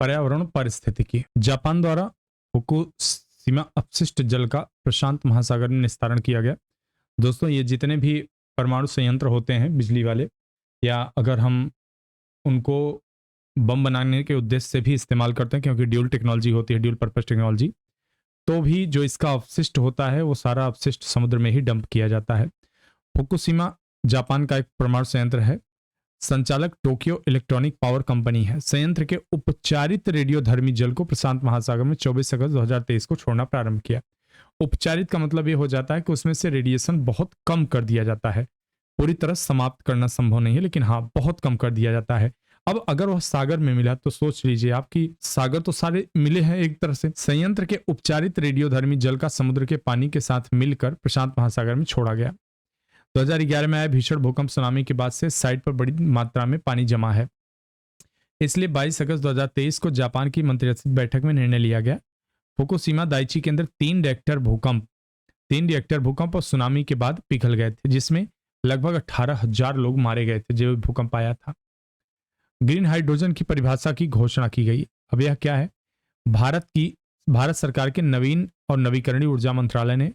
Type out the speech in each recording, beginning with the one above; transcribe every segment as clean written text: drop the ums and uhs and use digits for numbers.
पर्यावरण पारिस्थितिकी। जापान द्वारा फुकुशिमा अपशिष्ट जल का प्रशांत महासागर में निस्तारण किया गया। दोस्तों, ये जितने भी परमाणु संयंत्र होते हैं बिजली वाले, या अगर हम उनको बम बनाने के उद्देश्य से भी इस्तेमाल करते हैं, क्योंकि ड्यूल टेक्नोलॉजी होती है, ड्यूल पर्पस टेक्नोलॉजी, तो भी जो इसका अपशिष्ट होता है वो सारा अपशिष्ट समुद्र में ही डंप किया जाता है। फुकुशिमा जापान का एक परमाणु संयंत्र है। संचालक टोक्यो इलेक्ट्रॉनिक पावर कंपनी है। संयंत्र के उपचारित रेडियोधर्मी जल को प्रशांत महासागर में 24 अगस्त 2023 को छोड़ना प्रारंभ किया। उपचारित का मतलब ये हो जाता है कि उसमें से रेडिएशन बहुत कम कर दिया जाता है। पूरी तरह समाप्त करना संभव नहीं है, लेकिन हाँ, बहुत कम कर दिया जाता है। अब अगर वह सागर में मिला तो सोच लीजिए आपकी, सागर तो सारे मिले हैं एक तरह से। संयंत्र के उपचारित रेडियोधर्मी जल का समुद्र के पानी के साथ मिलकर प्रशांत महासागर में छोड़ा गया। 2011 में आए भीषण भूकंप सुनामी के बाद से साइट पर बड़ी मात्रा में पानी जमा है। इसलिए 22 अगस्त 2023 को जापान की मंत्रिस्तरीय बैठक में निर्णय लिया गया। फुकुशिमा दाइची के अंदर 3 रिएक्टर भूकंप और सुनामी के बाद पिघल गए थे, जिसमें लगभग 18,000 लोग मारे गए थे जब भूकंप आया था। ग्रीन हाइड्रोजन की परिभाषा की घोषणा की गई। अब यह क्या है? भारत सरकार के नवीन और नवीकरणीय ऊर्जा मंत्रालय ने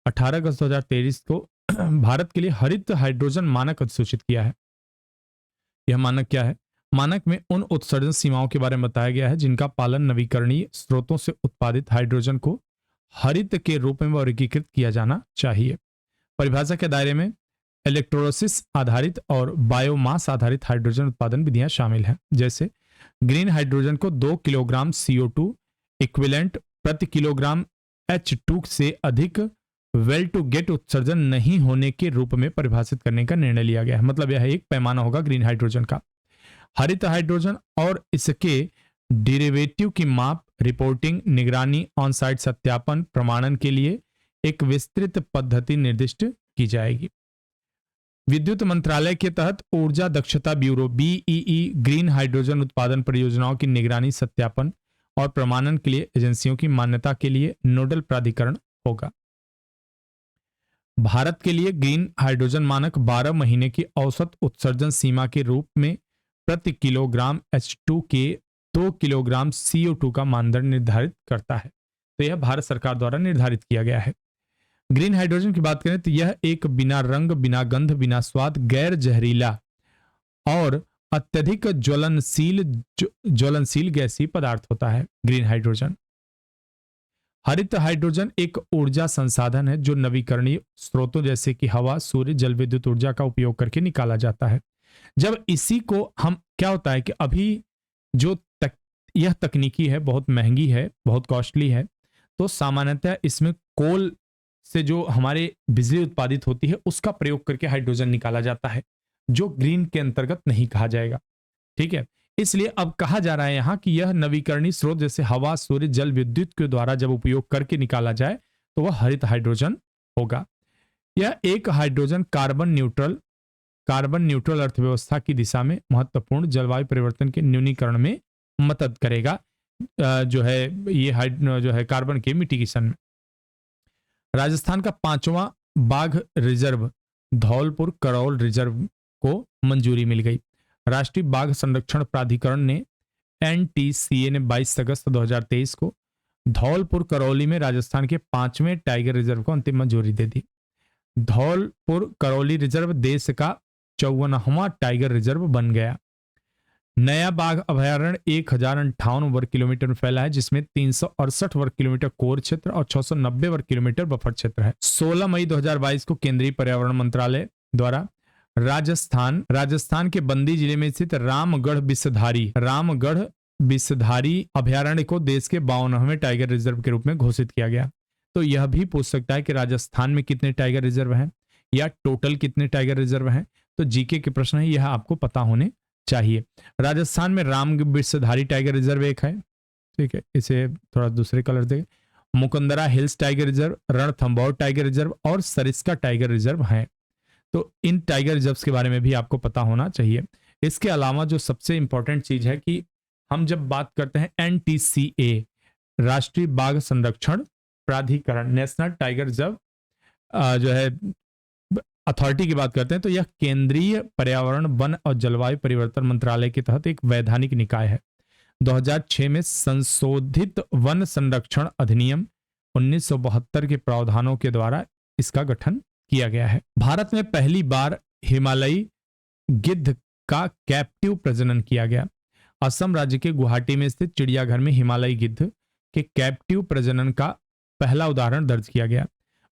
18 अगस्त 2023 को भारत के लिए हरित हाइड्रोजन मानक अधिसूचित किया है। यह मानक क्या है? मानक में उन उत्सर्जन सीमाओं के बारे में बताया गया है जिनका पालन नवीकरणीय स्रोतों से उत्पादित हाइड्रोजन को हरित के रूप में वर्गीकृत किया जाना चाहिए। परिभाषा के दायरे में इलेक्ट्रोलिसिस आधारित और बायोमास आधारित हाइड्रोजन उत्पादन विधियां शामिल हैं। जैसे ग्रीन हाइड्रोजन को 2 किलोग्राम CO2 इक्विवेलेंट प्रति किलोग्राम H2 से अधिक वेल टू गेट उत्सर्जन नहीं होने के रूप में परिभाषित करने का निर्णय लिया गया है। मतलब यह एक पैमाना होगा ग्रीन हाइड्रोजन का। हरित हाइड्रोजन और इसके डेरिवेटिव की माप, रिपोर्टिंग, निगरानी, ऑन साइट सत्यापन, प्रमाणन के लिए एक विस्तृत पद्धति निर्दिष्ट की जाएगी। विद्युत मंत्रालय के तहत ऊर्जा दक्षता ब्यूरो BEE ग्रीन हाइड्रोजन उत्पादन परियोजनाओं की निगरानी, सत्यापन और प्रमाणन के लिए एजेंसियों की मान्यता के लिए नोडल प्राधिकरण होगा। भारत के लिए ग्रीन हाइड्रोजन मानक 12 महीने की औसत उत्सर्जन सीमा के रूप में प्रति किलोग्राम H2 के 2 किलोग्राम CO2 का मानदंड निर्धारित करता है। तो यह भारत सरकार द्वारा निर्धारित किया गया है। ग्रीन हाइड्रोजन की बात करें तो यह एक बिना रंग, बिना गंध, बिना स्वाद, गैर जहरीला और अत्यधिक ज्वलनशील गैसीय पदार्थ होता है। ग्रीन हाइड्रोजन हरित हाइड्रोजन एक ऊर्जा संसाधन है जो नवीकरणीय स्रोतों जैसे कि हवा, सूर्य, जल विद्युत ऊर्जा का उपयोग करके निकाला जाता है। जब इसी को हम, क्या होता है कि अभी जो यह तकनीकी है, बहुत महंगी है, बहुत कॉस्टली है, तो सामान्यतः इसमें कोल से जो हमारे बिजली उत्पादित होती है उसका प्रयोग करके हाइड्रोजन निकाला जाता है, जो ग्रीन के अंतर्गत नहीं कहा जाएगा। ठीक है, इसलिए अब कहा जा रहा है यहां कि यह नवीकरणीय स्रोत जैसे हवा, सूर्य, जल विद्युत के द्वारा जब उपयोग करके निकाला जाए तो वह हरित हाइड्रोजन होगा। यह एक हाइड्रोजन कार्बन न्यूट्रल अर्थव्यवस्था की दिशा में महत्वपूर्ण जलवायु परिवर्तन के न्यूनीकरण में मदद करेगा। जो है ये जो है कार्बन के मिटिगेशन में। राजस्थान का 5वां बाघ रिजर्व धौलपुर करौल रिजर्व को मंजूरी मिल गई। राष्ट्रीय बाघ संरक्षण प्राधिकरण ने NTCA ने 22 अगस्त 2023 को धौलपुर करौली में राजस्थान के 5वें टाइगर रिजर्व को अंतिम मंजूरी दे दी। धौलपुर करौली रिजर्व देश का 54वां टाइगर रिजर्व बन गया। नया बाघ अभयारण्य 1058 वर्ग किलोमीटर में फैला है, जिसमें 368 वर्ग किलोमीटर कोर क्षेत्र और 690 वर्ग किलोमीटर बफर क्षेत्र है। 16 मई 2022 को केंद्रीय पर्यावरण मंत्रालय द्वारा राजस्थान के बंदी जिले में स्थित रामगढ़ विषधारी अभयारण्य को देश के 52वें टाइगर रिजर्व के रूप में घोषित किया गया। तो यह भी पूछ सकता है कि राजस्थान में कितने टाइगर रिजर्व हैं या टोटल कितने टाइगर रिजर्व हैं। तो जीके के प्रश्न है, यह आपको पता होने चाहिए। राजस्थान में राम विषधारी टाइगर रिजर्व एक है, ठीक है, इसे थोड़ा दूसरे कलर दे। Mukundra hills tiger reserve, Ranthambore tiger reserve और सरिस्का टाइगर रिजर्व हैं। तो इन टाइगर रिजर्व्स के बारे में भी आपको पता होना चाहिए। इसके अलावा जो सबसे इंपॉर्टेंट चीज है कि हम जब बात करते हैं NTCA राष्ट्रीय बाघ संरक्षण प्राधिकरण, नेशनल टाइगर रिजर्व जो है अथॉरिटी की बात करते हैं, तो यह केंद्रीय पर्यावरण, वन और जलवायु परिवर्तन मंत्रालय के तहत एक वैधानिक निकाय है। 2006 में संशोधित वन संरक्षण अधिनियम 1972 के प्रावधानों के द्वारा इसका गठन किया गया है। भारत में पहली बार हिमालयी गिद्ध का कैप्टिव प्रजनन किया गया। असम राज्य के गुवाहाटी में स्थित चिड़ियाघर में हिमालयी गिद्ध के कैप्टिव प्रजनन का पहला उदाहरण दर्ज किया गया।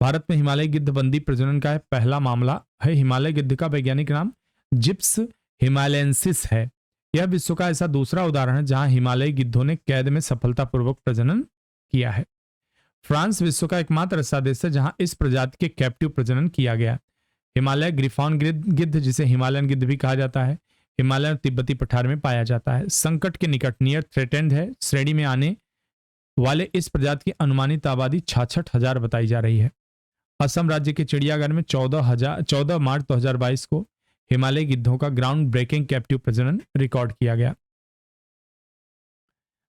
भारत में हिमालयी गिद्धबंदी प्रजनन का पहला मामला है। हिमालय गिद्ध का वैज्ञानिक नाम जिप्स हिमालयेंसिस है। यह विश्व का ऐसा दूसरा उदाहरण है जहां हिमालयी गिद्धों ने कैद में सफलतापूर्वक प्रजनन किया है। फ्रांस विश्व का एकमात्र ऐसा देश है जहां इस प्रजाति के कैप्टिव प्रजनन किया गया। हिमालय ग्रिफॉन गिद्ध, जिसे हिमालयन गिद्ध भी कहा जाता है, हिमालय और तिब्बती पठार में पाया जाता है। संकट के निकट नियर थ्रेटेंड है श्रेणी में आने वाले इस प्रजाति की अनुमानित आबादी 66,000 बताई जा रही है। असम राज्य के चिड़ियाघर में 14 मार्च 2022 को हिमालय गिद्धों का ग्राउंड ब्रेकिंग कैप्टिव प्रजनन रिकॉर्ड किया गया।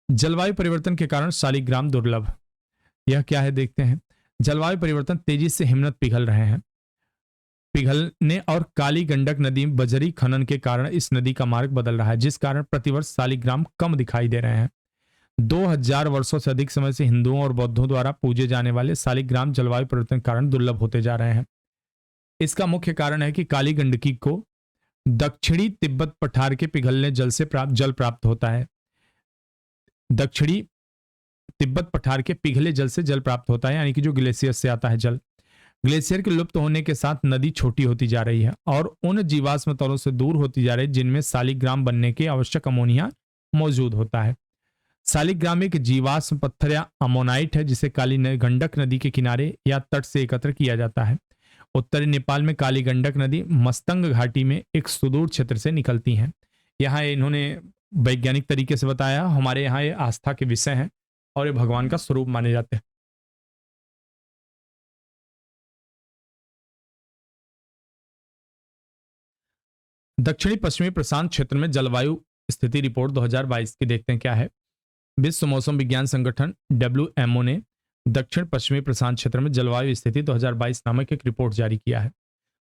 जलवायु परिवर्तन के कारण शालिग्राम दुर्लभ। यह क्या है देखते हैं। जलवायु परिवर्तन तेजी से हिमनद पिघलने और काली गंडक नदी में बजरी खनन के कारण इस नदी का मार्ग बदल रहा है, जिस कारण प्रतिवर्ष शालिग्राम कम दिखाई दे रहे हैं। 2000 वर्षों से अधिक समय से हिंदुओं और बौद्धों द्वारा पूजे जाने वाले शालिग्राम जलवायु परिवर्तन के कारण दुर्लभ होते जा रहे हैं। इसका मुख्य कारण है कि काली गंडकी को दक्षिणी तिब्बत पठार के पिघलने जल प्राप्त होता है। दक्षिणी तिब्बत पठार के पिघले जल से जल प्राप्त होता है, यानी कि जो ग्लेशियर से आता है जल। ग्लेशियर के लुप्त होने के साथ नदी छोटी होती जा रही है और उन जीवाश्म तलों से दूर होती जा रही है जिनमें शालिग्राम बनने के आवश्यक अमोनिया मौजूद होता है। शालिग्राम एक जीवाश्म पत्थर या अमोनाइट है जिसे काली गंडक नदी के किनारे या तट से एकत्र किया जाता है। उत्तरी नेपाल में काली गंडक नदी मस्तंग घाटी में एक सुदूर क्षेत्र से निकलती है। यहाँ इन्होंने वैज्ञानिक तरीके से बताया। हमारे यहाँ ये आस्था के विषय हैं और ये भगवान का स्वरूप माने जाते हैं। दक्षिणी पश्चिमी प्रशांत क्षेत्र में जलवायु स्थिति रिपोर्ट 2022 की देखते हैं क्या है। विश्व मौसम विज्ञान संगठन WMO ने दक्षिण पश्चिमी प्रशांत क्षेत्र में जलवायु स्थिति 2022 नामक एक रिपोर्ट जारी किया है।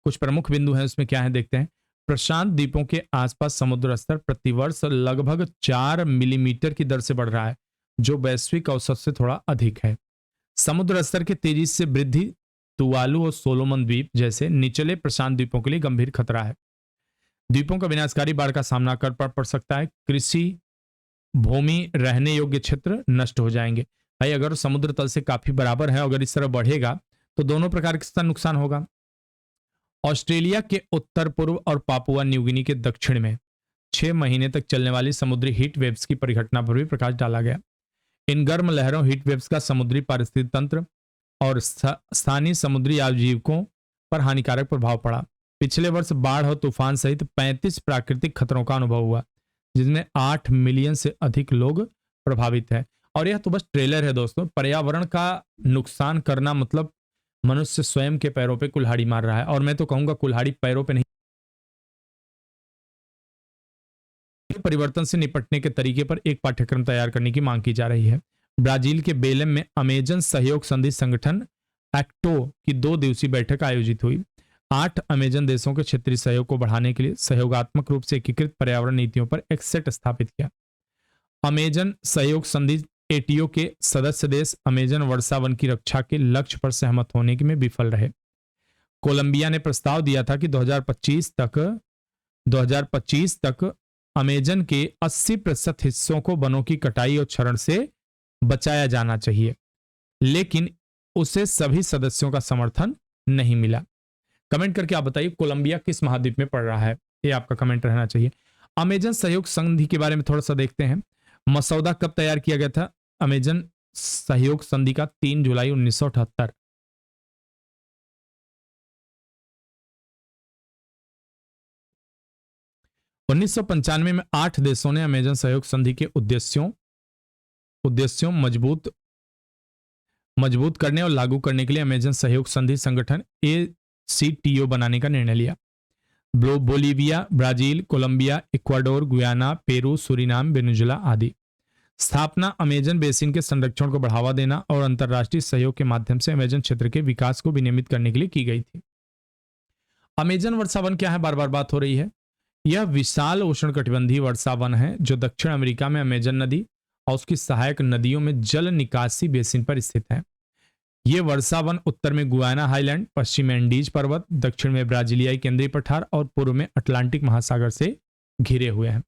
कुछ प्रमुख बिंदु हैं उसमें क्या है देखते हैं। प्रशांत द्वीपों के आसपास समुद्र स्तर प्रतिवर्ष लगभग 4 मिलीमीटर की दर से बढ़ रहा है, जो वैश्विक औसत से थोड़ा अधिक है। समुद्र स्तर के तेजी से वृद्धि तुवालू और सोलोमन द्वीप जैसे निचले प्रशांत द्वीपों के लिए गंभीर खतरा है। द्वीपों का विनाशकारी बाढ़ का सामना कर पड़ सकता है। कृषि भूमि, रहने योग्य क्षेत्र नष्ट हो जाएंगे। भाई अगर समुद्र तल से काफी बराबर है, अगर इस तरह बढ़ेगा तो दोनों प्रकार के नुकसान होगा। ऑस्ट्रेलिया के उत्तर पूर्व और पापुआ न्यू गिनी के दक्षिण में 6 महीने तक चलने वाली समुद्री हीट वेव्स की परिघटना पर भी प्रकाश डाला गया। इन गर्म लहरों हीट वेव्स का समुद्री पारिस्थितिक तंत्र और स्थानीय समुद्री आजीविकों पर हानिकारक प्रभाव पड़ा। पिछले वर्ष बाढ़ और तूफान सहित 35 प्राकृतिक खतरों का अनुभव हुआ, जिसमें 8 मिलियन से अधिक लोग प्रभावित हैं। और यह तो बस ट्रेलर है दोस्तों। पर्यावरण का नुकसान करना मतलब मनुष्य स्वयं के पैरों पे कुल्हाड़ी मार रहा है। और मैं तो कहूंगा कुल्हाड़ी पैरों पे नहीं। परिवर्तन से निपटने के तरीके पर एक पाठ्यक्रम तैयार करने की मांग की जा रही है। ब्राजील के बेलेम में अमेजन सहयोग संधि संगठन एक्टो की 2 दिवसीय बैठक आयोजित हुई। 8 अमेजन देशों के क्षेत्रीय सहयोग को बढ़ाने के लिए सहयोगात्मक रूप से एकीकृत पर्यावरण नीतियों पर एक सेट स्थापित किया। अमेजन सहयोग संधि ATO के सदस्य देश अमेजन वर्षा वन की रक्षा के लक्ष्य पर सहमत होने में विफल रहे। कोलंबिया ने प्रस्ताव दिया था कि 2025 तक अमेजन के 80% हिस्सों को वनों की कटाई और क्षरण से बचाया जाना चाहिए, लेकिन उसे सभी सदस्यों का समर्थन नहीं मिला। कमेंट करके आप बताइए कोलंबिया किस महाद्वीप में पड़ रहा है, ये आपका कमेंट रहना चाहिए। अमेजन सहयोग संधि के बारे में थोड़ा सा देखते हैं। मसौदा कब तैयार किया गया था अमेजन सहयोग संधि का? 3 जुलाई 1978। उन्नीस में 8 देशों ने अमेजन सहयोग संधि के उद्देश्यों मजबूत करने और लागू करने के लिए अमेजन सहयोग संधि संगठन ACTO बनाने का निर्णय लिया। Bolivia, Brazil, Colombia, Ecuador, Guyana, Peru, Suriname, Venezuela आदि। स्थापना अमेजन बेसिन के संरक्षण को बढ़ावा देना और अंतर्राष्ट्रीय सहयोग के माध्यम से अमेजन क्षेत्र के विकास को विनियमित करने के लिए की गई थी। अमेजन वर्षा वन क्या है? बार बार बात हो रही है। यह विशाल उष्णकटिबंधीय वर्षा वन है जो दक्षिण अमेरिका में अमेजन नदी और उसकी सहायक नदियों में जल निकासी बेसिन पर स्थित है। ये वर्षा वन उत्तर में गुयाना हाईलैंड, पश्चिम में एंडीज पर्वत, दक्षिण में ब्राजीलियाई केंद्रीय पठार और पूर्व में अटलांटिक महासागर से घिरे हुए हैं।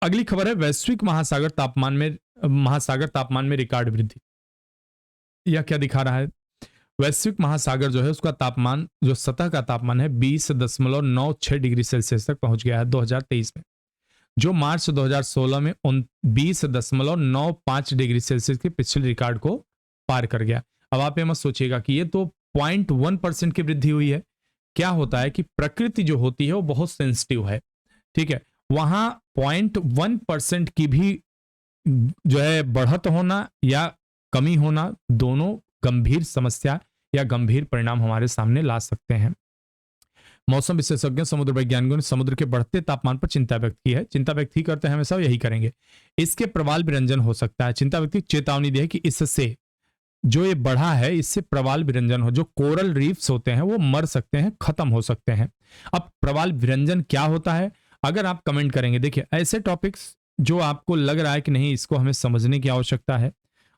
अगली खबर है वैश्विक महासागर तापमान में रिकॉर्ड वृद्धि। यह क्या दिखा रहा है? वैश्विक महासागर जो है उसका तापमान, जो सतह का तापमान है 20.96 डिग्री सेल्सियस तक पहुंच गया है 2023 में, जो मार्च 2016 में 20.95 डिग्री सेल्सियस के पिछले रिकॉर्ड को पार कर गया। अब आप ये मत सोचिएगा कि ये तो 0.1% की वृद्धि हुई है। क्या होता है कि प्रकृति जो होती है वो बहुत सेंसिटिव है, ठीक है। वहां 0.1% की भी जो है बढ़त होना या कमी होना, दोनों गंभीर समस्या या गंभीर परिणाम हमारे सामने ला सकते हैं। मौसम विशेषज्ञों, समुद्र वैज्ञानिकों ने समुद्र के बढ़ते तापमान पर चिंता व्यक्त की है। चिंता व्यक्त ही करते हैं, हमेशा यही करेंगे। इसके प्रवाल विरंजन हो सकता है। चिंता व्यक्त, चेतावनी दी है कि इससे जो ये बढ़ा है इससे प्रवाल विरंजन हो, जो कोरल रीफ्स होते हैं वो मर सकते हैं, खत्म हो सकते हैं। अब प्रवाल विरंजन क्या होता है, अगर आप कमेंट करेंगे, देखिए ऐसे टॉपिक्स जो आपको लग रहा है कि नहीं इसको हमें समझने की आवश्यकता है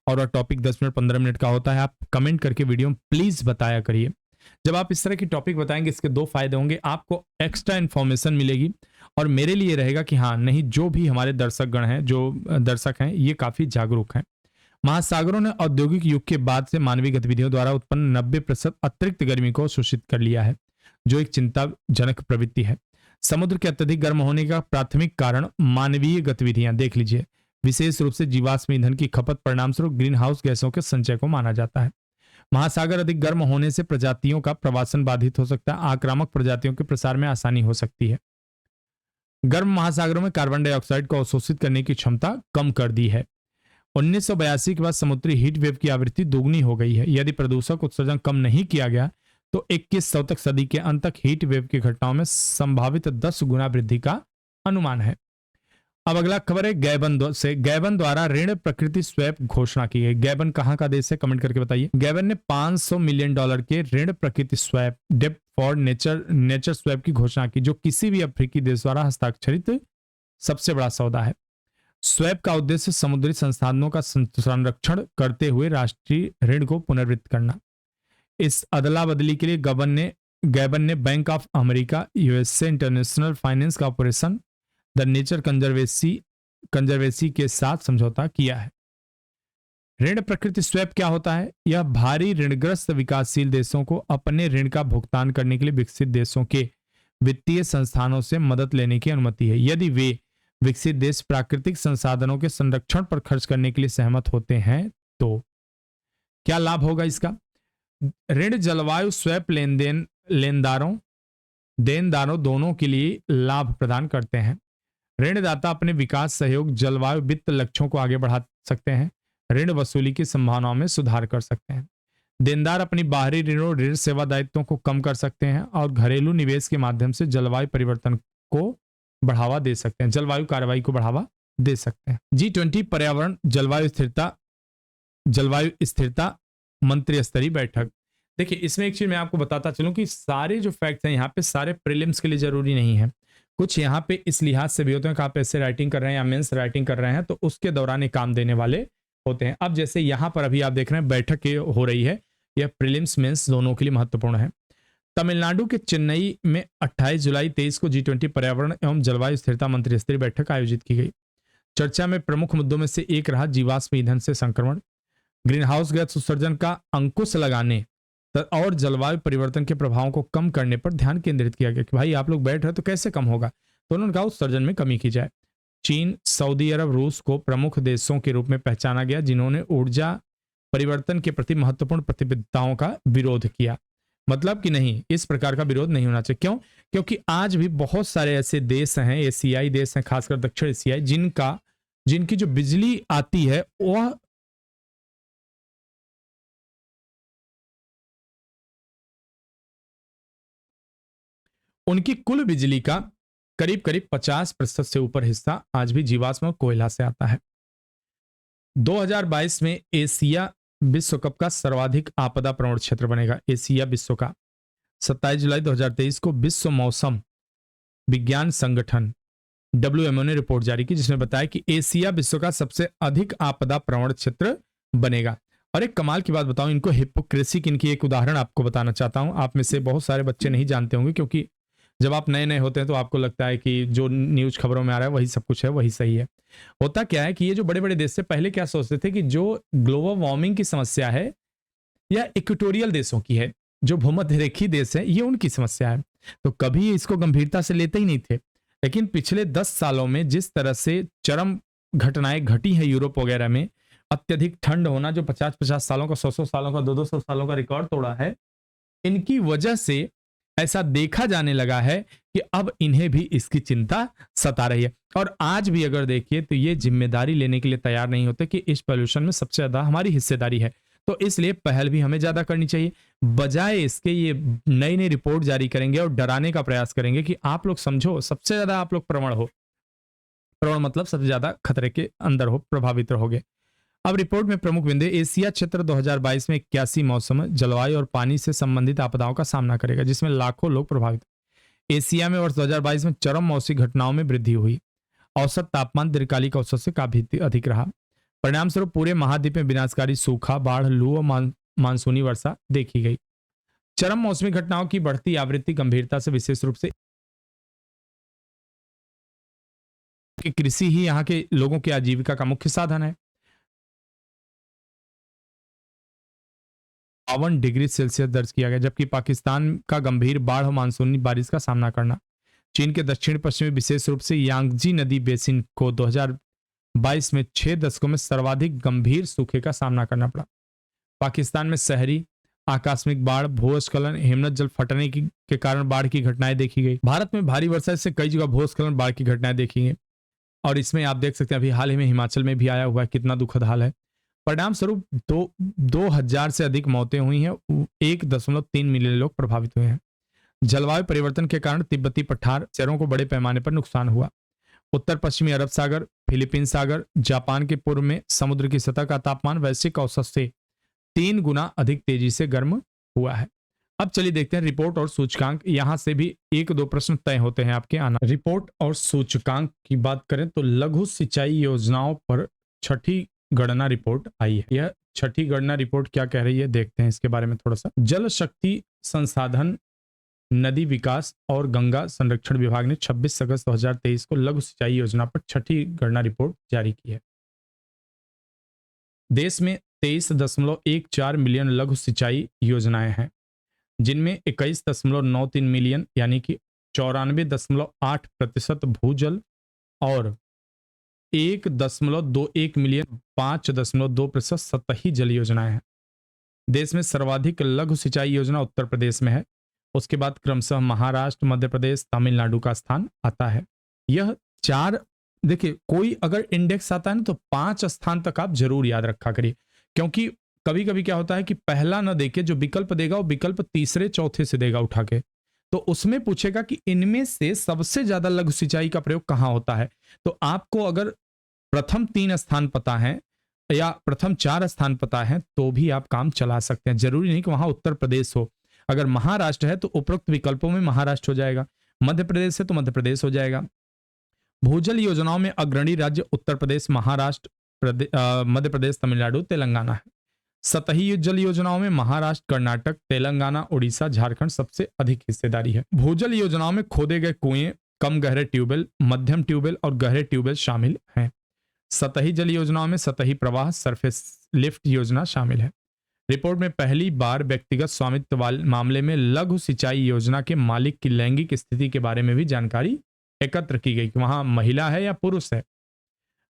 और टॉपिक 10 मिनट 15 मिनट का होता है, आप कमेंट करके वीडियो में प्लीज बताया करिए। जब आप इस तरह की टॉपिक बताएंगे इसके दो फायदे होंगे, आपको एक्स्ट्रा इन्फॉर्मेशन मिलेगी और मेरे लिए रहेगा कि हाँ नहीं, जो भी हमारे दर्शकगण हैं, जो दर्शक हैं, ये काफी जागरूक हैं। महासागरों ने औद्योगिक युग के बाद से मानवीय गतिविधियों द्वारा उत्पन्न 90% अतिरिक्त गर्मी को शोषित कर लिया है, जो एक चिंताजनक प्रवृत्ति है। समुद्र के अत्यधिक गर्म होने का प्राथमिक कारण मानवीय गतिविधियां, देख लीजिए, विशेष रूप से जीवाश्म ईंधन की खपत, परिणाम स्वरूप ग्रीन हाउस गैसों के संचय को माना जाता है। महासागर अधिक गर्म होने से प्रजातियों का प्रवासन बाधित हो सकता है, आक्रामक प्रजातियों के प्रसार में आसानी हो सकती है। गर्म महासागरों में कार्बन डाइऑक्साइड को अवशोषित करने की क्षमता कम कर दी है। 1982 के बाद समुद्री हीट वेव की आवृत्ति दोगुनी हो गई है। यदि प्रदूषक उत्सर्जन कम नहीं किया गया तो 2100 तक सदी के अंत तक हीट वेव की घटनाओं में संभावित 10 गुना वृद्धि का अनुमान है। अब अगला खबर है गैबन से। गैबन द्वारा ऋण प्रकृति स्वैप घोषणा की गई। गैबन कहां का देश है, कमेंट करके बताइए। गैबन ने $500 मिलियन के ऋण प्रकृति स्वैप, डेप्ट फॉर नेचर स्वैप की घोषणा की, जो किसी भी अफ्रीकी देश द्वारा हस्ताक्षरित सबसे बड़ा सौदा है। स्वैप का उद्देश्य समुद्री संसाधनों का संरक्षण करते हुए राष्ट्रीय ऋण को पुनर्वित्त करना। इस अदला बदली के लिए गैबन ने Bank of America, USA International Finance Corporation, the Nature Conservancy के साथ समझौता किया है। ऋण प्रकृति स्वैप क्या होता है? यह भारी ऋणग्रस्त विकासशील देशों को अपने ऋण का भुगतान करने के लिए विकसित देशों के वित्तीय संस्थानों से मदद लेने की अनुमति है, यदि वे विकसित देश प्राकृतिक संसाधनों के संरक्षण पर खर्च करने के लिए सहमत होते हैं। तो क्या लाभ होगा इसका? ऋण जलवायु स्वैप देनदारों दोनों के लिए लाभ प्रदान करते हैं। ऋणदाता अपने विकास सहयोग, जलवायु वित्त लक्ष्यों को आगे बढ़ा सकते हैं, ऋण वसूली की संभावनाओं में सुधार कर सकते हैं। देनदार अपनी बाहरी ऋणों, ऋण सेवा दायित्वों को कम कर सकते हैं और घरेलू निवेश के माध्यम से जलवायु परिवर्तन को बढ़ावा दे सकते हैं, जलवायु कार्रवाई को बढ़ावा दे सकते हैं। G20 पर्यावरण जलवायु स्थिरता मंत्री स्तरीय बैठक। देखिए इसमें एक चीज मैं आपको बताता चलूं कि सारे जो फैक्ट्स हैं यहाँ पे सारे प्रीलिम्स के लिए जरूरी नहीं है, कुछ यहाँ पे इस लिहाज से भी होते हैं कि आप ऐसे राइटिंग कर रहे हैं या मेंस राइटिंग कर रहे हैं तो उसके दौरान ये काम देने वाले होते हैं। अब जैसे यहाँ पर अभी आप देख रहे हैं बैठक हो रही है, यह प्रीलिम्स मेंस दोनों के लिए महत्वपूर्ण है। तमिलनाडु के चेन्नई में 28 जुलाई 23 को G20 पर्यावरण एवं जलवायु स्थिरता मंत्री स्तरीय बैठक आयोजित की गई। चर्चा में प्रमुख मुद्दों में से एक रहा जीवाश्म ईंधन से संक्रमण, ग्रीन हाउस गैस उत्सर्जन का अंकुश लगाने और जलवायु परिवर्तन के प्रभावों को कम करने पर ध्यान केंद्रित किया गया कि भाई आप लोग बैठ रहे तो कैसे कम होगा, तो उन्होंने कहा उत्सर्जन में कमी की जाए। चीन, सऊदी अरब, रूस को प्रमुख देशों के रूप में पहचाना गया जिन्होंने ऊर्जा परिवर्तन के प्रति महत्वपूर्ण प्रतिबद्धताओं का विरोध किया। मतलब कि नहीं, इस प्रकार का विरोध नहीं होना चाहिए। क्यों? क्योंकि आज भी बहुत सारे ऐसे देश हैं, एशियाई देश हैं, खासकर दक्षिण एशियाई, जिनकी जो बिजली आती है वह उनकी कुल बिजली का करीब करीब 50% से ऊपर हिस्सा आज भी जीवाश्म और कोयला से आता है। 2022 में एशिया विश्व कप का सर्वाधिक आपदा प्रवण क्षेत्र बनेगा। एशिया विश्व का 27 जुलाई 2023 को विश्व मौसम विज्ञान संगठन WMO ने रिपोर्ट जारी की, जिसमें बताया कि एशिया विश्व का सबसे अधिक आपदा प्रवण क्षेत्र बनेगा। और एक कमाल की बात बताऊं, इनको हिपोक्रेसी की इनकी एक उदाहरण आपको बताना चाहता हूं। आप में से बहुत सारे बच्चे नहीं जानते होंगे, क्योंकि जब आप नए नए होते हैं तो आपको लगता है कि जो न्यूज खबरों में आ रहा है वही सब कुछ है, वही सही है। होता क्या है कि ये जो बड़े बड़े देश से पहले क्या सोचते थे कि जो ग्लोबल वार्मिंग की समस्या है या इक्वेटोरियल देशों की है, जो भूमध्य रेखीय देश है, ये उनकी समस्या है, तो कभी इसको गंभीरता से लेते ही नहीं थे। लेकिन पिछले 10 सालों में जिस तरह से चरम घटनाएं घटी हैं यूरोप वगैरह में, अत्यधिक ठंड होना जो 50-50 सालों का, 100-100 सालों का, 200-200 सालों का रिकॉर्ड तोड़ा है, इनकी वजह से ऐसा देखा जाने लगा है कि अब इन्हें भी इसकी चिंता सता रही है। और आज भी अगर देखिए तो ये जिम्मेदारी लेने के लिए तैयार नहीं होते कि इस पॉल्यूशन में सबसे ज्यादा हमारी हिस्सेदारी है। तो इसलिए पहल भी हमें ज्यादा करनी चाहिए, बजाय इसके ये नई नई रिपोर्ट जारी करेंगे और डराने का प्रयास करेंगे कि आप लोग समझो सबसे ज्यादा आप लोग प्रवण हो। प्रवण मतलब सबसे ज्यादा खतरे के अंदर हो, प्रभावित रहोगे। अब रिपोर्ट में प्रमुख बिंदु, एशिया क्षेत्र 2022 में 81 मौसम, जलवायु और पानी से संबंधित आपदाओं का सामना करेगा, जिसमें लाखों लोग प्रभावित। एशिया में वर्ष 2022 में चरम मौसमी घटनाओं में वृद्धि हुई। औसत तापमान दीर्घकालिक औसत से काफी अधिक रहा। परिणाम स्वरूप पूरे महाद्वीप में विनाशकारी सूखा, बाढ़, लू और मानसूनी वर्षा देखी गई। चरम मौसमी घटनाओं की बढ़ती आवृत्ति गंभीरता से विशेष रूप से कि कृषि ही यहाँ के लोगों की आजीविका का मुख्य साधन है। 52 डिग्री सेल्सियस दर्ज किया गया, जबकि पाकिस्तान का गंभीर बाढ़ और मानसूनी बारिश का सामना करना। चीन के दक्षिण पश्चिमी विशेष रूप से यांगजी नदी बेसिन को 2022 में 6 दशकों में सर्वाधिक गंभीर सूखे का सामना करना पड़ा। पाकिस्तान में शहरी आकस्मिक बाढ़, भूस्खलन, हिमनद जल फटने के कारण बाढ़ की घटनाएं देखी गई। भारत में भारी वर्षा से कई जगह भूस्खलन, बाढ़ की घटनाएं देखी गई और इसमें आप देख सकते हैं अभी हाल ही में हिमाचल में भी आया हुआ है, कितना दुखद हाल है। परिणाम स्वरूप 2000 से अधिक मौतें हुई हैं, 1.3 मिलियन लोग प्रभावित हुए हैं। जलवायु परिवर्तन के कारण तिब्बती पठार शहरों को बड़े पैमाने पर नुकसान हुआ। उत्तर पश्चिमी अरब सागर, फिलीपीन सागर, जापान के पूर्व में समुद्र की सतह का तापमान वैश्विक औसत से 3 गुना अधिक तेजी से गर्म हुआ है। अब चलिए देखते हैं रिपोर्ट और सूचकांक। यहां से भी 1-2 प्रश्न तय होते हैं आपके आना। रिपोर्ट और सूचकांक की बात करें तो लघु सिंचाई योजनाओं पर छठी गणना रिपोर्ट आई है। यह छठी गणना रिपोर्ट क्या कह रही है, देखते हैं इसके बारे में थोड़ा सा। जल शक्ति संसाधन, नदी विकास और गंगा संरक्षण विभाग ने 26 अगस्त 2023 को लघु सिंचाई योजना पर छठी गणना रिपोर्ट जारी की है। देश में 23.14 मिलियन लघु सिंचाई योजनाएं हैं, जिनमें 21.93 मिलियन यानी कि 94.8% भूजल और 1.21 मिलियन 5.2% सतही जल योजनाएं हैं। देश में सर्वाधिक लघु सिंचाई योजना उत्तर प्रदेश में है, उसके बाद क्रमशः महाराष्ट्र, मध्य प्रदेश, तमिलनाडु का स्थान आता है। यह 4, देखिए कोई अगर इंडेक्स आता है ना तो 5 स्थान तक आप जरूर याद रखा करिए, क्योंकि कभी कभी क्या होता है कि पहला ना देके जो विकल्प देगा वो विकल्प तीसरे चौथे से देगा उठा के, तो उसमें पूछेगा कि इनमें से सबसे ज्यादा लघु सिंचाई का प्रयोग कहां होता है। तो आपको अगर प्रथम 3 स्थान पता है या प्रथम 4 स्थान पता है तो भी आप काम चला सकते हैं, जरूरी नहीं कि वहां उत्तर प्रदेश हो। अगर महाराष्ट्र है तो उपरोक्त विकल्पों में महाराष्ट्र हो जाएगा, मध्य प्रदेश है तो मध्य प्रदेश हो जाएगा। भूजल योजनाओं में अग्रणी राज्य उत्तर प्रदेश, महाराष्ट्र, मध्य प्रदेश, तमिलनाडु, तेलंगाना है। सतही जल योजनाओं में महाराष्ट्र, कर्नाटक, तेलंगाना, उड़ीसा, झारखंड सबसे अधिक हिस्सेदारी है। भूजल योजनाओं में खोदे गए कुएं, कम गहरे ट्यूबवेल, मध्यम ट्यूबवेल और गहरे ट्यूबवेल शामिल हैं। सतही जल योजनाओं में सतही प्रवाह, सरफेस लिफ्ट योजना शामिल है। रिपोर्ट में पहली बार व्यक्तिगत स्वामित्व वाले मामले में लघु सिंचाई योजना के मालिक की लैंगिक स्थिति के बारे में भी जानकारी एकत्र की गई कि वहां महिला है या पुरुष है।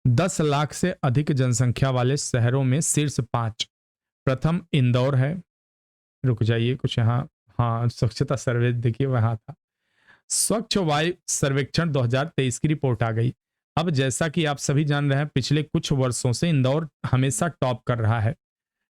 10 लाख से अधिक जनसंख्या वाले शहरों में शीर्ष 5, प्रथम इंदौर है। रुक जाइए कुछ यहाँ, हाँ स्वच्छता सर्वे देखिए वहां था। स्वच्छ वायु सर्वेक्षण 2023 की रिपोर्ट आ गई। अब जैसा कि आप सभी जान रहे हैं पिछले कुछ वर्षों से इंदौर हमेशा टॉप कर रहा है,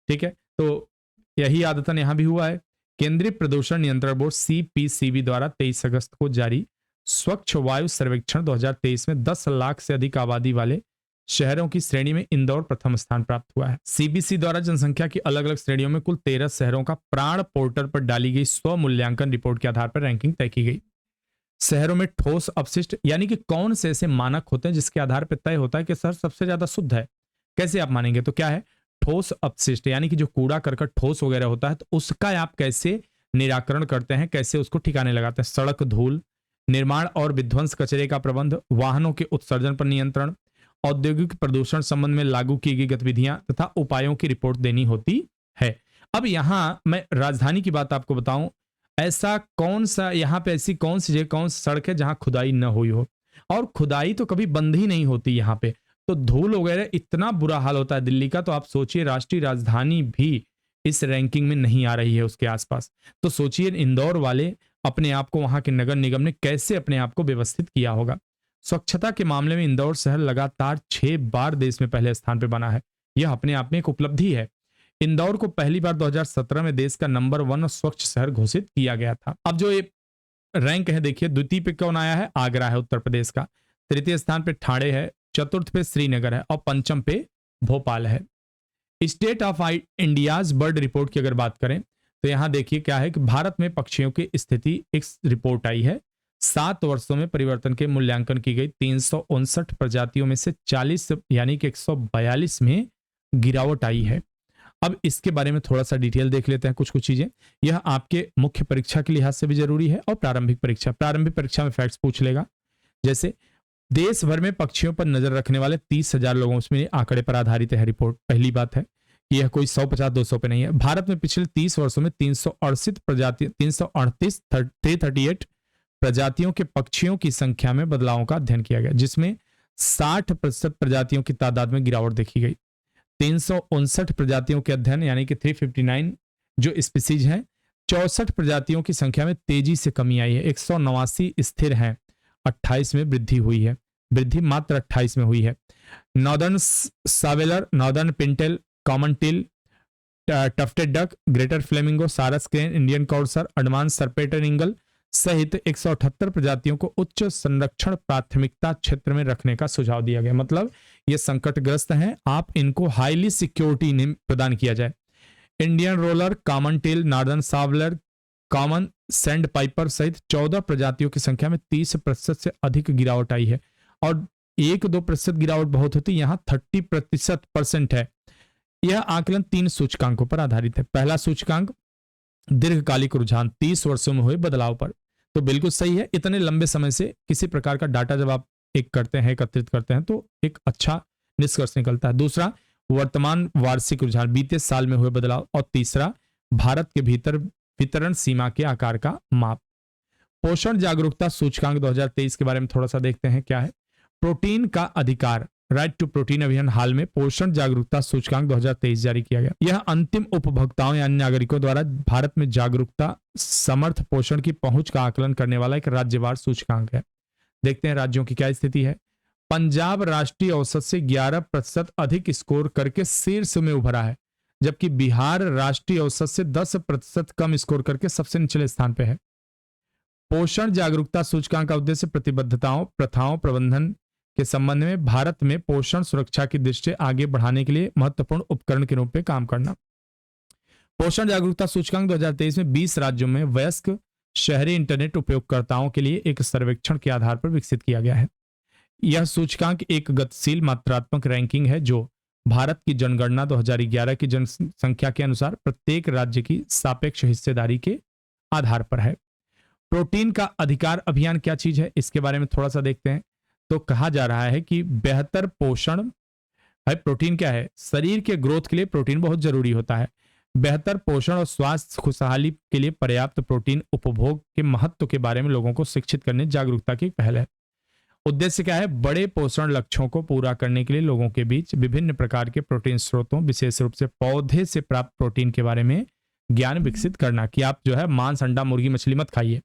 ठीक है, तो यही आदतन यहां भी हुआ है। केंद्रीय प्रदूषण नियंत्रण बोर्ड CPCB द्वारा 23 अगस्त को जारी स्वच्छ वायु सर्वेक्षण 2023 में 10 लाख से अधिक आबादी वाले शहरों की श्रेणी में इंदौर प्रथम स्थान प्राप्त हुआ है। CBC द्वारा जनसंख्या की अलग अलग श्रेणियों में कुल 13 शहरों का प्राण पोर्टल पर डाली गई स्व मूल्यांकन रिपोर्ट के आधार पर रैंकिंग तय की गई। शहरों में ठोस अपशिष्ट यानी कि कौन से ऐसे मानक होते हैं जिसके आधार पर तय होता है कि शहर सबसे ज्यादा शुद्ध है? कैसे आप मानेंगे? तो क्या है ठोस अपशिष्ट, यानी कि जो कूड़ा करकट ठोस वगैरह होता है तो उसका आप कैसे निराकरण करते हैं, कैसे उसको ठिकाने लगाते हैं? सड़क धूल, निर्माण और विध्वंस कचरे का प्रबंध, वाहनों के उत्सर्जन पर नियंत्रण, औद्योगिक प्रदूषण संबंध में लागू की गई गतिविधियां तथा उपायों की रिपोर्ट देनी होती है। अब यहां मैं राजधानी की बात आपको बताऊं, ऐसा कौन सा यहाँ पे ऐसी कौन सी जगह, कौन सी सड़क है जहां खुदाई न हुई हो? और खुदाई तो कभी बंद ही नहीं होती यहाँ पे। तो धूल वगैरह इतना बुरा हाल होता है दिल्ली का, तो आप सोचिए राष्ट्रीय राजधानी भी इस रैंकिंग में नहीं आ रही है उसके आसपास। तो सोचिए इंदौर वाले अपने आप को, वहां के नगर निगम ने कैसे अपने आप को व्यवस्थित किया होगा। स्वच्छता के मामले में इंदौर शहर लगातार 6 बार देश में पहले स्थान पर बना है। यह अपने आप में एक उपलब्धि है। इंदौर को पहली बार 2017 में देश का नंबर 1 स्वच्छ शहर घोषित किया गया था। अब जो ये रैंक है देखिए, द्वितीय पे कौन आया है? आगरा है उत्तर प्रदेश का। तृतीय स्थान पे ठाणे है, चतुर्थ पे श्रीनगर है और पंचम पे भोपाल है। State of India's bird report की अगर बात करें तो यहां देखिए क्या है कि भारत में पक्षियों की स्थिति, एक रिपोर्ट आई है। 7 वर्षों में परिवर्तन के मूल्यांकन की गई 359 प्रजातियों में से 40 यानी कि 142 में गिरावट आई है। अब इसके बारे में थोड़ा सा डिटेल देख लेते हैं कुछ कुछ चीजें। यह आपके मुख्य परीक्षा के लिहाज से भी जरूरी है और प्रारंभिक परीक्षा में फैक्ट्स पूछ लेगा। जैसे देश भर में पक्षियों पर नजर रखने वाले 30,000 लोगों में आंकड़े पर आधारित है रिपोर्ट। पहली बात है कि यह कोई 150-200 पे नहीं है। भारत में पिछले 30 वर्षों में 338 प्रजातियों के पक्षियों की संख्या में बदलावों का अध्ययन किया गया, जिसमें 60% प्रजातियों की तादाद में गिरावट देखी गई। 359 प्रजातियों के अध्ययन यानी कि 359 जो स्पीसीज हैं, 64 प्रजातियों की संख्या में तेजी से कमी आई है। 189 स्थिर हैं, 28 में वृद्धि हुई है। वृद्धि मात्र 28 में हुई है। Northern shoveler, northern pintail, common teal, tufted duck, greater flamingo, sarus crane, Indian courser, Andaman serpent eagle सहित 178 प्रजातियों को उच्च संरक्षण प्राथमिकता क्षेत्र में रखने का सुझाव दिया गया। मतलब ये संकटग्रस्त हैं, आप इनको हाईली सिक्योरिटी प्रदान किया जाए। Indian roller, common teal, northern shoveler, common sandpiper सहित 14 प्रजातियों की संख्या में 30% से अधिक गिरावट आई है। और 1-2% गिरावट बहुत होती, यहां 30% है। यह आकलन 3 सूचकांकों पर आधारित है। पहला सूचकांक दीर्घकालिक रुझान, 30 वर्षों में हुए बदलाव पर। तो बिल्कुल सही है, इतने लंबे समय से किसी प्रकार का डाटा जब आप एकत्रित करते हैं तो एक अच्छा निष्कर्ष निकलता है। दूसरा वर्तमान वार्षिक रुझान, बीते साल में हुए बदलाव। और तीसरा भारत के भीतर वितरण सीमा के आकार का माप। पोषण जागरूकता सूचकांक 2023 के बारे में थोड़ा सा देखते हैं क्या है। प्रोटीन का अधिकार, राइट टू प्रोटीन अभियान हाल में पोषण जागरूकता सूचकांक 2023 जारी किया गया। यह अंतिम उपभोक्ताओं यानी नागरिकों द्वारा भारत में जागरूकता, समर्थ पोषण की पहुंच का आकलन करने वाला एक राज्यवार सूचकांक है। देखते हैं राज्यों की क्या स्थिति है। पंजाब राष्ट्रीय औसत से 11% अधिक स्कोर करके शीर्ष में उभरा है, जबकि बिहार राष्ट्रीय औसत से 10% कम स्कोर करके सबसे निचले स्थान पर है। पोषण जागरूकता सूचकांक का उद्देश्य प्रतिबद्धताओं, प्रथाओं, प्रबंधन के संबंध में भारत में पोषण सुरक्षा की दृष्टि आगे बढ़ाने के लिए महत्वपूर्ण उपकरण के रूप में काम करना। पोषण जागरूकता सूचकांक 2023 में 20 राज्यों में वयस्क शहरी इंटरनेट उपयोगकर्ताओं के लिए एक सर्वेक्षण के आधार पर विकसित किया गया है। यह सूचकांक एक गतिशील मात्रात्मक रैंकिंग है जो भारत की जनगणना 2011 की जनसंख्या के अनुसार प्रत्येक राज्य की सापेक्ष हिस्सेदारी के आधार पर है। प्रोटीन का अधिकार अभियान क्या चीज है, इसके बारे में थोड़ा सा देखते हैं। तो कहा जा रहा है कि बेहतर पोषण है। प्रोटीन क्या है? शरीर के ग्रोथ के लिए प्रोटीन बहुत जरूरी होता है। बेहतर पोषण और स्वास्थ्य खुशहाली के लिए पर्याप्त प्रोटीन उपभोग के महत्व के बारे में लोगों को शिक्षित करने जागरूकता की पहल है। उद्देश्य क्या है? बड़े पोषण लक्ष्यों को पूरा करने के लिए लोगों के बीच विभिन्न प्रकार के प्रोटीन स्रोतों, विशेष रूप से पौधे से प्राप्त प्रोटीन के बारे में ज्ञान विकसित करना कि आप जो है मांस, अंडा, मुर्गी, मछली मत खाइए,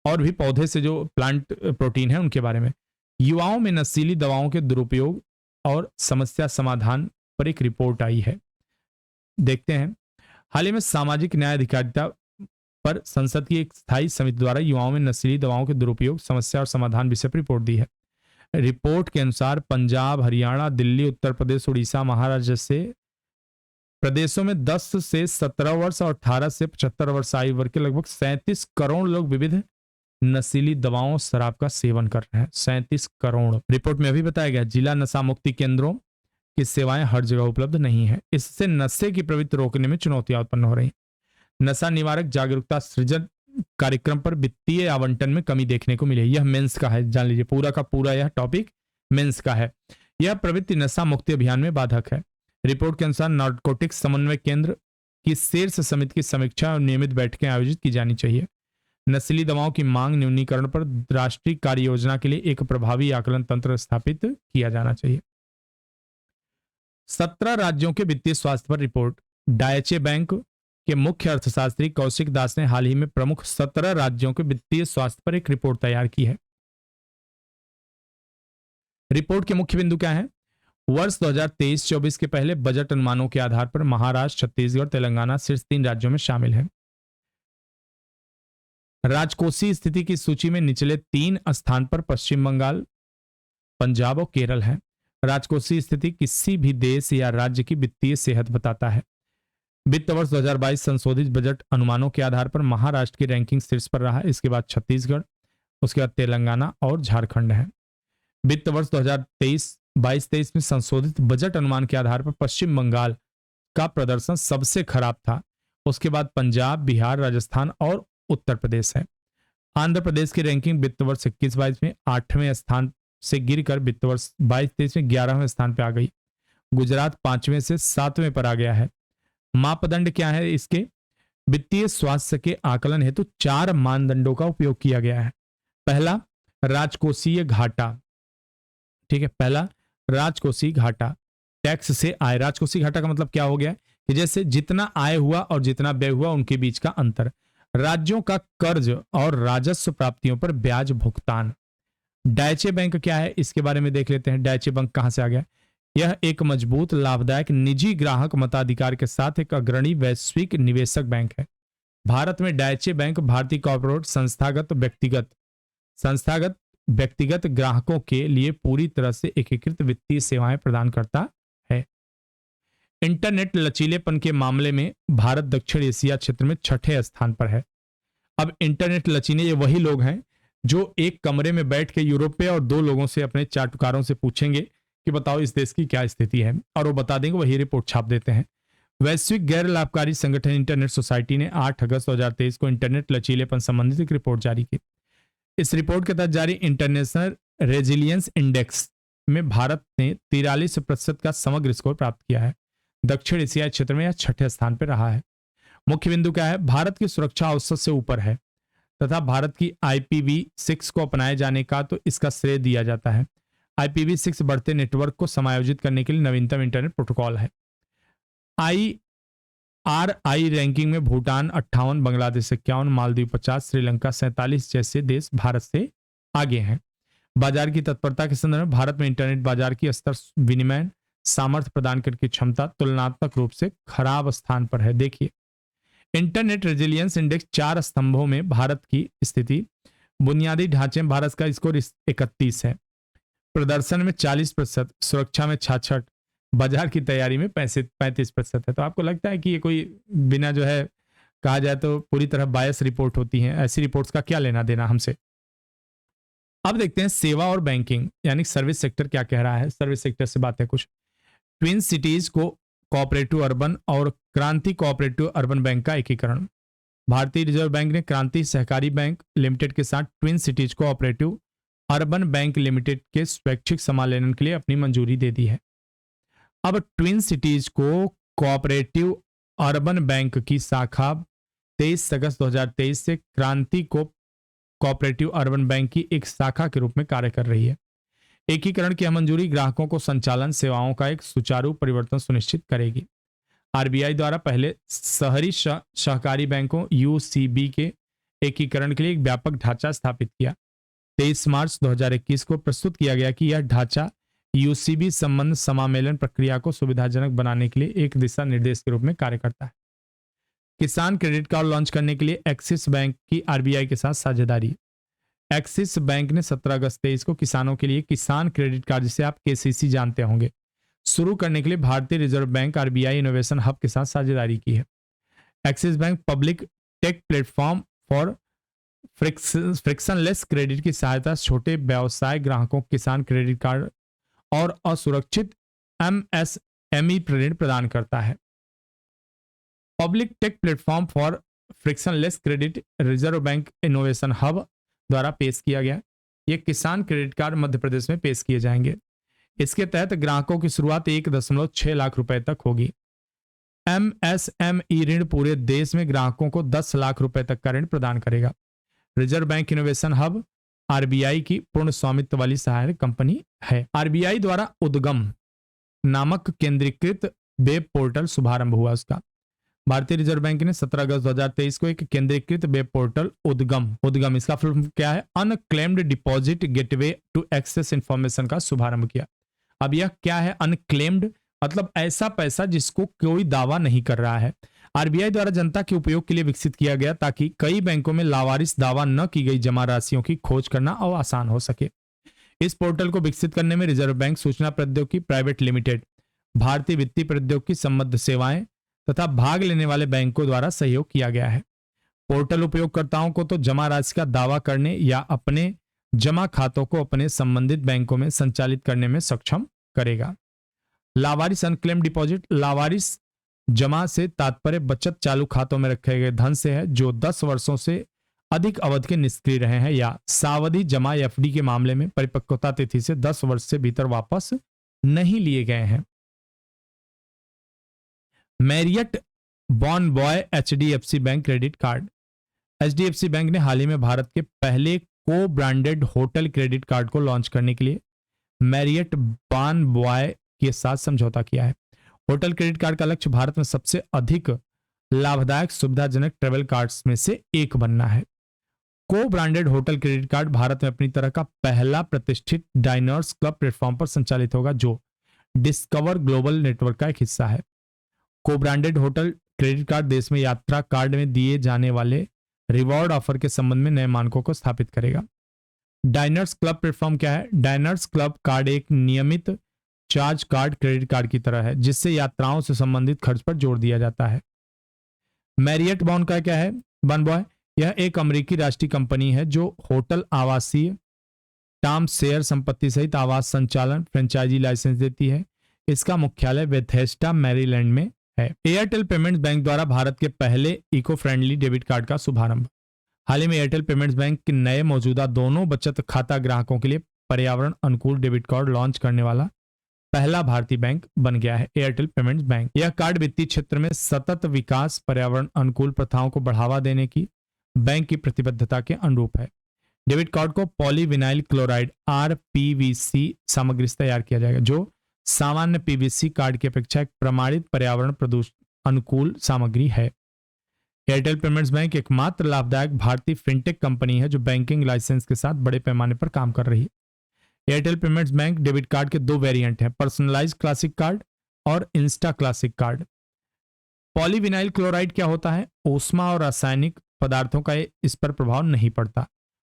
और भी पौधे से जो प्लांट प्रोटीन है उनके बारे में। युवाओं में नशीली दवाओं के दुरुपयोग और समस्या समाधान पर एक रिपोर्ट आई है। देखते हैं। हाल ही में सामाजिक न्याय अधिकारिता पर संसद की एक स्थायी समिति द्वारा युवाओं में नशीली दवाओं के दुरुपयोग, समस्या और समाधान विषय पर रिपोर्ट दी है। रिपोर्ट के अनुसार पंजाब, हरियाणा, दिल्ली, उत्तर प्रदेश, उड़ीसा, महाराष्ट्र जैसे प्रदेशों में 10 से 17 वर्ष और 18 से 75 वर्ष आयु वर्ग के लगभग 37 करोड़ लोग विविध नशीली दवाओं शराब का सेवन कर रहे हैं। 37 करोड़। रिपोर्ट में अभी बताया गया जिला नशा मुक्ति केंद्रों की सेवाएं हर जगह उपलब्ध नहीं है, इससे नशे की प्रवृत्ति रोकने में चुनौतियां उत्पन्न हो रही हैं। नशा निवारक जागरूकता सृजन कार्यक्रम पर वित्तीय आवंटन में कमी देखने को मिली। यह मेंस का है, जान लीजिए पूरा का पूरा यह टॉपिक मेंस का है। यह प्रवृत्ति नशा मुक्ति अभियान में बाधक है। रिपोर्ट के अनुसार नारकोटिक्स समन्वय केंद्र की शीर्ष समिति की समीक्षा और नियमित बैठकें आयोजित की जानी चाहिए। नशीली दवाओं की मांग न्यूनीकरण पर राष्ट्रीय कार्य योजना के लिए एक प्रभावी आकलन तंत्र स्थापित किया जाना चाहिए। 17 राज्यों के वित्तीय स्वास्थ्य पर रिपोर्ट। डायचे बैंक के मुख्य अर्थशास्त्री कौशिक दास ने हाल ही में प्रमुख 17 राज्यों के वित्तीय स्वास्थ्य पर एक रिपोर्ट तैयार की है। रिपोर्ट के मुख्य बिंदु क्या है? वर्ष 2023-24 के पहले बजट अनुमानों के आधार पर महाराष्ट्र, छत्तीसगढ़, तेलंगाना शीर्ष 3 राज्यों में शामिल है। राजकोषीय स्थिति की सूची में निचले 3 स्थान पर पश्चिम बंगाल, पंजाब और केरल है। राजकोषीय स्थिति किसी भी देश या राज्य की वित्तीय सेहत बताता है। वित्त वर्ष 2022 संशोधित बजट अनुमानों के आधार पर महाराष्ट्र की रैंकिंग शीर्ष पर रहा, इसके बाद छत्तीसगढ़, उसके बाद तेलंगाना और झारखंड है। वित्त वर्ष 2023-22 में संशोधित बजट अनुमान के आधार पर पश्चिम बंगाल का प्रदर्शन सबसे खराब था, उसके बाद पंजाब, बिहार, राजस्थान और उत्तर प्रदेश है। आंध्र प्रदेश की रैंकिंग वित्त वर्ष 21-22 में 8वें स्थान से गिरकर वित्त वर्ष 22-23 में 11वें स्थान पर आ गई। गुजरात 5वें से 7वें पर आ गया है। मापदंड क्या है इसके? वित्तीय स्वास्थ्य के आकलन हेतु 4 मानदंडों का उपयोग किया गया है। पहला, राजकोषीय घाटा। ठीक है, पहला राजकोषीय घाटा, टैक्स से आय। राजकोषीय घाटा का मतलब क्या हो गया कि जैसे जितना आय हुआ और जितना व्यय हुआ उनके बीच का अंतर। राज्यों का कर्ज और राजस्व प्राप्तियों पर ब्याज भुगतान। डायचे बैंक क्या है इसके बारे में देख लेते हैं। डायचे बैंक कहां से आ गया? यह एक मजबूत, लाभदायक निजी ग्राहक मताधिकार के साथ एक अग्रणी वैश्विक निवेशक बैंक है। भारत में डायचे बैंक भारतीय कॉर्पोरेट संस्थागत व्यक्तिगत ग्राहकों के लिए पूरी तरह से एकीकृत वित्तीय सेवाएं प्रदान करता है। इंटरनेट लचीलेपन के मामले में भारत दक्षिण एशिया क्षेत्र में 6ठे स्थान पर है। अब इंटरनेट लचीले ये वही लोग हैं जो एक कमरे में बैठ के यूरोप पे और 2 लोगों से, अपने चाटुकारों से पूछेंगे कि बताओ इस देश की क्या स्थिति है, और वो बता देंगे, वही रिपोर्ट छाप देते हैं। वैश्विक गैर लाभकारी संगठन इंटरनेट सोसाइटी ने 8 अगस्त 2023 को इंटरनेट लचीलेपन संबंधित एक रिपोर्ट जारी की। इस रिपोर्ट के तहत जारी इंटरनेशनल रेजिलियंस इंडेक्स में भारत ने 43% का समग्र स्कोर प्राप्त किया है। दक्षिण एशियाई क्षेत्र में यह 6ठे स्थान पर रहा है। मुख्य बिंदु क्या है? भारत की सुरक्षा औसत से ऊपर है तथा भारत की IPv6 को अपनाए जाने का तो इसका श्रेय दिया जाता है। IPv6 बढ़ते नेटवर्क को समायोजित करने के लिए नवीनतम इंटरनेट प्रोटोकॉल है। IRI रैंकिंग में भूटान 58, बांग्लादेश 51, मालदीव 50, श्रीलंका 47 जैसे देश भारत से आगे हैं। बाजार की तत्परता के संदर्भ में भारत में इंटरनेट बाजार की स्तर, विनिमय सामर्थ्य प्रदान करने की क्षमता तुलनात्मक रूप से खराब स्थान पर है। देखिए, इंटरनेट रेजिलियंस इंडेक्स 4 स्तंभों में भारत की स्थिति। बुनियादी ढांचे में भारत का स्कोर 31 है, प्रदर्शन में 40%, सुरक्षा में 66, बाजार की तैयारी में 35% है। तो आपको लगता है कि ये कोई बिना जो है कहा जाए तो पूरी तरह बायस रिपोर्ट होती है? ऐसी रिपोर्ट्स का क्या लेना देना हमसे। अब देखते हैं सेवा और बैंकिंग यानी सर्विस सेक्टर क्या कह रहा है। सर्विस सेक्टर से बात है कुछ। ट्विन सिटीज को कोऑपरेटिव अर्बन और क्रांति कोऑपरेटिव अर्बन बैंक का एकीकरण। भारतीय रिजर्व बैंक ने क्रांति सहकारी बैंक लिमिटेड के साथ twin cities cooperative urban bank limited के स्वैच्छिक समालेलन के लिए अपनी मंजूरी दे दी है। अब ट्विन सिटीज को कोऑपरेटिव अर्बन बैंक की शाखा 23 अगस्त 2023 से क्रांति को कोऑपरेटिव अर्बन बैंक की एक शाखा के रूप में कार्य कर रही है। एकीकरण की मंजूरी ग्राहकों को संचालन सेवाओं का एक सुचारू परिवर्तन सुनिश्चित करेगी। आरबीआई द्वारा पहले शहरी सहकारी बैंकों UCB के एकीकरण के लिए एक व्यापक ढांचा स्थापित किया। 23 मार्च 2021 को प्रस्तुत किया गया कि यह ढांचा UCB संबंध समामेलन प्रक्रिया को सुविधाजनक बनाने के लिए एक दिशा निर्देश के रूप में कार्य करता है। किसान क्रेडिट कार्ड लॉन्च करने के लिए एक्सिस बैंक की आरबीआई के साथ साझेदारी। एक्सिस बैंक ने 17 अगस्त 23 को किसानों के लिए किसान क्रेडिट कार्ड, जिसे आप KCC जानते होंगे, शुरू करने के लिए भारतीय reserve bank RBI innovation hub के साथ साझेदारी की है। Axis bank public take platform for frictionless credit की सहायता से छोटे व्यवसाय ग्राहकों को किसान क्रेडिट कार्ड और असुरक्षित एमएसएमई ऋण प्रदान करता है। Public take platform for frictionless credit reserve bank innovation hub द्वारा पेश किया गया। ये किसान क्रेडिट कार्ड मध्य प्रदेश में पेश किए जाएंगे। इसके तहत ग्राहकों की शुरुआत 1.6 लाख रुपए तक होगी। एमएसएमई ऋण पूरे देश में ग्राहकों को 10 लाख रुपए तक का ऋण प्रदान करेगा। Reserve bank innovation hub RBI की पूर्ण स्वामित्व वाली सहायक कंपनी है। आरबीआई द्वारा उद्गम नामक केंद्रीकृत वेब पोर्टल शुभारंभ हुआ उसका। भारतीय रिजर्व बैंक ने 17 अगस्त 2023 को एक केंद्रीकृत वेब पोर्टल उद्गम इसका फुल फॉर्म क्या है, unclaimed deposit gateway to access information का शुभारंभ किया। अब यह क्या है अनक्लेम्ड, मतलब ऐसा पैसा जिसको कोई दावा नहीं कर रहा है। आरबीआई द्वारा जनता के उपयोग के लिए विकसित किया गया ताकि कई बैंकों में लावारिस दावा न की गई जमा राशियों की खोज करना और आसान हो सके। इस पोर्टल को विकसित करने में रिजर्व बैंक, सूचना प्रौद्योगिकी प्राइवेट लिमिटेड, भारतीय वित्तीय प्रौद्योगिकी संबद्ध सेवाएं तथा भाग लेने वाले बैंकों द्वारा सहयोग किया गया है। पोर्टल उपयोगकर्ताओं को तो जमा राशि का दावा करने या अपने जमा खातों को अपने संबंधित बैंकों में संचालित करने में सक्षम करेगा। लावारिस अनक्लेम डिपॉजिट, लावारिस जमा से तात्पर्य बचत चालू खातों में रखे गए धन से है जो 10 वर्षों से अधिक अवधि के निष्क्रिय रहे हैं या सावधि जमा एफडी के मामले में परिपक्वता तिथि से 10 वर्ष से भीतर वापस नहीं लिए गए हैं। Marriott Bonvoy HDFC bank credit card. HDFC bank ने हाल ही में भारत के पहले को ब्रांडेड होटल क्रेडिट कार्ड को लॉन्च करने के लिए मैरियट बॉनबॉय के साथ समझौता किया है। होटल क्रेडिट कार्ड का लक्ष्य भारत में सबसे अधिक लाभदायक सुविधाजनक ट्रेवल कार्ड्स में से एक बनना है। को branded hotel credit card Bharat में अपनी तरह का पहला प्रतिष्ठित डाइनर्स क्लब प्लेटफॉर्म पर संचालित होगा जो डिस्कवर ग्लोबल नेटवर्क का एक हिस्सा है। को ब्रांडेड होटल क्रेडिट कार्ड देश में यात्रा कार्ड में दिए जाने वाले रिवॉर्ड ऑफर के संबंध में नए मानकों को स्थापित करेगा। डाइनर्स क्लब प्लेटफॉर्म क्या है? डाइनर्स क्लब कार्ड एक नियमित चार्ज कार्ड क्रेडिट कार्ड की तरह है जिससे यात्राओं से संबंधित खर्च पर जोर दिया जाता है। मैरियट बॉन का क्या है? बॉनबॉय यह एक अमेरिकी राष्ट्रीय कंपनी है जो होटल, आवासीय, टर्म शेयर संपत्ति सहित आवास संचालन फ्रेंचाइजी लाइसेंस देती है। इसका मुख्यालय बेथेस्डा मैरीलैंड में है। एयरटेल पेमेंट्स बैंक द्वारा भारत के पहले इको फ्रेंडली डेबिट कार्ड का शुभारंभ। हाल ही में एयरटेल पेमेंट्स बैंक के नए मौजूदा दोनों बचत खाता ग्राहकों के लिए पर्यावरण अनुकूल डेबिट कार्ड लॉन्च करने वाला पहला भारतीय बैंक बन गया है एयरटेल पेमेंट्स बैंक। यह कार्ड वित्तीय क्षेत्र में सतत विकास, पर्यावरण अनुकूल प्रथाओं को बढ़ावा देने की बैंक की प्रतिबद्धता के अनुरूप है। डेबिट कार्ड को पॉलीविनाइल क्लोराइड आरपीवीसी सामग्री से तैयार किया जाएगा जो सामान्य पीवीसी कार्ड की अपेक्षा एक प्रमाणित पर्यावरण प्रदूषण अनुकूल सामग्री है। एयरटेल पेमेंट्स बैंक एकमात्र लाभदायक भारतीय फिनटेक कंपनी है जो बैंकिंग लाइसेंस के साथ बड़े पैमाने पर काम कर रही है। Airtel payments bank debit card के दो वेरिएंट हैं, पर्सनलाइज्ड क्लासिक कार्ड और Insta classic card. Polyvinyl chloride क्या होता है? ऊष्मा और रासायनिक पदार्थों का इस पर प्रभाव नहीं पड़ता।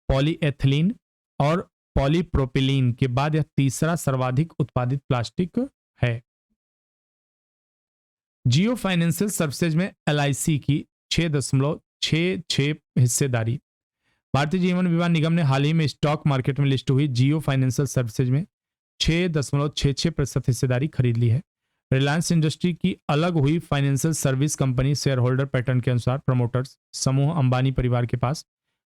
पॉलीएथिलीन और पॉलीप्रोपिलीन के बाद यह तीसरा सर्वाधिक उत्पादित प्लास्टिक है। जियो फाइनेंशियल सर्विसेज में एलआईसी की 6.66 हिस्सेदारी। भारतीय जीवन बीमा निगम ने हाल ही में स्टॉक मार्केट में लिस्ट हुई जियो फाइनेंशियल सर्विसेज में 6.66% हिस्सेदारी खरीद ली है। रिलायंस इंडस्ट्री की अलग हुई financial service company share holder pattern के अनुसार प्रमोटर्स समूह अंबानी परिवार के पास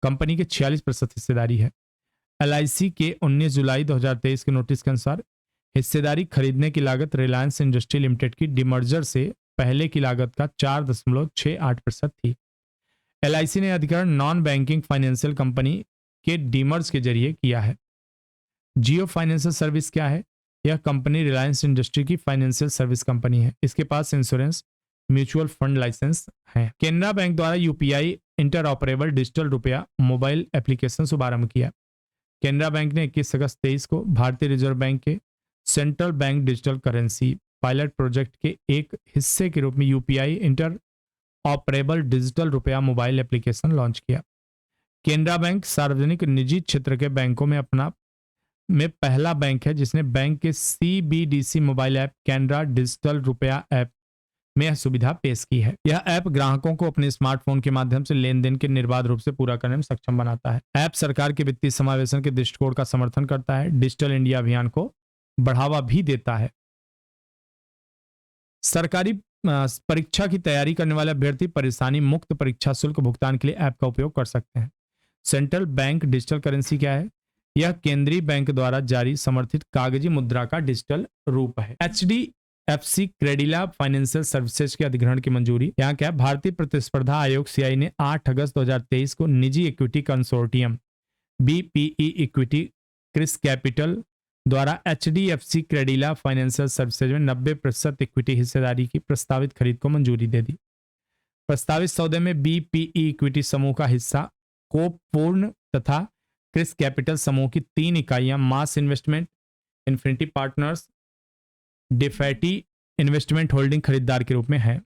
कंपनी के 46% हिस्सेदारी है। एलआईसी के 19 जुलाई 2023 के नोटिस के अनुसार हिस्सेदारी खरीदने की लागत रिलायंस इंडस्ट्री लिमिटेड की डिमर्जर से पहले की लागत का 4.68% थी। एलआईसी ने अधिकरण नॉन बैंकिंग फाइनेंशियल कंपनी के डीमर्स के जरिए किया है। जियो फाइनेंशियल सर्विस क्या है? यह कंपनी रिलायंस इंडस्ट्री की फाइनेंशियल सर्विस कंपनी है। इसके पास इंश्योरेंस, म्यूचुअल फंड लाइसेंस है। केनरा बैंक द्वारा यूपीआई इंटरऑपरेबल डिजिटल रुपया मोबाइल एप्लीकेशन शुभारंभ किया। केनरा बैंक ने 21 अगस्त 23 को भारतीय रिजर्व बैंक के central bank digital currency pilot project के एक हिस्से के रूप में यूपीआई इंटर ऑपरेबल डिजिटल रुपया मोबाइल एप्लीकेशन लॉन्च किया। केनरा बैंक सार्वजनिक निजी क्षेत्र के बैंकों में पहला बैंक है जिसने बैंक के CBDC mobile app Canara digital रुपया ऐप में यह सुविधा पेश की है। यह ऐप ग्राहकों को अपने स्मार्टफोन के माध्यम से लेन देन के निर्बाध रूप से पूरा करने में सक्षम बनाता है। ऐप सरकार के वित्तीय समावेशन के दृष्टिकोण का समर्थन करता है, डिजिटल इंडिया अभियान को बढ़ावा भी देता है। सरकारी परीक्षा की तैयारी करने वाले अभ्यर्थी परेशानी मुक्त परीक्षा शुल्क भुगतान के लिए ऐप का उपयोग कर सकते हैं। सेंट्रल बैंक डिजिटल करेंसी क्या है? यह केंद्रीय बैंक द्वारा जारी समर्थित कागजी मुद्रा का डिजिटल रूप है। HDFC क्रेडिला फाइनेंशियल सर्विसेज के अधिग्रहण की मंजूरी। यहाँ क्या है? भारतीय प्रतिस्पर्धा आयोग CI ने 8 अगस्त 2023 को निजी equity consortium BPE equity ChrysCapital द्वारा HDFC क्रेडिला फाइनेंशियल सर्विसेज में 90% इक्विटी हिस्सेदारी की प्रस्तावित खरीद को मंजूरी दे दी। प्रस्तावित सौदे में BPE इक्विटी समूह का हिस्सा कोपूर्ण तथा क्रिस कैपिटल समूह की 3 इकाइयां मास इन्वेस्टमेंट, इन्फिनिटी पार्टनर्स, डिफेटी इन्वेस्टमेंट होल्डिंग खरीदार के रूप में है।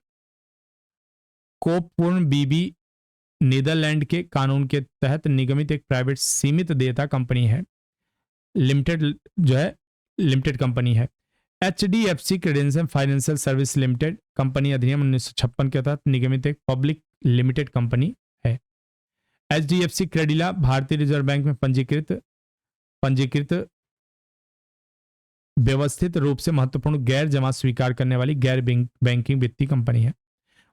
कोपूर्ण BB नीदरलैंड के कानून के तहत निगमित एक प्राइवेट सीमित देयता कंपनी है, लिमिटेड कंपनी है। HDFC credential financial service limited company अधिनियम 1956 के तहत निगमित एक पब्लिक लिमिटेड कंपनी है। HDFC क्रेडिला भारतीय रिजर्व बैंक में पंजीकृत व्यवस्थित रूप से महत्वपूर्ण गैर जमा स्वीकार करने वाली गैर बैंकिंग वित्तीय कंपनी है।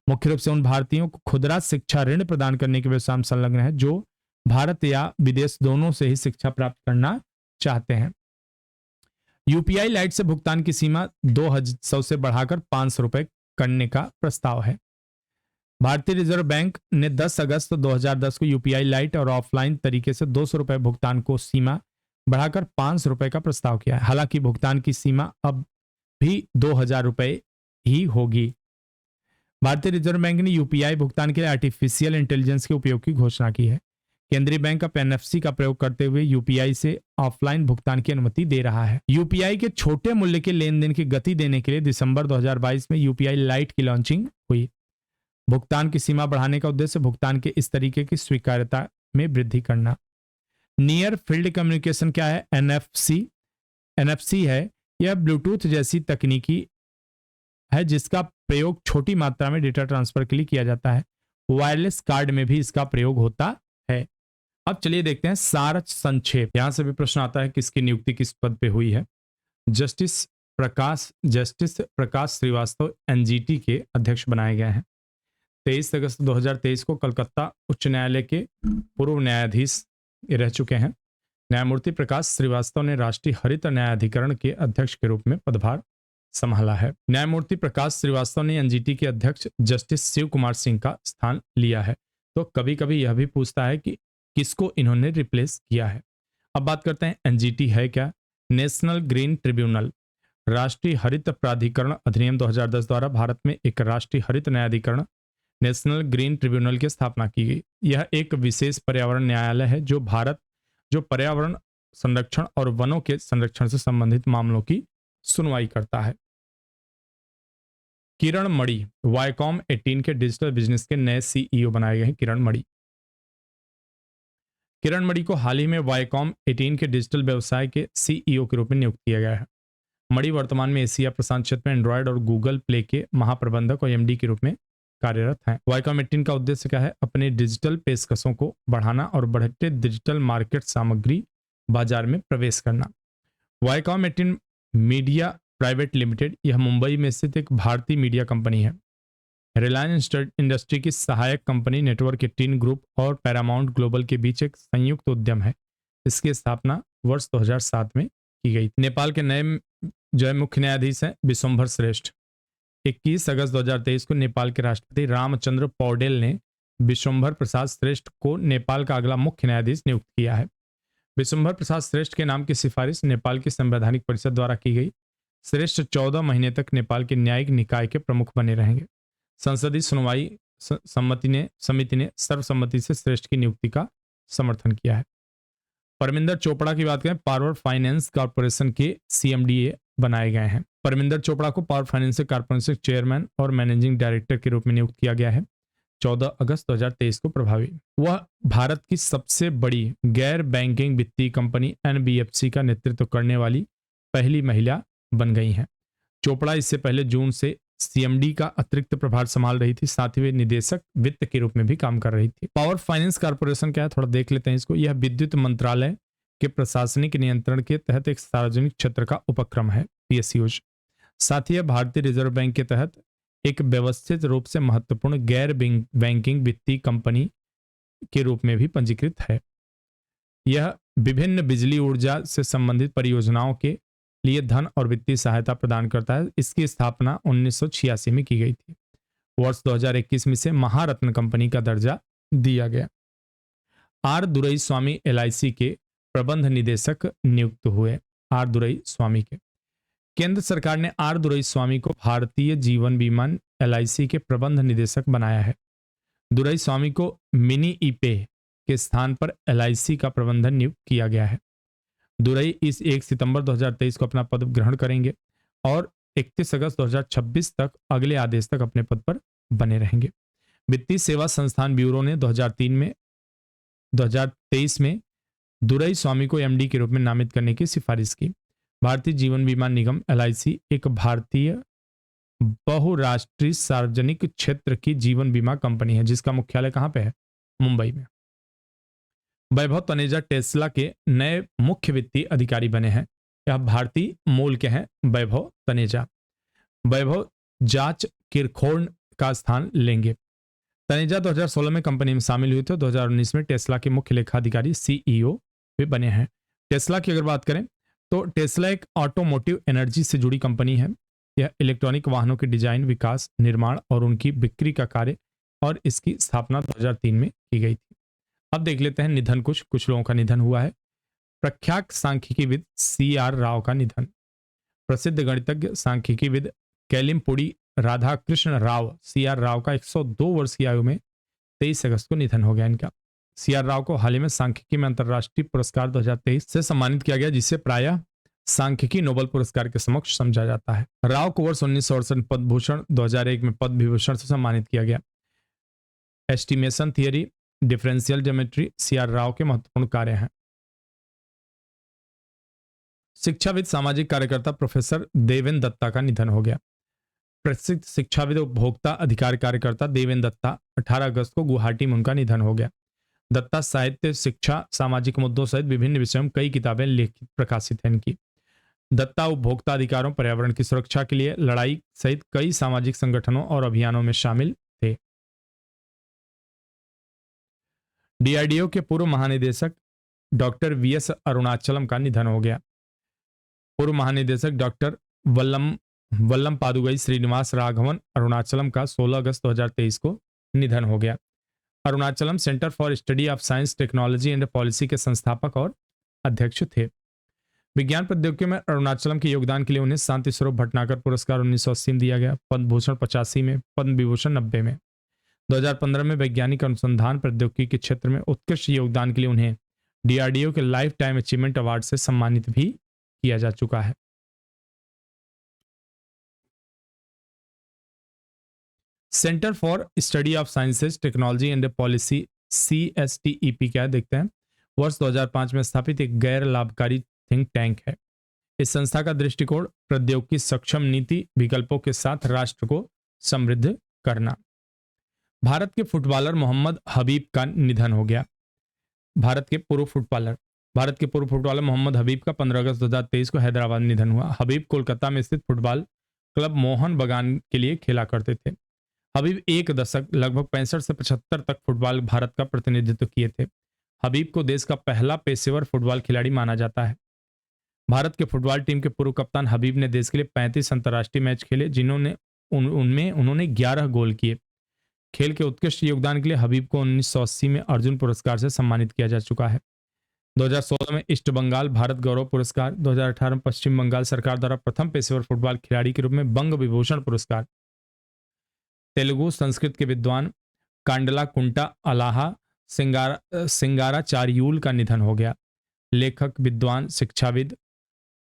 मुख्य रूप से उन भारतीयों को खुदरा शिक्षा ऋण प्रदान करने के व्यवसाय में संलग्न है जो भारत या विदेश दोनों से ही शिक्षा प्राप्त करना चाहते हैं। UPI लाइट से भुगतान की सीमा 200 से बढ़ाकर 500 रुपए करने का प्रस्ताव है। भारतीय रिजर्व बैंक ने 10 अगस्त 2010 को UPI लाइट और ऑफलाइन तरीके से 200 रुपए भुगतान को सीमा बढ़ाकर 500 रुपए का प्रस्ताव किया है। हालांकि भुगतान की सीमा अब भी 2000 रुपए ही होगी। भारतीय रिजर्व बैंक ने UPI भुगतान के लिए आर्टिफिशियल इंटेलिजेंस के उपयोग की घोषणा की है। केंद्रीय बैंक अब NFC का प्रयोग करते हुए UPI से ऑफलाइन भुगतान की अनुमति दे रहा है। UPI के छोटे मूल्य के लेन देन की गति देने के लिए दिसंबर 2022 में UPI लाइट की लॉन्चिंग हुई। भुगतान की सीमा बढ़ाने का उद्देश्य भुगतान के इस तरीके की स्वीकार्यता में वृद्धि करना। नियर फील्ड कम्युनिकेशन क्या है? NFC है। यह ब्लूटूथ जैसी तकनीकी है जिसका प्रयोग छोटी मात्रा में डेटा ट्रांसफर के लिए किया जाता है। वायरलेस कार्ड में भी इसका प्रयोग होता है। अब चलिए देखते हैं सार संक्षेप। यहां से भी प्रश्न आता है किसकी नियुक्ति किस पद पे हुई है। जस्टिस प्रकाश श्रीवास्तव NGT के अध्यक्ष बनाए गए हैं। 23 अगस्त 2023 को कलकत्ता उच्च न्यायालय के पूर्व न्यायाधीश रह चुके हैं। न्यायमूर्ति प्रकाश श्रीवास्तव ने राष्ट्रीय हरित न्यायाधिकरण के अध्यक्ष के रूप में पदभार संभाला है। न्यायमूर्ति प्रकाश श्रीवास्तव ने NGT के अध्यक्ष जस्टिस शिव कुमार सिंह का स्थान लिया है। तो कभी कभी यह भी पूछता है कि किसको इन्होंने रिप्लेस किया है। अब बात करते हैं NGT है क्या। नेशनल ग्रीन ट्रिब्यूनल राष्ट्रीय हरित प्राधिकरण अधिनियम 2010 द्वारा भारत में एक राष्ट्रीय हरित न्यायाधिकरण नेशनल ग्रीन ट्रिब्यूनल की स्थापना की गई। यह एक विशेष पर्यावरण न्यायालय है जो पर्यावरण संरक्षण और वनों के संरक्षण से संबंधित मामलों की सुनवाई करता है। किरण मणि वायकॉम 18 के डिजिटल बिजनेस के नए CEO बनाए गए हैं। किरण मणि को हाल ही में वायकॉम 18 के डिजिटल व्यवसाय के CEO के रूप में नियुक्त किया गया है। मणि वर्तमान में एशिया प्रशांत क्षेत्र में एंड्रॉयड और गूगल प्ले के महाप्रबंधक और MD के रूप में कार्यरत हैं। वायकॉम 18 का उद्देश्य क्या है? अपने डिजिटल पेशकशों को बढ़ाना और बढ़ते डिजिटल मार्केट सामग्री बाजार में प्रवेश करना। वायकॉम 18 मीडिया प्राइवेट लिमिटेड यह मुंबई में स्थित एक भारतीय मीडिया कंपनी है। रिलायंस इंडस्ट्री की सहायक कंपनी नेटवर्क 18 ग्रुप और पैरामाउंट ग्लोबल के बीच एक संयुक्त उद्यम है। इसकी स्थापना वर्ष 2007 में की गई। नेपाल के नए मुख्य न्यायाधीश हैं विश्वम्भर श्रेष्ठ। 21 अगस्त 2023 को नेपाल के राष्ट्रपति रामचंद्र पौडेल ने विश्वम्भर प्रसाद श्रेष्ठ को नेपाल का अगला मुख्य न्यायाधीश नियुक्त किया है। विश्वम्भर प्रसाद श्रेष्ठ के नाम की सिफारिश नेपाल की संवैधानिक परिषद द्वारा की गई। श्रेष्ठ 14 महीने तक नेपाल के न्यायिक निकाय के प्रमुख बने रहेंगे। संसदीय सुनवाई समिति ने सर्वसम्मति से श्रेष्ठ की नियुक्ति का समर्थन किया है। परमिंदर चोपड़ा की बात करें, पावर फाइनेंस कॉर्पोरेशन के CMD बनाए गए हैं। परमिंदर चोपड़ा को पावर फाइनेंस कॉर्पोरेशन के चेयरमैन और मैनेजिंग डायरेक्टर के रूप में नियुक्त किया गया है। 14 अगस्त 2023 को प्रभावी। वह भारत की सबसे बड़ी गैर बैंकिंग वित्तीय कंपनी NBFC का नेतृत्व करने वाली पहली महिला बन गई हैं। चोपड़ा इससे पहले जून से सीएमडी का अतिरिक्त प्रभार संभाल रही थी। साथ ही वे निदेशक वित्त के रूप में भी काम कर रही थी। पावर फाइनेंस कॉर्पोरेशन क्या है, थोड़ा देख लेते हैं इसको। यह विद्युत मंत्रालय के प्रशासनिक नियंत्रण के तहत एक सार्वजनिक क्षेत्र का उपक्रम है, पीएसयूज। साथ ही यह भारतीय रिजर्व बैंक के तहत एक व्यवस्थित रूप से महत्वपूर्ण गैर बैंकिंग वित्तीय कंपनी के रूप में भी पंजीकृत है। यह विभिन्न बिजली ऊर्जा से संबंधित परियोजनाओं के लिए धन और वित्तीय सहायता प्रदान करता है। इसकी स्थापना 1986 में की गई थी। वर्ष 2021 में से महारत्न कंपनी का दर्जा दिया गया। आर दुरई स्वामी एलआईसी के प्रबंध निदेशक नियुक्त हुए। आर दुरई स्वामी के केंद्र सरकार ने आर दुरई स्वामी को भारतीय जीवन बीमा एलआईसी के प्रबंध निदेशक बनाया है। दुरई स्वामी को मिनी ईपे के स्थान पर एलआईसी का प्रबंधन नियुक्त किया गया है। दुरई इस 1 सितंबर 2023 को अपना पद ग्रहण करेंगे और 31 अगस्त 2026 तक अगले आदेश तक अपने पद पर बने रहेंगे। वित्तीय सेवा संस्थान ब्यूरो ने 2023 में दुरई स्वामी को एमडी के रूप में नामित करने की सिफारिश की। भारतीय जीवन बीमा निगम एलआईसी एक भारतीय बहुराष्ट्रीय सार्वजनिक क्षेत्र की जीवन बीमा कंपनी है जिसका मुख्यालय कहां पे है? मुंबई में। वैभव तनेजा टेस्ला के नए मुख्य वित्तीय अधिकारी बने हैं। यह भारतीय मूल के हैं। वैभव तनेजा वैभव जाच किरखोर्न का स्थान लेंगे। तनेजा 2016 में कंपनी में शामिल हुए थे। 2019 में टेस्ला के मुख्य लेखाधिकारी सीईओ भी बने हैं। टेस्ला की अगर बात करें तो टेस्ला एक ऑटोमोटिव एनर्जी से जुड़ी कंपनी है। यह इलेक्ट्रॉनिक वाहनों के डिजाइन, विकास, निर्माण और उनकी बिक्री का कार्य और इसकी स्थापना 2003 में की गई थी। अब देख लेते हैं निधन। कुछ लोगों का निधन हुआ है। प्रख्यात सांख्यिकीविद सीआर राव का निधन। प्रसिद्ध गणितज्ञ सांख्यिकीविद कैलिमपुड़ी राधाकृष्ण राव सीआर राव का 102 वर्ष की आयु में 23 अगस्त को निधन हो गया इनका। सीआर राव को हाल ही में सांख्यिकी में अंतर्राष्ट्रीय पुरस्कार 2023 से सम्मानित किया गया, जिसे प्रायः सांख्यिकी नोबेल पुरस्कार के समक्ष समझा जाता है। राव को वर्ष 1968 पद्म भूषण, 2001 में पद्म विभूषण से सम्मानित किया गया। Estimation theory, differential geometry CR Rao के महत्वपूर्ण कार्य हैं। शिक्षाविद सामाजिक कार्यकर्ता प्रोफेसर देवेंद्र दत्ता का निधन हो गया। प्रसिद्ध शिक्षाविद उपभोक्ता अधिकार कार्यकर्ता देवेंद्र दत्ता 18 अगस्त को गुवाहाटी में उनका निधन हो गया। दत्ता साहित्य, शिक्षा, सामाजिक मुद्दों सहित विभिन्न विषयों में कई किताबें लिखित प्रकाशित हैं इनकी। दत्ता उपभोक्ता अधिकारों, पर्यावरण की सुरक्षा के लिए लड़ाई सहित कई सामाजिक संगठनों और अभियानों में शामिल थे। डीआरडीओ के पूर्व महानिदेशक डॉक्टर वीएस अरुणाचलम का निधन हो गया। पूर्व महानिदेशक डॉक्टर वल्लम पादुगई श्रीनिवास राघवन अरुणाचलम का 16 अगस्त 2023 को निधन हो गया। Arunachalam centre for study of science, technology and policy के संस्थापक और अध्यक्ष थे। विज्ञान प्रौद्योगिकी में अरुणाचलम के योगदान के लिए उन्हें शांति स्वरूप भटनागर पुरस्कार 1980 में दिया गया, पद्म भूषण 85 में, पद्म विभूषण 90 में। 2015 में वैज्ञानिक अनुसंधान प्रौद्योगिकी के क्षेत्र में उत्कृष्ट योगदान के लिए उन्हें डीआरडीओ के लाइफ टाइम अचीवमेंट अवार्ड से सम्मानित भी किया जा चुका है। Centre for study of sciences, technology and policy CSTEP क्या देखते हैं। वर्ष 2005 में स्थापित एक गैर लाभकारी थिंक टैंक है। इस संस्था का दृष्टिकोण प्रौद्योगिकी सक्षम नीति विकल्पों के साथ राष्ट्र को समृद्ध करना। भारत के फुटबॉलर मोहम्मद हबीब का निधन हो गया। भारत के पूर्व फुटबॉलर मोहम्मद हबीब का 15 अगस्त 2023 को हैदराबाद में निधन हुआ। हबीब कोलकाता में स्थित फुटबॉल क्लब मोहन बगान के लिए खेला करते थे। हबीब एक दशक लगभग 65 से 75 तक फुटबॉल भारत का प्रतिनिधित्व किए थे। हबीब को देश का पहला पेशेवर फुटबॉल खिलाड़ी माना जाता है। भारत के फुटबॉल टीम के पूर्व कप्तान हबीब ने देश के लिए 35 अंतर्राष्ट्रीय मैच खेले, उनमें उन्होंने 11 गोल किए। खेल के उत्कृष्ट योगदान के लिए हबीब को 1980 में अर्जुन पुरस्कार से सम्मानित किया जा चुका है। 2016 में ईस्ट बंगाल भारत गौरव पुरस्कार, 2018 में पश्चिम बंगाल सरकार द्वारा प्रथम पेशेवर फुटबॉल खिलाड़ी के रूप में बंग विभूषण पुरस्कार। तेलुगु संस्कृत के विद्वान कांडला कुंटा अलाहा सिंगाराचार्यूल का निधन हो गया। लेखक, विद्वान, शिक्षाविद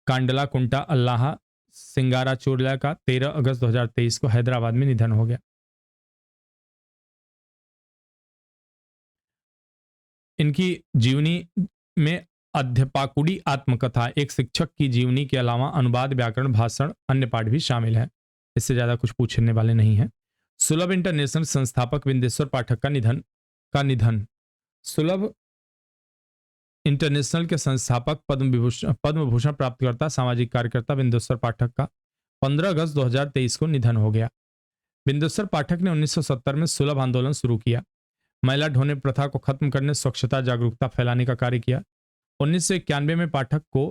कांडला कुंटा अल्लाहा सिंगाराचूर्ला का 13 अगस्त 2023 को हैदराबाद में निधन हो गया। इनकी जीवनी में अध्यापकुड़ी आत्मकथा, एक शिक्षक की जीवनी के अलावा अनुवाद, व्याकरण, भाषण, अन्य पाठ भी शामिल हैं। इससे ज्यादा कुछ पूछने वाले नहीं है। सुलभ इंटरनेशनल संस्थापक बिंदेश्वर पाठक का निधन। सुलभ इंटरनेशनल के संस्थापक पद्म भूषण प्राप्तकर्ता सामाजिक कार्यकर्ता बिंदेश्वर पाठक का 15 अगस्त 2023 को निधन हो गया। बिंदेश्वर पाठक ने 1970 में सुलभ आंदोलन शुरू किया, महिला ढोने प्रथा को खत्म करने, स्वच्छता जागरूकता फैलाने का कार्य किया। 1991 में पाठक को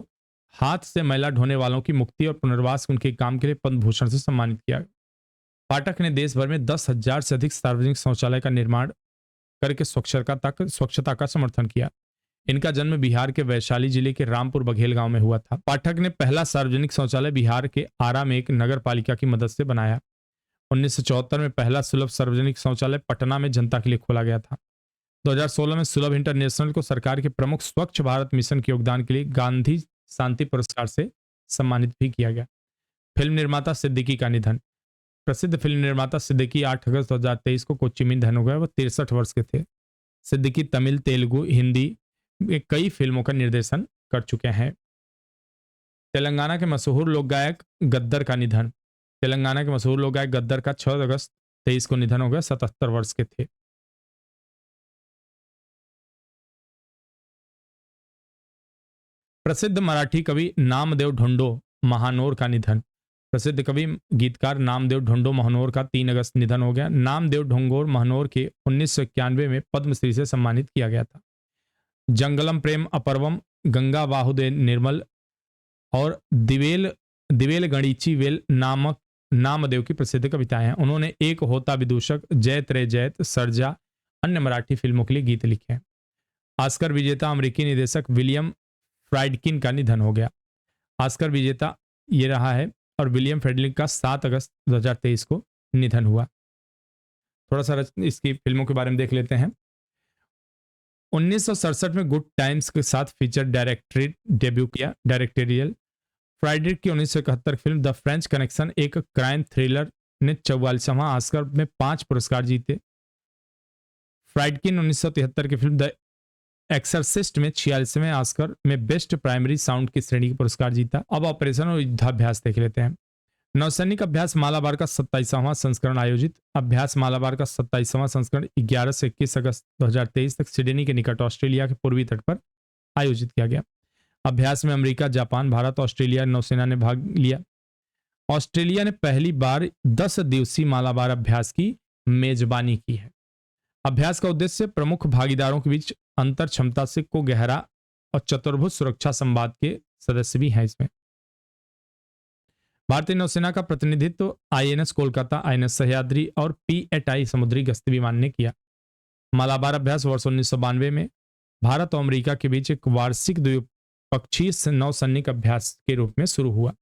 हाथ से मैला ढोने वालों की मुक्ति और पुनर्वास उनके काम के लिए पद्म भूषण से सम्मानित किया। पाठक ने देश भर में 10,000 से अधिक सार्वजनिक शौचालय का निर्माण करके स्वच्छता का समर्थन किया। इनका जन्म बिहार के वैशाली जिले के रामपुर बघेल गांव में हुआ था। पाठक ने पहला सार्वजनिक शौचालय बिहार के आरा में एक नगर पालिका की मदद से बनाया। 1974 में पहला सुलभ सार्वजनिक शौचालय पटना में जनता के लिए खोला गया था। 2016 में सुलभ इंटरनेशनल को सरकार के प्रमुख स्वच्छ भारत मिशन के योगदान के लिए गांधी शांति पुरस्कार से सम्मानित भी किया गया। फिल्म निर्माता सिद्दीकी का निधन। प्रसिद्ध फिल्म निर्माता सिद्दीकी 8 अगस्त 2023 को कोच्चि में निधन हो गए। वह 63 वर्ष के थे। सिद्दीकी तमिल, तेलुगु, हिंदी में कई फिल्मों का निर्देशन कर चुके हैं। तेलंगाना के मशहूर लोक गायक गद्दर का निधन। तेलंगाना के मशहूर लोक गायक गद्दर का 6 अगस्त 23 को निधन हो गया। 77 वर्ष के थे। प्रसिद्ध मराठी कवि नामदेव ढोंडो महानोर का निधन। प्रसिद्ध कवि गीतकार नामदेव ढोंडो महानोर का 3 अगस्त निधन हो गया। नामदेव ढोंगोर महानोर के 1991 में पद्मश्री से सम्मानित किया गया था। जंगलम प्रेम अपर्वम, गंगा बाहुदे निर्मल और दिवेल दिवेल गणिची वेल नामक नामदेव की प्रसिद्ध कविताएं हैं। उन्होंने एक होता विदूषक, जैत रे जैत, सर्जा अन्य मराठी फिल्मों के लिए गीत लिखे हैं। ऑस्कर विजेता अमेरिकी निर्देशक विलियम फ्राइडकिन का निधन हो गया। ऑस्कर विजेता ये रहा है और विलियम फ्रेडलिक का 7 अगस्त 2023 को निधन हुआ। थोड़ा सा इसकी फिल्मों के बारे में देख लेते हैं। 1967 में गुड टाइम्स के साथ फीचर डायरेक्टरेट डेब्यू किया। डायरेक्टोरियल फ्राइडे की 1971 फिल्म द फ्रेंच कनेक्शन एक क्राइम थ्रिलर ने 44वां ऑस्कर में 5 पुरस्कार जीते। फ्राइडकिन 1973 की फिल्म द एक्सरसिस्ट में 46वें ऑस्कर में बेस्ट प्राइमरी साउंड की श्रेणी का पुरस्कार जीता। अब ऑपरेशन और युद्धाभ्यास देख लेते हैं। नौसैनिक अभ्यास मालाबार का 27वां संस्करण आयोजित। अभ्यास मालाबार का 27वां संस्करण 11 से 21 अगस्त 2023 तक सिडनी के निकट ऑस्ट्रेलिया के पूर्वी तट पर आयोजित किया गया। अभ्यास में अमेरिका, जापान, भारत, ऑस्ट्रेलिया नौसेना ने भाग लिया। ऑस्ट्रेलिया ने पहली बार 10 दिवसीय मालाबार अभ्यास की मेजबानी की है। अभ्यास का उद्देश्य प्रमुख भागीदारों के बीच अंतर क्षमता से को गहरा और चतुर्भुज सुरक्षा संवाद के सदस्य भी हैं। इसमें भारतीय नौसेना का प्रतिनिधित्व आईएनएस कोलकाता, आईएनएस सह्याद्री और पी-8I समुद्री गश्ती विमान ने किया। मालाबार अभ्यास वर्ष 1992 में भारत और अमेरिका के बीच एक वार्षिक द्विपक्षीय नौसैनिक अभ्यास के रूप में शुरू हुआ।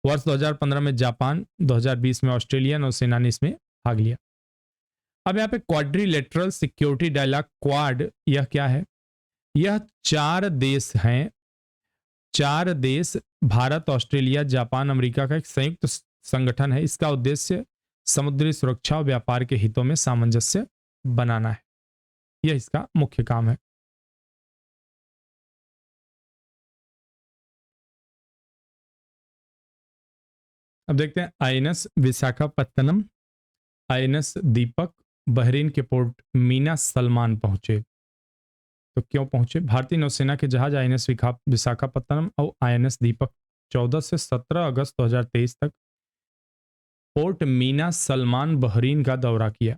वर्ष 2015 में जापान, 2020 में ऑस्ट्रेलिया नौसेना ने इसमें भाग लिया। अब यहाँ पे क्वाड्रिलेटरल सिक्योरिटी डायलॉग क्वाड, यह क्या है? यह 4 देश हैं, 4 देश भारत, ऑस्ट्रेलिया, जापान, अमेरिका का एक संयुक्त संगठन है। इसका उद्देश्य समुद्री सुरक्षा और व्यापार के हितों में सामंजस्य बनाना है। यह इसका मुख्य काम है। अब देखते हैं आईएनएस विशाखापत्तनम, आईएनएस दीपक बहरीन के पोर्ट मीना सलमान पहुंचे। तो क्यों पहुंचे? भारतीय नौसेना के जहाज आईएनएस विशाखापत्तनम और आईएनएस दीपक 14 से 17 अगस्त 2023 तक पोर्ट मीना सलमान बहरीन का दौरा किया।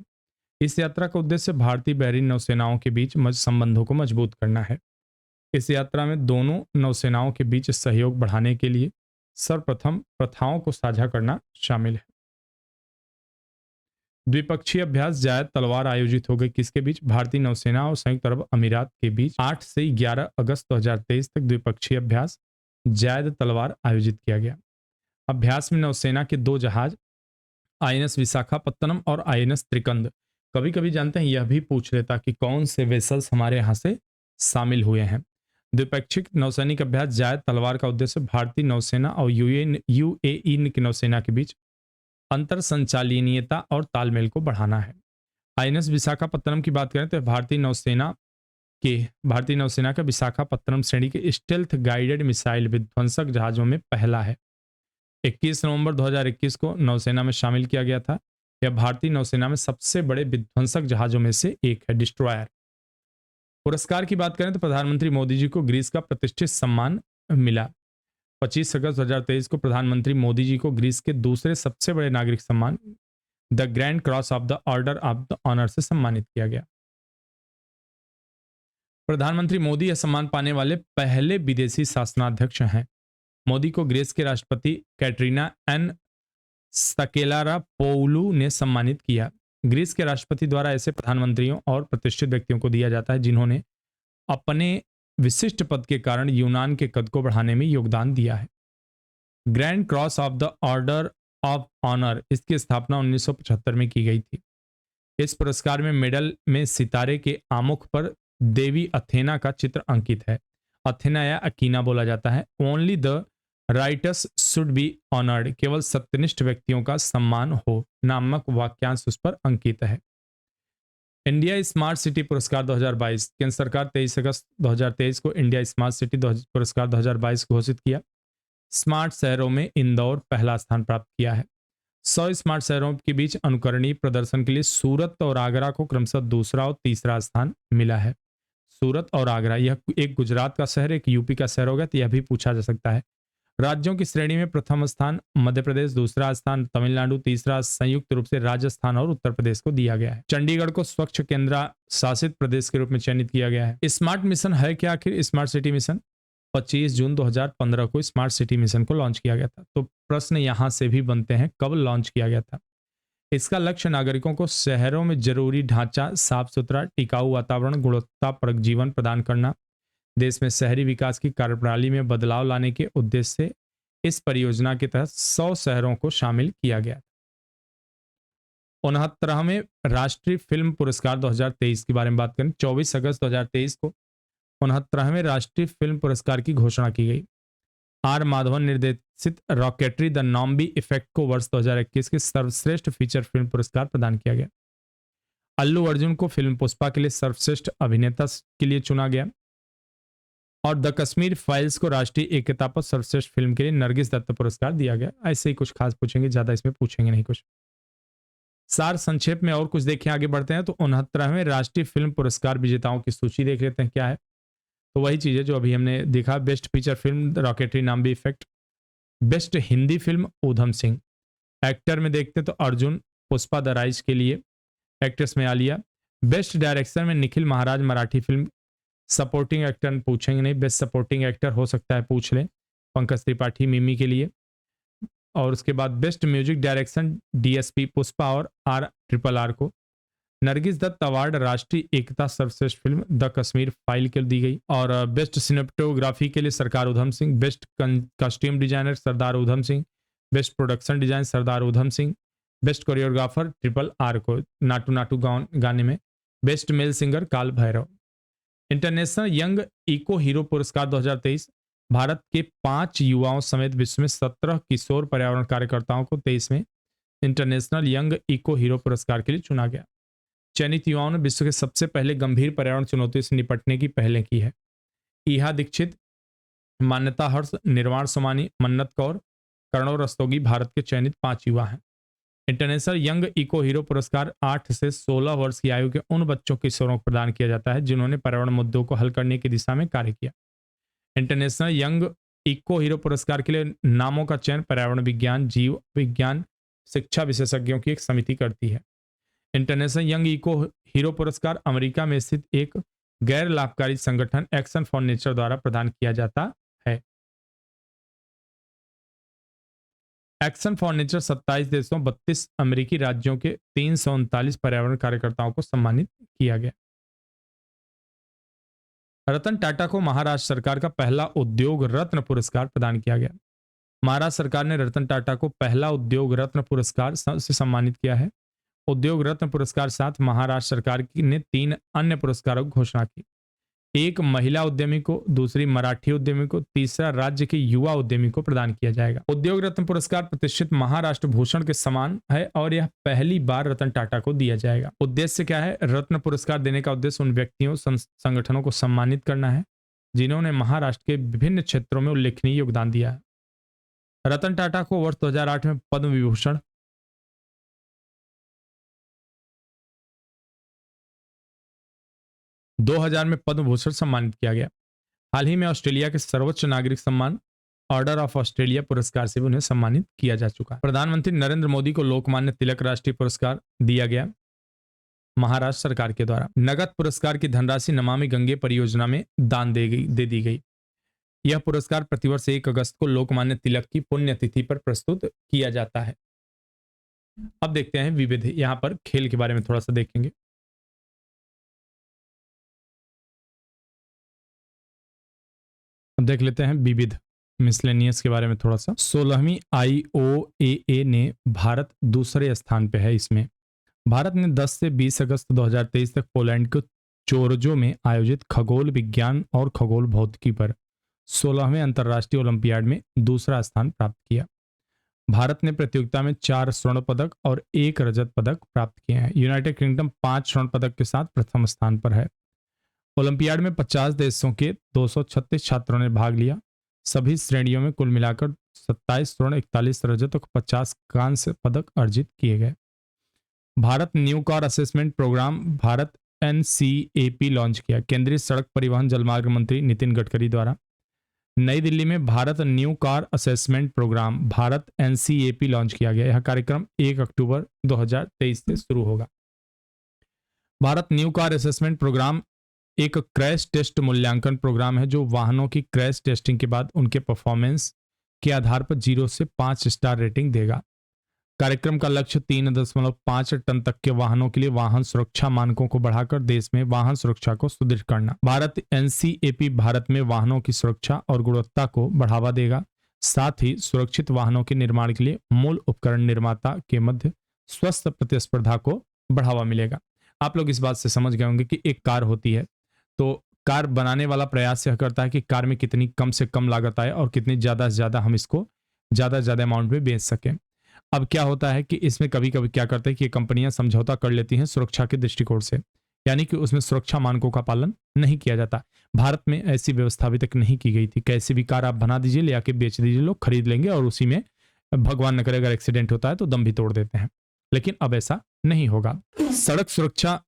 इस यात्रा का उद्देश्य भारतीय बहरीन नौसेनाओं के बीच संबंधों को मजबूत करना है। इस यात्रा में दोनों नौसेनाओं के बीच सहयोग बढ़ाने के लिए सर्वप्रथम प्रथाओं को साझा करना शामिल है। द्विपक्षीय अभ्यास जायद तलवार आयोजित हो गई। किसके बीच? भारतीय नौसेना और संयुक्त अरब अमीरात के बीच 8 से 11 अगस्त 2023 तक द्विपक्षीय अभ्यास जायद तलवार आयोजित किया गया। अभ्यास में नौसेना के 2 जहाज आईएनएस विशाखापत्तनम और आईएनएस त्रिकंद, कभी कभी जानते हैं यह भी पूछ लेता कि कौन से वेसल्स हमारे यहां से शामिल हुए हैं। द्विपक्षीय नौसैनिक अभ्यास जायद तलवार का उद्देश्य भारतीय नौसेना और यूएई की नौसेना के बीच अंतर संचालनीयता और तालमेल को बढ़ाना है। आईएनएस विशाखापत्तनम की बात करें तो भारतीय नौसेना का विशाखापत्तनम श्रेणी के स्टेल्थ गाइडेड मिसाइल विध्वंसक जहाजों में पहला है। 21 नवंबर 2021 को नौसेना में शामिल किया गया था। यह भारतीय नौसेना में सबसे बड़े विध्वंसक जहाजों में से एक है, डिस्ट्रॉयर। पुरस्कार की बात करें तो प्रधानमंत्री मोदी जी को ग्रीस का प्रतिष्ठित सम्मान मिला। 25 अगस्त 2023 को प्रधानमंत्री मोदी जी को ग्रीस के दूसरे सबसे बड़े नागरिक सम्मान the grand cross of the order of the honour से सम्मानित किया गया। प्रधानमंत्री मोदी यह सम्मान पाने वाले पहले विदेशी शासनाध्यक्ष हैं। मोदी को ग्रीस के राष्ट्रपति कैटरीना एन सकेलारापोउलू ने सम्मानित किया। ग्रीस के राष्ट्रपति द्वारा ऐसे प्रधानमंत्रियों और प्रतिष्ठित व्यक्तियों को दिया जाता है जिन्होंने अपने विशिष्ट पद के कारण यूनान के कद को बढ़ाने में योगदान दिया है। Grand cross of the order of honour इसकी स्थापना 1975 में की गई थी। इस पुरस्कार में मेडल में सितारे के आमुख पर देवी अथेना का चित्र अंकित है। अथेना या अकीना बोला जाता है। Only the rights should be honoured, केवल सत्यनिष्ठ व्यक्तियों का सम्मान हो, नामक वाक्यांश उस पर अंकित है। इंडिया स्मार्ट सिटी पुरस्कार 2022, केंद्र सरकार 23 अगस्त 2023 को इंडिया स्मार्ट सिटी पुरस्कार 2022 घोषित किया। स्मार्ट शहरों में इंदौर पहला स्थान प्राप्त किया है। 100 स्मार्ट शहरों के बीच अनुकरणीय प्रदर्शन के लिए सूरत और आगरा को क्रमशः दूसरा और तीसरा स्थान मिला है। सूरत और आगरा, यह एक गुजरात का शहर एक यूपी का शहर होगा, तो यह भी पूछा जा सकता है। राज्यों की श्रेणी में प्रथम स्थान मध्य प्रदेश, दूसरा स्थान तमिलनाडु, तीसरा संयुक्त रूप से राजस्थान और उत्तर प्रदेश को दिया गया है। चंडीगढ़ को स्वच्छ केंद्र शासित प्रदेश के रूप में चयनित किया गया है। स्मार्ट मिशन है क्या आखिर? स्मार्ट सिटी मिशन 25 जून 2015 को स्मार्ट सिटी मिशन को लॉन्च किया गया था। तो प्रश्न यहां से भी बनते हैं, कब लॉन्च किया गया था? इसका लक्ष्य नागरिकों को शहरों में जरूरी ढांचा, साफ सुथरा, टिकाऊ वातावरण, गुणवत्तापरक जीवन प्रदान करना, देश में शहरी विकास की कार्यप्रणाली में बदलाव लाने के उद्देश्य से इस परियोजना के तहत 100 शहरों को शामिल किया गया। 69वें राष्ट्रीय फिल्म पुरस्कार 2023 के बारे में बात करें। 24 अगस्त 2023 को 69वें राष्ट्रीय फिल्म पुरस्कार की घोषणा की गई। आर माधवन निर्देशित रॉकेटरी द नॉम्बी इफेक्ट को वर्ष 2021 के सर्वश्रेष्ठ फीचर फिल्म पुरस्कार प्रदान किया गया। अल्लू अर्जुन को फिल्म पुष्पा के लिए सर्वश्रेष्ठ अभिनेता के लिए चुना गया और द कश्मीर फाइल्स को राष्ट्रीय एकता पर सर्वश्रेष्ठ फिल्म के लिए नरगिस दत्त पुरस्कार दिया गया। ऐसे ही कुछ खास पूछेंगे, ज्यादा इसमें पूछेंगे नहीं कुछ। सार संक्षेप में और कुछ देखें, आगे बढ़ते हैं तो 69वें राष्ट्रीय फिल्म पुरस्कार विजेताओं की सूची देख लेते हैं क्या है। तो वही चीज है जो अभी हमने देखा। Best feature film rocketry Nambi effect. Best Hindi film Udham Singh. Actor में देखते तो अर्जुन पुष्पा द राइज के लिए। एक्ट्रेस में आलिया। बेस्ट डायरेक्शन में निखिल महाराज मराठी फिल्म। सपोर्टिंग एक्टर पूछेंगे नहीं, बेस्ट सपोर्टिंग एक्टर हो सकता है पूछ लें, पंकज त्रिपाठी मिमी के लिए। और उसके बाद best music direction DSP Pushpa और RRR को। नरगिस दत्त अवार्ड राष्ट्रीय एकता सर्वश्रेष्ठ फिल्म द कश्मीर फाइल के लिए दी गई। और बेस्ट सिनेमेटोग्राफी के लिए सरकार Udham Singh. Best costume designer सरदार Udham Singh. Best production design सरदार Udham Singh. Best choreographer RRR को नाटू नाटू गाने में। Best male singer Kaal Bhairav. International young eco hero पुरस्कार 2023 भारत के 5 युवाओं समेत विश्व में 17 किशोर पर्यावरण कार्यकर्ताओं को 23वें इंटरनेशनल यंग इको हीरो पुरस्कार के लिए चुना गया। चयनित युवाओं ने विश्व के सबसे पहले गंभीर पर्यावरण चुनौतियों से निपटने की पहलें की है। ईहा दीक्षित, मान्यता हर्ष, निर्वाण सोमानी, मन्नत कौर, कर्णव रस्तोगी भारत के चयनित 5 युवा हैं। इंटरनेशनल यंग इको हीरो पुरस्कार 8 से 16 वर्ष की आयु के उन बच्चों किशोरों को प्रदान किया जाता है जिन्होंने पर्यावरण मुद्दों को हल करने की दिशा में कार्य किया। इंटरनेशनल यंग इको हीरो पुरस्कार के लिए नामों का चयन पर्यावरण विज्ञान, जीव विज्ञान, शिक्षा विशेषज्ञों की एक समिति करती है। इंटरनेशनल यंग इको हीरो पुरस्कार अमेरिका में स्थित एक गैर लाभकारी संगठन एक्शन फॉर नेचर द्वारा प्रदान किया जाता है। एक्शन फॉर नेचर 27 देशों 32 अमेरिकी राज्यों के 339 पर्यावरण कार्यकर्ताओं को सम्मानित किया गया। रतन टाटा को महाराष्ट्र सरकार का पहला उद्योग रत्न पुरस्कार प्रदान किया गया। महाराष्ट्र सरकार ने रतन टाटा को पहला उद्योग रत्न पुरस्कार से सम्मानित किया है। उद्योग रत्न पुरस्कार साथ महाराष्ट्र सरकार ने 3 अन्य पुरस्कारों की घोषणा की। एक महिला उद्यमी को, दूसरी मराठी उद्यमी को, तीसरा राज्य के युवा उद्यमी को प्रदान किया जाएगा। उद्योग रत्न पुरस्कार प्रतिष्ठित महाराष्ट्र भूषण के समान है और यह पहली बार रतन टाटा को दिया जाएगा। उद्देश्य क्या है? रत्न पुरस्कार देने का उद्देश्य उन व्यक्तियों संगठनों को सम्मानित करना है जिन्होंने महाराष्ट्र के विभिन्न क्षेत्रों में उल्लेखनीय योगदान दिया है। रतन टाटा को वर्ष 2008 में पद्म विभूषण, 2000 में पद्म भूषण सम्मानित किया गया। हाल ही में ऑस्ट्रेलिया के सर्वोच्च नागरिक सम्मान ऑर्डर ऑफ ऑस्ट्रेलिया पुरस्कार से भी उन्हें सम्मानित किया जा चुका है। प्रधानमंत्री नरेंद्र मोदी को लोकमान्य तिलक राष्ट्रीय पुरस्कार दिया गया महाराष्ट्र सरकार के द्वारा। नगद पुरस्कार की धनराशि नमामि गंगे परियोजना में दान दे दी गई। यह पुरस्कार प्रतिवर्ष 1 अगस्त को लोकमान्य तिलक की पुण्यतिथि पर प्रस्तुत किया जाता है। अब देखते हैं विविध, यहां पर खेल के बारे में थोड़ा सा देखेंगे। अब देख लेते हैं विविध मिसलेनियस के बारे में थोड़ा सा। 16वीं IOAA ने भारत दूसरे स्थान पे है। इसमें भारत ने 10 से 20 अगस्त 2023 तक पोलैंड के चोरजो में आयोजित खगोल विज्ञान और खगोल भौतिकी पर 16वें अंतर्राष्ट्रीय ओलंपियाड में दूसरा स्थान प्राप्त किया। भारत ने प्रतियोगिता में 4 स्वर्ण पदक और 1 रजत पदक प्राप्त किए हैं। यूनाइटेड किंगडम 5 स्वर्ण पदक के साथ प्रथम स्थान पर है। ओलंपियाड में 50 देशों के 236 छात्रों ने भाग लिया। सभी श्रेणियों में कुल मिलाकर 27 स्वर्ण, 41 रजत और 50 कांस्य पदक अर्जित किए गए। Bharat new car assessment programme Bharat NCAP launch किया। केंद्रीय सड़क परिवहन जलमार्ग मंत्री नितिन गडकरी द्वारा नई दिल्ली में Bharat new car assessment programme Bharat NCAP launch किया गया। यह कार्यक्रम 1 अक्टूबर 2023 से शुरू होगा। Bharat new car assessment programme एक क्रैश टेस्ट मूल्यांकन प्रोग्राम है जो वाहनों की क्रैश टेस्टिंग के बाद उनके परफॉर्मेंस के आधार पर 0 से 5 स्टार रेटिंग देगा। कार्यक्रम का लक्ष्य 3.5 टन तक के वाहनों के लिए वाहन सुरक्षा मानकों को बढ़ाकर देश में वाहन सुरक्षा को सुदृढ़ करना। भारत NCAP भारत में वाहनों की सुरक्षा और गुणवत्ता को बढ़ावा देगा। साथ ही सुरक्षित वाहनों के निर्माण के लिए मूल उपकरण निर्माता के मध्य स्वस्थ प्रतिस्पर्धा को बढ़ावा मिलेगा। आप लोग इस बात से समझ गए होंगे कि एक कार होती है तो कार बनाने वाला प्रयास यह करता है कि कार में कितनी कम से कम लागत आए और कितनी ज़्यादा से ज़्यादा हम इसको ज़्यादा से ज़्यादा अमाउंट में बेच सकें। अब क्या होता है कि इसमें कभी कभी क्या करते हैं कि ये कंपनियां समझौता कर लेती हैं सुरक्षा के दृष्टिकोण से, यानी कि उसमें सुरक्षा मानकों का पालन नहीं किया जाता। भारत में ऐसी व्यवस्था अभी तक नहीं की गई थी। कैसी भी कार आप बना दीजिए, ले आके बेच दीजिए, लोग खरीद लेंगे और उसी में भगवान न करे अगर एक्सीडेंट होता है तो दम भी तोड़ देते हैं। लेकिन अब ऐसा नहीं होगा। सड़क सुरक्षा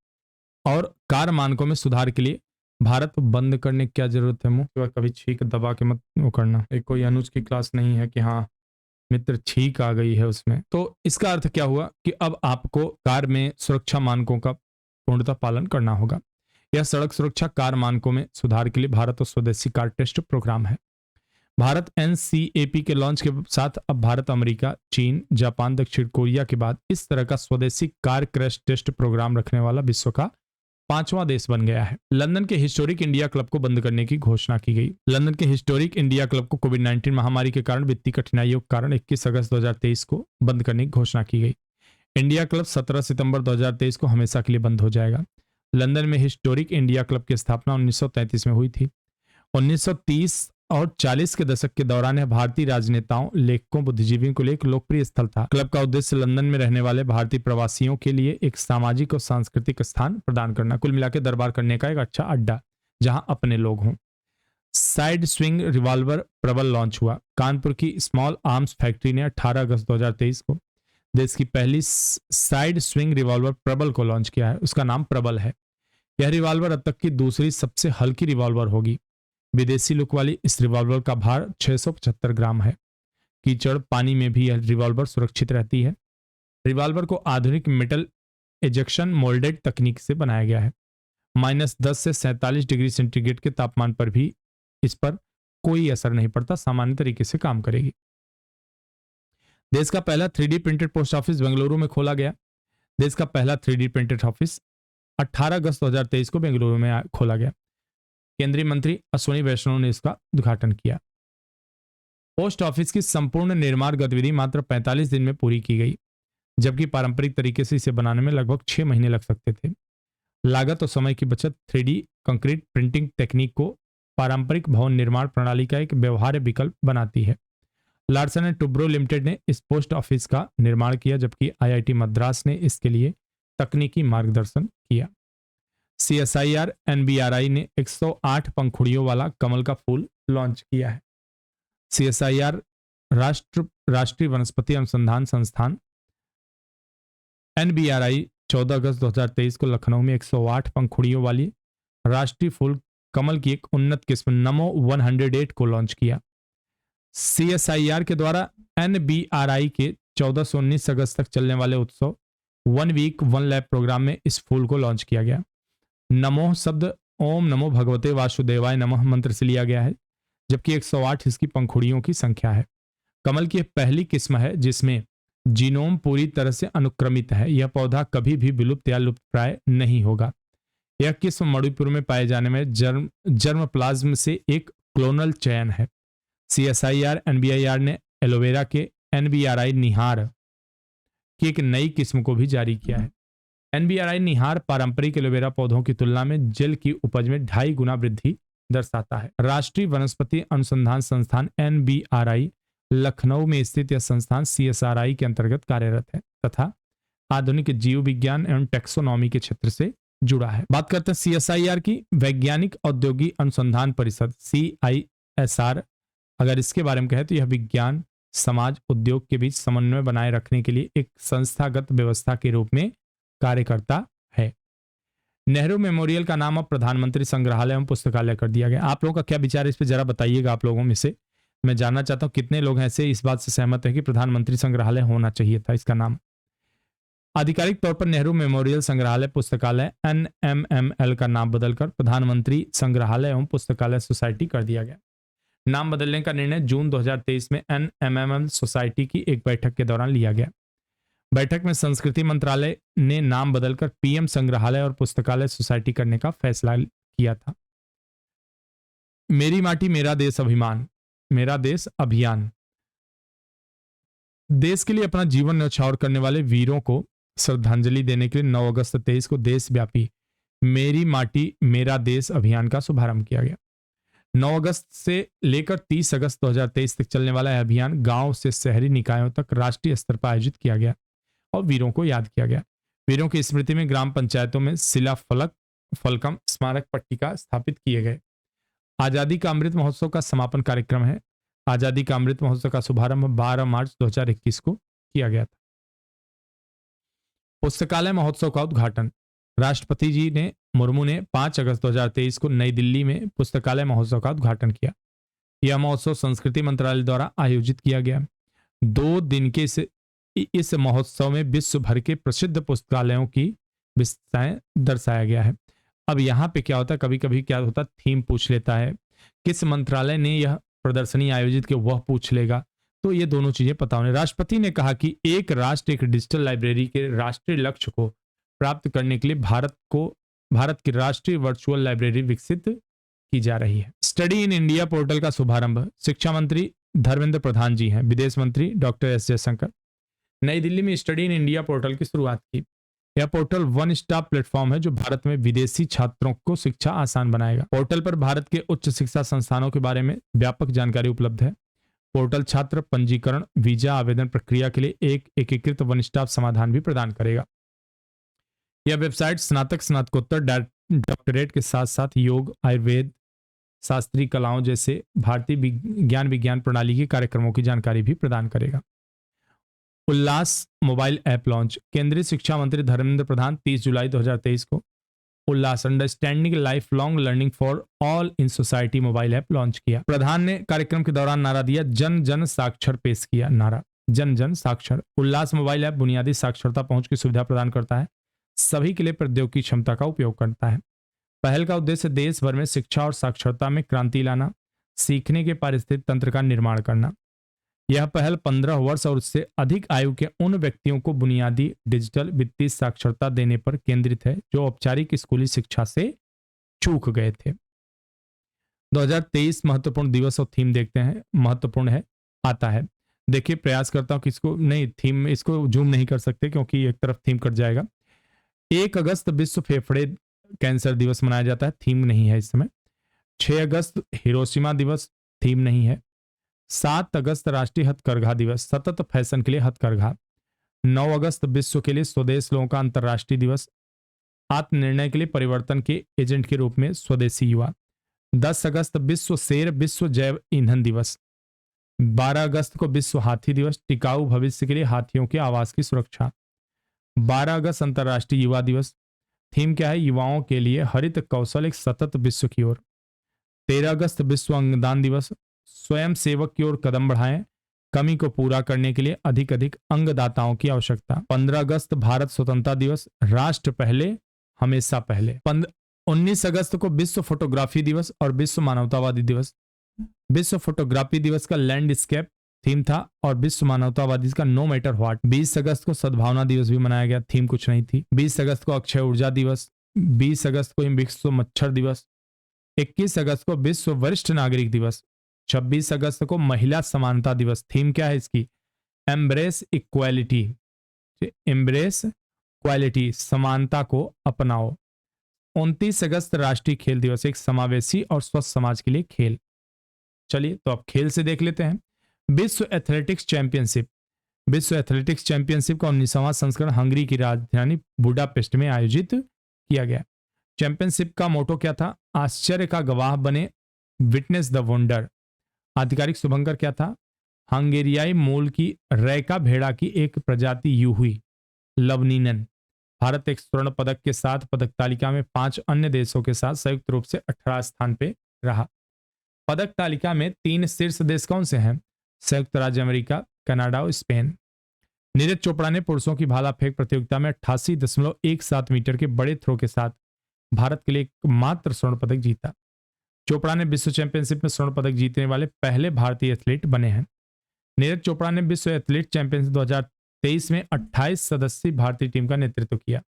और कार मानकों में सुधार के लिए भारत बंद करने की क्या जरूरत है? मुंह कभी छींक दबा के मत वो करना। एक कोई अनुज की क्लास नहीं है कि हाँ मित्र छींक आ गई है उसमें। तो इसका अर्थ क्या हुआ कि अब आपको कार में सुरक्षा मानकों का पूर्णतः पालन करना होगा। यह सड़क सुरक्षा कार मानकों में सुधार के लिए भारत और स्वदेशी कार टेस्ट प्रोग्राम है। भारत NCAP के लॉन्च के साथ अब भारत, अमेरिका, चीन, जापान, दक्षिण कोरिया के बाद इस तरह का स्वदेशी कार क्रैश टेस्ट प्रोग्राम रखने वाला विश्व का 5वां देश बन गया है। लंदन के हिस्टोरिक इंडिया क्लब को बंद करने की घोषणा की गई। लंदन के हिस्टोरिक इंडिया क्लब को कोविड-19 महामारी के कारण वित्तीय कठिनाइयों के कारण 21 अगस्त 2023 को बंद करने की घोषणा की गई। इंडिया क्लब 17 सितंबर 2023 को हमेशा के लिए बंद हो जाएगा। लंदन में हिस्टोरिक इंडिया क्लब की स्थापना 1933 में हुई थी। 1930 और 40 के दशक के दौरान यह भारतीय राजनेताओं, लेखकों, बुद्धिजीवियों के लिए एक लोकप्रिय स्थल था। क्लब का उद्देश्य लंदन में रहने वाले भारतीय प्रवासियों के लिए एक सामाजिक और सांस्कृतिक स्थान प्रदान करना, कुल मिलाकर दरबार करने का एक अच्छा अड्डा जहां अपने लोग हों। साइड स्विंग रिवॉल्वर प्रबल लॉन्च हुआ। कानपुर की स्मॉल आर्म्स फैक्ट्री ने 18 अगस्त 2023 को देश की पहली साइड स्विंग रिवॉल्वर प्रबल को लॉन्च किया है। उसका नाम प्रबल है। यह रिवॉल्वर अब तक की दूसरी सबसे हल्की रिवॉल्वर होगी। विदेशी लुक वाली इस रिवॉल्वर का भार 675 ग्राम है। कीचड़, पानी में भी यह रिवॉल्वर सुरक्षित रहती है। रिवॉल्वर को आधुनिक मेटल एजेक्शन मोल्डेड तकनीक से बनाया गया है। -10 से 47 डिग्री सेंटीग्रेड के तापमान पर भी इस पर कोई असर नहीं पड़ता, सामान्य तरीके से काम करेगी। देश का पहला 3D printed post office Bengaluru में खोला गया। देश का पहला 3D प्रिंटेड ऑफिस 18 अगस्त 2023 को बेंगलुरु में खोला गया। केंद्रीय मंत्री अश्विनी वैष्णव ने इसका उद्घाटन किया। पोस्ट ऑफिस की संपूर्ण निर्माण गतिविधि मात्र 45 दिन में पूरी की गई, जबकि पारंपरिक तरीके से इसे बनाने में लगभग 6 महीने लग सकते थे। लागत और समय की बचत 3D कंक्रीट प्रिंटिंग तकनीक को पारंपरिक भवन निर्माण प्रणाली का एक व्यवहार्य विकल्प बनाती है। लार्सन एंड टुब्रो लिमिटेड ने इस पोस्ट ऑफिस का निर्माण किया, जबकि IIT मद्रास ने इसके लिए तकनीकी मार्गदर्शन किया। CSIR NBRI ने 108 पंखुड़ियों वाला कमल का फूल लॉन्च किया है। CSIR राष्ट्रीय वनस्पति अनुसंधान संस्थान NBRI 14 अगस्त 2023 को लखनऊ में 108 पंखुड़ियों वाली राष्ट्रीय फूल कमल की एक उन्नत किस्म नमो 108 को लॉन्च किया। CSIR के द्वारा NBRI के 14 से 19 अगस्त तक चलने वाले उत्सव 1 वीक 1 लैब प्रोग्राम में इस फूल को लॉन्च किया गया। नमो शब्द ओम नमो भगवते वासुदेवाय नमः मंत्र से लिया गया है, जबकि 108 इसकी पंखुड़ियों की संख्या है। कमल की पहली किस्म है जिसमें जीनोम पूरी तरह से अनुक्रमित है। यह पौधा कभी भी विलुप्त या लुप्तप्राय नहीं होगा। यह किस्म मणिपुर में पाए जाने में जर्म प्लाज्म से एक क्लोनल चयन है। CSIR NBIR ने एलोवेरा के NBRI निहार की एक नई किस्म को भी जारी किया है। NBRI निहार पारंपरिक एलोवेरा पौधों की तुलना में जेल की उपज में 2.5 गुना वृद्धि दर्शाता है। राष्ट्रीय वनस्पति अनुसंधान संस्थान NBRI लखनऊ में स्थित यह संस्थान CSRI के अंतर्गत कार्यरत है तथा आधुनिक जीव विज्ञान एवं टेक्सोनॉमी के क्षेत्र से जुड़ा है। बात करते हैं CSIR की। वैज्ञानिक औद्योगिक अनुसंधान परिषद CISR, अगर इसके बारे में कहें तो यह विज्ञान समाज उद्योग के बीच समन्वय बनाए रखने के लिए एक संस्थागत व्यवस्था के रूप में कार्य करता है। नेहरू मेमोरियल का नाम अब प्रधानमंत्री संग्रहालय एवं पुस्तकालय कर दिया गया। आप लोगों का क्या विचार है इस पर जरा बताइएगा। आप लोगों में से मैं जानना चाहता हूं कितने लोग ऐसे इस बात से सहमत हैं कि प्रधानमंत्री संग्रहालय होना चाहिए था इसका नाम। आधिकारिक तौर पर नेहरू मेमोरियल संग्रहालय पुस्तकालय NMML का नाम बदलकर प्रधानमंत्री संग्रहालय एवं पुस्तकालय सोसाइटी कर दिया गया। नाम बदलने का निर्णय जून 2023 में NMML सोसाइटी की एक बैठक के दौरान लिया गया। बैठक में संस्कृति मंत्रालय ने नाम बदलकर PM संग्रहालय और पुस्तकालय सोसाइटी करने का फैसला किया था। मेरी माटी मेरा देश अभिमान, मेरा देश अभियान देश के लिए अपना जीवन न्यौछावर करने वाले वीरों को श्रद्धांजलि देने के लिए 9 अगस्त 23 को देशव्यापी मेरी माटी मेरा देश अभियान का शुभारंभ किया गया। 9 अगस्त से लेकर 30 अगस्त 2023 तक चलने वाला यह अभियान गांव से शहरी निकायों तक राष्ट्रीय स्तर पर आयोजित किया गया और वीरों को याद किया गया। वीरों की स्मृति में ग्राम पंचायतों में शिला फलकम स्मारक पट्टिका स्थापित किए गए। आजादी का अमृत महोत्सव का समापन कार्यक्रम है। आजादी का अमृत महोत्सव का शुभारंभ 12 मार्च 2021 को किया गया था। पुस्तकालय महोत्सव का उद्घाटन राष्ट्रपति जी ने मुर्मू ने 5 अगस्त 2023 को नई दिल्ली में पुस्तकालय महोत्सव का उद्घाटन किया। यह महोत्सव संस्कृति मंत्रालय द्वारा आयोजित किया गया। 2 दिन के इस महोत्सव में विश्व भर के प्रसिद्ध पुस्तकालयों की विशेषताएं दर्शाया गया है। अब यहाँ पे क्या होता है, कभी कभी क्या होता है, थीम पूछ लेता है, किस मंत्रालय ने यह प्रदर्शनी आयोजित की वह पूछ लेगा, तो ये दोनों चीजें पता होने। राष्ट्रपति ने कहा कि एक राष्ट्र एक डिजिटल लाइब्रेरी के राष्ट्रीय लक्ष्य को प्राप्त करने के लिए भारत की राष्ट्रीय वर्चुअल लाइब्रेरी विकसित की जा रही है। स्टडी इन इंडिया पोर्टल का शुभारंभ शिक्षा मंत्री धर्मेंद्र प्रधान जी हैं। विदेश मंत्री डॉक्टर S जयशंकर नई दिल्ली में स्टडी इन इंडिया पोर्टल की शुरुआत की। यह पोर्टल वन स्टॉप प्लेटफॉर्म है जो भारत में विदेशी छात्रों को शिक्षा आसान बनाएगा। पोर्टल पर भारत के उच्च शिक्षा संस्थानों के बारे में व्यापक जानकारी उपलब्ध है। पोर्टल छात्र पंजीकरण, वीजा आवेदन प्रक्रिया के लिए एक एकीकृत वन स्टॉप समाधान भी प्रदान करेगा। यह वेबसाइट स्नातक, स्नातकोत्तर, डॉक्टरेट के साथ साथ योग, आयुर्वेद, शास्त्रीय कलाओं जैसे भारतीय विज्ञान प्रणाली के कार्यक्रमों की जानकारी भी प्रदान करेगा। उल्लास मोबाइल ऐप लॉन्च केंद्रीय शिक्षा मंत्री धर्मेंद्र प्रधान 30 जुलाई 2023 को Ullas understanding life long learning for all in society mobile app launch किया। प्रधान ने कार्यक्रम के दौरान नारा दिया, जन जन साक्षर पेश किया। नारा जन जन साक्षर। उल्लास मोबाइल ऐप बुनियादी साक्षरता पहुंच की सुविधा प्रदान करता है, सभी के लिए प्रौद्योगिकी क्षमता का उपयोग करता है। पहल का उद्देश्य देश भर में शिक्षा और साक्षरता में क्रांति लाना, सीखने के पारिस्थितिक तंत्र का निर्माण करना। यह पहल 15 वर्ष और उससे अधिक आयु के उन व्यक्तियों को बुनियादी डिजिटल वित्तीय साक्षरता देने पर केंद्रित है जो औपचारिक स्कूली शिक्षा से चूक गए थे। 2023 महत्वपूर्ण दिवस और थीम देखते हैं। महत्वपूर्ण है आता है, देखिए प्रयास करता हूं कि इसको नहीं थीम इसको जूम नहीं कर सकते क्योंकि एक तरफ थीम कट जाएगा। 1 अगस्त विश्व फेफड़े कैंसर दिवस मनाया जाता है, थीम नहीं है इस समय। 6 अगस्त हिरोशिमा दिवस, थीम नहीं है। 7 अगस्त राष्ट्रीय हथकरघा दिवस, सतत फैशन के लिए हथकरघा। 9 अगस्त विश्व के लिए स्वदेश लोगों का अंतर्राष्ट्रीय दिवस, आत्मनिर्णय के लिए परिवर्तन के एजेंट के रूप में स्वदेशी युवा। 10 अगस्त विश्व शेर, विश्व जैव ईंधन दिवस। 12 अगस्त को विश्व हाथी दिवस, टिकाऊ भविष्य के लिए हाथियों के आवास की सुरक्षा। 12 अगस्त अंतर्राष्ट्रीय युवा दिवस, थीम क्या है? युवाओं के लिए हरित कौशल एक सतत विश्व की ओर। 13 अगस्त विश्व अंगदान दिवस, स्वयं सेवक की ओर कदम बढ़ाएं, कमी को पूरा करने के लिए अधिक अधिक अंगदाताओं की आवश्यकता। 15 अगस्त भारत स्वतंत्रता दिवस, राष्ट्र पहले हमेशा पहले। 19 अगस्त को विश्व फोटोग्राफी दिवस और विश्व मानवतावादी दिवस। विश्व फोटोग्राफी दिवस का लैंडस्केप थीम था और विश्व मानवतावादी का नो मैटर व्हाट। 20 अगस्त को सद्भावना दिवस भी मनाया गया, थीम कुछ नहीं थी। 20 अगस्त को अक्षय ऊर्जा दिवस। 20 अगस्त को विश्व मच्छर दिवस। 21 अगस्त को विश्व वरिष्ठ नागरिक दिवस। 26 अगस्त को महिला समानता दिवस, थीम क्या है इसकी? एम्ब्रेस इक्वालिटी, एम्ब्रेस क्वालिटी, समानता को अपनाओ। 29 अगस्त राष्ट्रीय खेल दिवस, एक समावेशी और स्वस्थ समाज के लिए खेल। चलिए तो अब खेल से देख लेते हैं। विश्व एथलेटिक्स चैंपियनशिप। विश्व एथलेटिक्स चैंपियनशिप का 19वां संस्करण हंगरी की राजधानी बुडापेस्ट में आयोजित किया गया। चैंपियनशिप का मोटो क्या था? आश्चर्य का गवाह बने, विटनेस द वंडर। आधिकारिक शुभंकर क्या था? हंगेरियाई मूल की रैका भेड़ा की एक प्रजाति यूही लवनीनन। भारत एक स्वर्ण पदक के साथ पदक तालिका में 5 अन्य देशों के साथ संयुक्त रूप से 18 स्थान पे रहा। पदक तालिका में 3 शीर्ष देश कौन से हैं? संयुक्त राज्य अमेरिका, कनाडा और स्पेन। नीरज चोपड़ा ने पुरुषों की भाला फेंक प्रतियोगिता में 88.17 मीटर के बड़े थ्रो के साथ भारत के लिए एकमात्र स्वर्ण पदक जीता। चोपड़ा ने विश्व चैंपियनशिप में स्वर्ण पदक जीतने वाले पहले भारतीय एथलीट बने हैं। नीरज चोपड़ा ने विश्व एथलीट चैंपियनशिप 2023 में 28 सदस्यीय भारतीय टीम का नेतृत्व किया।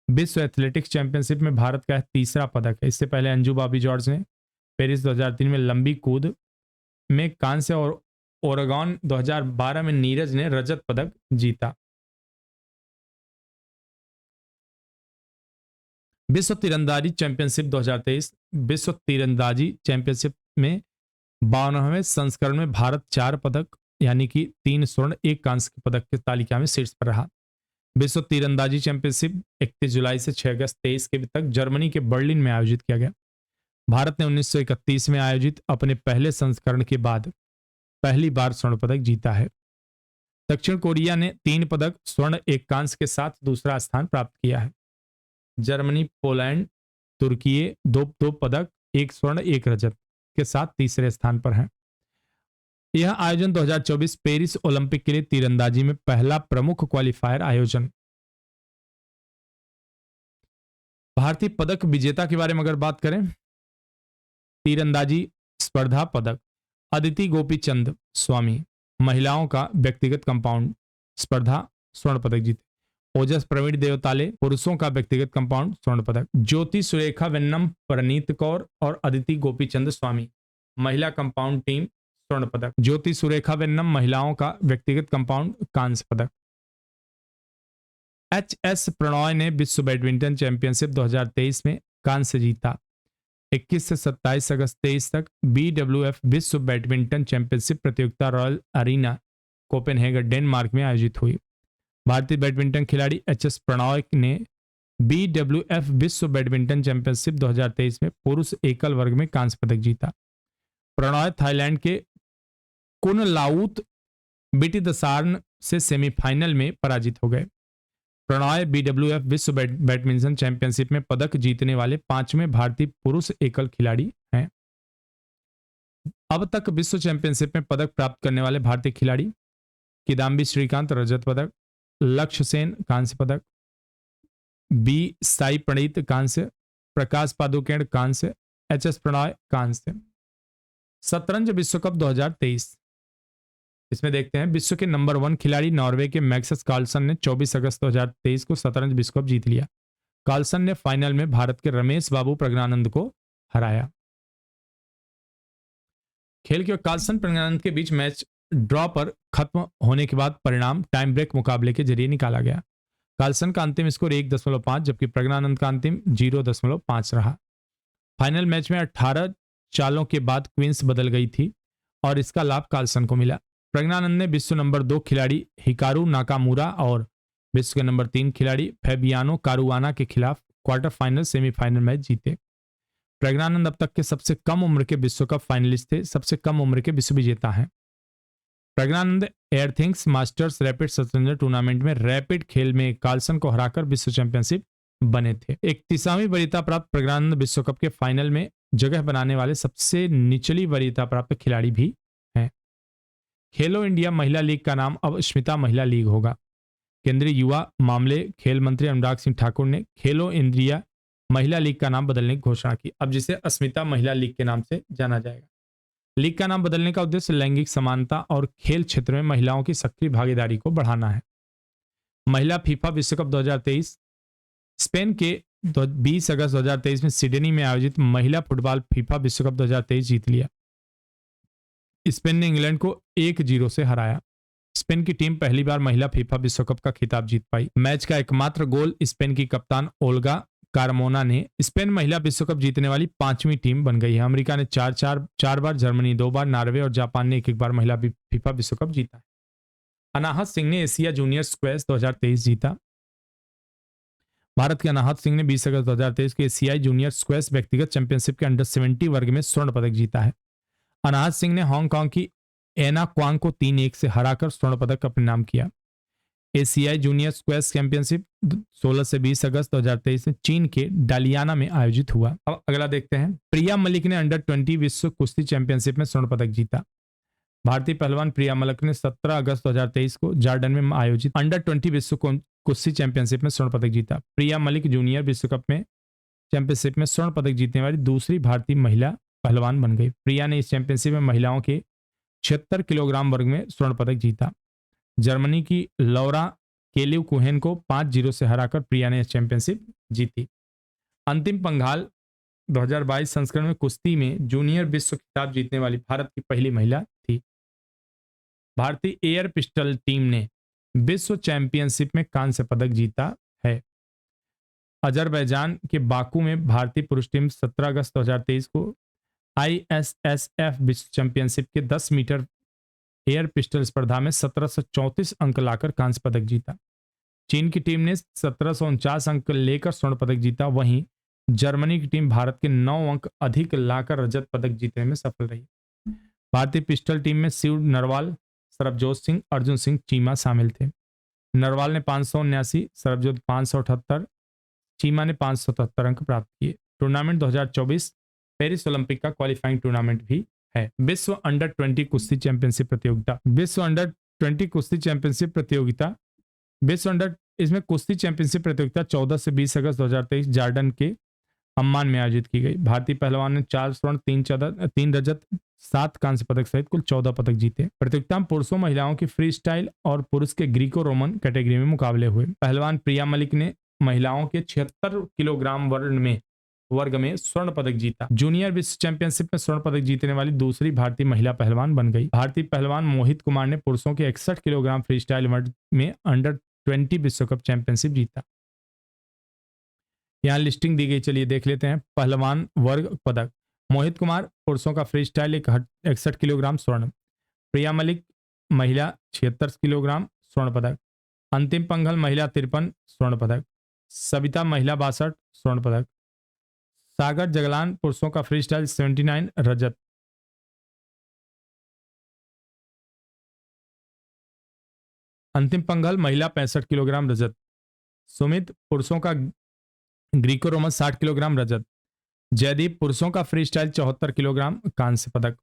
विश्व एथलेटिक्स चैंपियनशिप में भारत का तीसरा पदक है। इससे पहले अंजू बॉबी जॉर्ज ने पेरिस 2003 में लंबी कूद में कांस्य और ओरेगॉन 2012 में नीरज ने रजत पदक जीता। विश्व तीरंदाजी चैंपियनशिप 2023। विश्व तीरंदाजी चैंपियनशिप में 52वें संस्करण में भारत 4 पदक यानी कि 3 स्वर्ण 1 कांस्य के पदक की तालिका में शीर्ष पर रहा। विश्व तीरंदाजी चैंपियनशिप 31 जुलाई से 6 अगस्त 23 के तक जर्मनी के बर्लिन में आयोजित किया गया। भारत ने 1931 में आयोजित अपने पहले संस्करण के बाद पहली बार स्वर्ण पदक जीता है। दक्षिण कोरिया ने 3 पदक स्वर्ण 1 कांस्य के साथ दूसरा स्थान प्राप्त किया है। जर्मनी, पोलैंड, तुर्की 2 पदक 1 स्वर्ण 1 रजत के साथ तीसरे स्थान पर हैं। यह आयोजन 2024 पेरिस ओलंपिक के लिए तीरंदाजी में पहला प्रमुख क्वालिफायर आयोजन। भारतीय पदक विजेता के बारे में अगर बात करें, तीरंदाजी स्पर्धा पदक अदिति गोपीचंद स्वामी, महिलाओं का व्यक्तिगत कंपाउंड स्पर्धा स्वर्ण पदक जीते। ओजस प्रवीण देवताले, पुरुषों का व्यक्तिगत कंपाउंड स्वर्ण पदक। ज्योति सुरेखा वेन्नम, परनीत कौर और अदिति गोपीचंद स्वामी, महिला कंपाउंड टीम स्वर्ण पदक। ज्योति सुरेखा वेन्नम, महिलाओं का व्यक्तिगत कंपाउंड कांस्य पदक। एच.एस. प्रणॉय ने विश्व बैडमिंटन चैंपियनशिप 2023 में कांस्य जीता। 21 से 27 अगस्त 23 तक BWF विश्व बैडमिंटन चैंपियनशिप प्रतियोगिता रॉयल अरीना कोपेनहेगन डेनमार्क में आयोजित हुई। भारतीय बैडमिंटन खिलाड़ी एच.एस. प्रणॉय ने BWF विश्व बैडमिंटन चैंपियनशिप 2023 में पुरुष एकल वर्ग में कांस्य पदक जीता। प्रणॉय थाईलैंड के कुनलाउत बिटिदसार्न से सेमीफाइनल में पराजित हो गए। प्रणॉय BWF विश्व बैडमिंटन चैंपियनशिप में पदक जीतने वाले 5वें भारतीय पुरुष एकल खिलाड़ी हैं। अब तक विश्व चैंपियनशिप में पदक प्राप्त करने वाले भारतीय खिलाड़ी: किदाम्बी श्रीकांत रजत पदक, लक्ष्य सेन कांस्य पदक, बी साई प्रणीत कांस्य, प्रकाश पादुकेण कांस्य, एच.एस. प्रणॉय कांस्य। शतरंज विश्व कप 2023, इसमें देखते हैं विश्व के नंबर 1 खिलाड़ी नॉर्वे के मैग्नस कार्लसन ने 24 अगस्त 2023 को शतरंज विश्व कप जीत लिया। कार्लसन ने फाइनल में भारत के रमेश बाबू प्रज्ञानंद को हराया। खेल के कार्लसन प्रज्ञानंद के बीच मैच ड्रॉ पर खत्म होने के बाद परिणाम टाइम ब्रेक मुकाबले के जरिए निकाला गया। कार्लसन का अंतिम स्कोर 1.5 जबकि प्रज्ञानंद का अंतिम 0.5 रहा। फाइनल मैच में 18 चालों के बाद क्वींस बदल गई थी और इसका लाभ कार्लसन को मिला। प्रज्ञानंद ने विश्व नंबर 2 खिलाड़ी हिकारू नाकामुरा और विश्व के नंबर 3 खिलाड़ी फैबियानो कारुआना के खिलाफ क्वार्टर फाइनल सेमीफाइनल मैच जीते। प्रज्ञानंद अब तक के सबसे कम उम्र के विश्व कप फाइनलिस्ट थे, सबसे कम उम्र के विश्व विजेता हैं। प्रज्ञानंद एयरथिंग्स मास्टर्स रैपिड शतरंज टूर्नामेंट में रैपिड खेल में कार्लसन को हराकर विश्व चैंपियनशिप बने थे। 31वीं वरीयता प्राप्त प्रज्ञानंद विश्व कप के फाइनल में जगह बनाने वाले सबसे निचली वरीयता प्राप्त खिलाड़ी भी हैं। खेलो इंडिया महिला लीग का नाम अब स्मिता महिला लीग होगा। केंद्रीय युवा मामले खेल मंत्री अनुराग सिंह ठाकुर ने खेलो इंडिया महिला लीग का नाम बदलने की घोषणा की। अब जिसे अस्मिता महिला लीग के नाम से जाना जाएगा। लीग का नाम बदलने का उद्देश्य लैंगिक समानता और खेल क्षेत्र में महिलाओं की सक्रिय भागीदारी को बढ़ाना है। महिला फीफा विश्व कप 2023 स्पेन के 20 अगस्त 2023 में सिडनी में आयोजित महिला फुटबॉल फीफा विश्व कप 2023 जीत लिया। स्पेन ने इंग्लैंड को 1-0 से हराया। स्पेन की टीम पहली बार महिला फीफा विश्व कप का खिताब जीत पाई। मैच का एकमात्र गोल स्पेन की कप्तान ओल्गा कारमोना ने। स्पेन महिला विश्व कप जीतने वाली 5वीं टीम बन गई है। अमेरिका ने 4 बार, जर्मनी 2 बार, नॉर्वे और जापान ने 1 बार महिला फीफा विश्व कप जीता है। अनाहत सिंह ने एशिया जूनियर स्क्वैश 2023 जीता। भारत के अनाहत सिंह ने 20 अगस्त 2023 के एशियाई जूनियर स्क्वैश व्यक्तिगत चैंपियनशिप के अंडर 70 वर्ग में स्वर्ण पदक जीता है। अनाहत सिंह ने हांगकांग की एना क्वांग को 3-1 से हराकर स्वर्ण पदक अपने नाम किया। एशियाई जूनियर स्क्वैश चैंपियनशिप 16 से 20 अगस्त 2023 में चीन के डालियाना में आयोजित हुआ। अब अगला देखते हैं। प्रिया मलिक ने अंडर 20 विश्व कुश्ती चैंपियनशिप में स्वर्ण पदक जीता। भारतीय पहलवान प्रिया मलिक ने 17 अगस्त 2023 को जॉर्डन में आयोजित अंडर 20 विश्व कुश्ती चैंपियनशिप में स्वर्ण पदक जीता। प्रिया मलिक जूनियर विश्व कप में चैंपियनशिप में स्वर्ण पदक जीतने वाली दूसरी भारतीय महिला पहलवान बन गई। प्रिया ने इस चैंपियनशिप में महिलाओं के 76 किलोग्राम वर्ग में स्वर्ण पदक जीता। जर्मनी की लौरा केलिव कुहेन को 5-0 से हराकर प्रिया ने चैंपियनशिप जीती। अंतिम पंघाल 2022 संस्करण में कुश्ती में जूनियर विश्व खिताब जीतने वाली भारत की पहली महिला थी। भारतीय एयर पिस्टल टीम ने विश्व चैंपियनशिप में कांस्य पदक जीता है। अजरबैजान के बाकू में भारतीय पुरुष टीम 17 अगस्त 2023 को ISSF विश्व चैंपियनशिप के 10 मीटर एयर पिस्टल स्पर्धा में 1734 अंक लाकर कांस्य पदक जीता। चीन की टीम ने 1749 अंक लेकर स्वर्ण पदक जीता। वहीं जर्मनी की टीम भारत के 9 अंक अधिक लाकर रजत पदक जीतने में सफल रही। भारतीय पिस्टल टीम में शिव नरवाल, सरबजोत सिंह, अर्जुन सिंह चीमा शामिल थे। नरवाल ने 579, सरबजोत 578, चीमा ने 577 अंक प्राप्त किए। टूर्नामेंट 2024 पेरिस ओलंपिक का क्वालिफाइंग टूर्नामेंट भी है। विश्व अंडर 20 कुश्ती चैंपियनशिप प्रतियोगिता। विश्व अंडर 20 कुश्ती चैंपियनशिप प्रतियोगिता इसमें कुश्ती चैंपियनशिप प्रतियोगिता 14 से 20 अगस्त 2023 जॉर्डन के अम्मान में आयोजित की गई। भारतीय पहलवान ने 4 स्वर्ण, 3 रजत, 7 कांस्य पदक सहित कुल 14 पदक जीते। प्रतियोगिता में पुरुषों महिलाओं की फ्री स्टाइल और पुरुष के ग्रीको रोमन कैटेगरी में मुकाबले हुए। पहलवान प्रिया मलिक ने महिलाओं के 76 किलोग्राम वर्ग में स्वर्ण पदक जीता। जूनियर विश्व चैंपियनशिप में स्वर्ण पदक जीतने वाली दूसरी भारतीय महिला पहलवान बन गई। भारतीय पहलवान मोहित कुमार ने पुरुषों के 61 किलोग्राम फ्री स्टाइल वर्ग में अंडर 20 विश्व कप चैंपियनशिप जीता। यहाँ लिस्टिंग दी गई, चलिए देख लेते हैं। पहलवान वर्ग पदक: मोहित कुमार पुरुषों का फ्री स्टाइल 61 किलोग्राम स्वर्ण। प्रिया मलिक महिला 76 किलोग्राम स्वर्ण पदक। अंतिम पंघल महिला 53 स्वर्ण पदक। सविता महिला 62 स्वर्ण पदक। सागर जगलान पुरुषों का फ्री स्टाइल 79 रजत। अंतिम पंघल महिला 65 किलोग्राम रजत। सुमित पुरुषों का ग्रीको रोमन 60 किलोग्राम रजत। जयदीप पुरुषों का फ्री स्टाइल 74 किलोग्राम कांस्य पदक।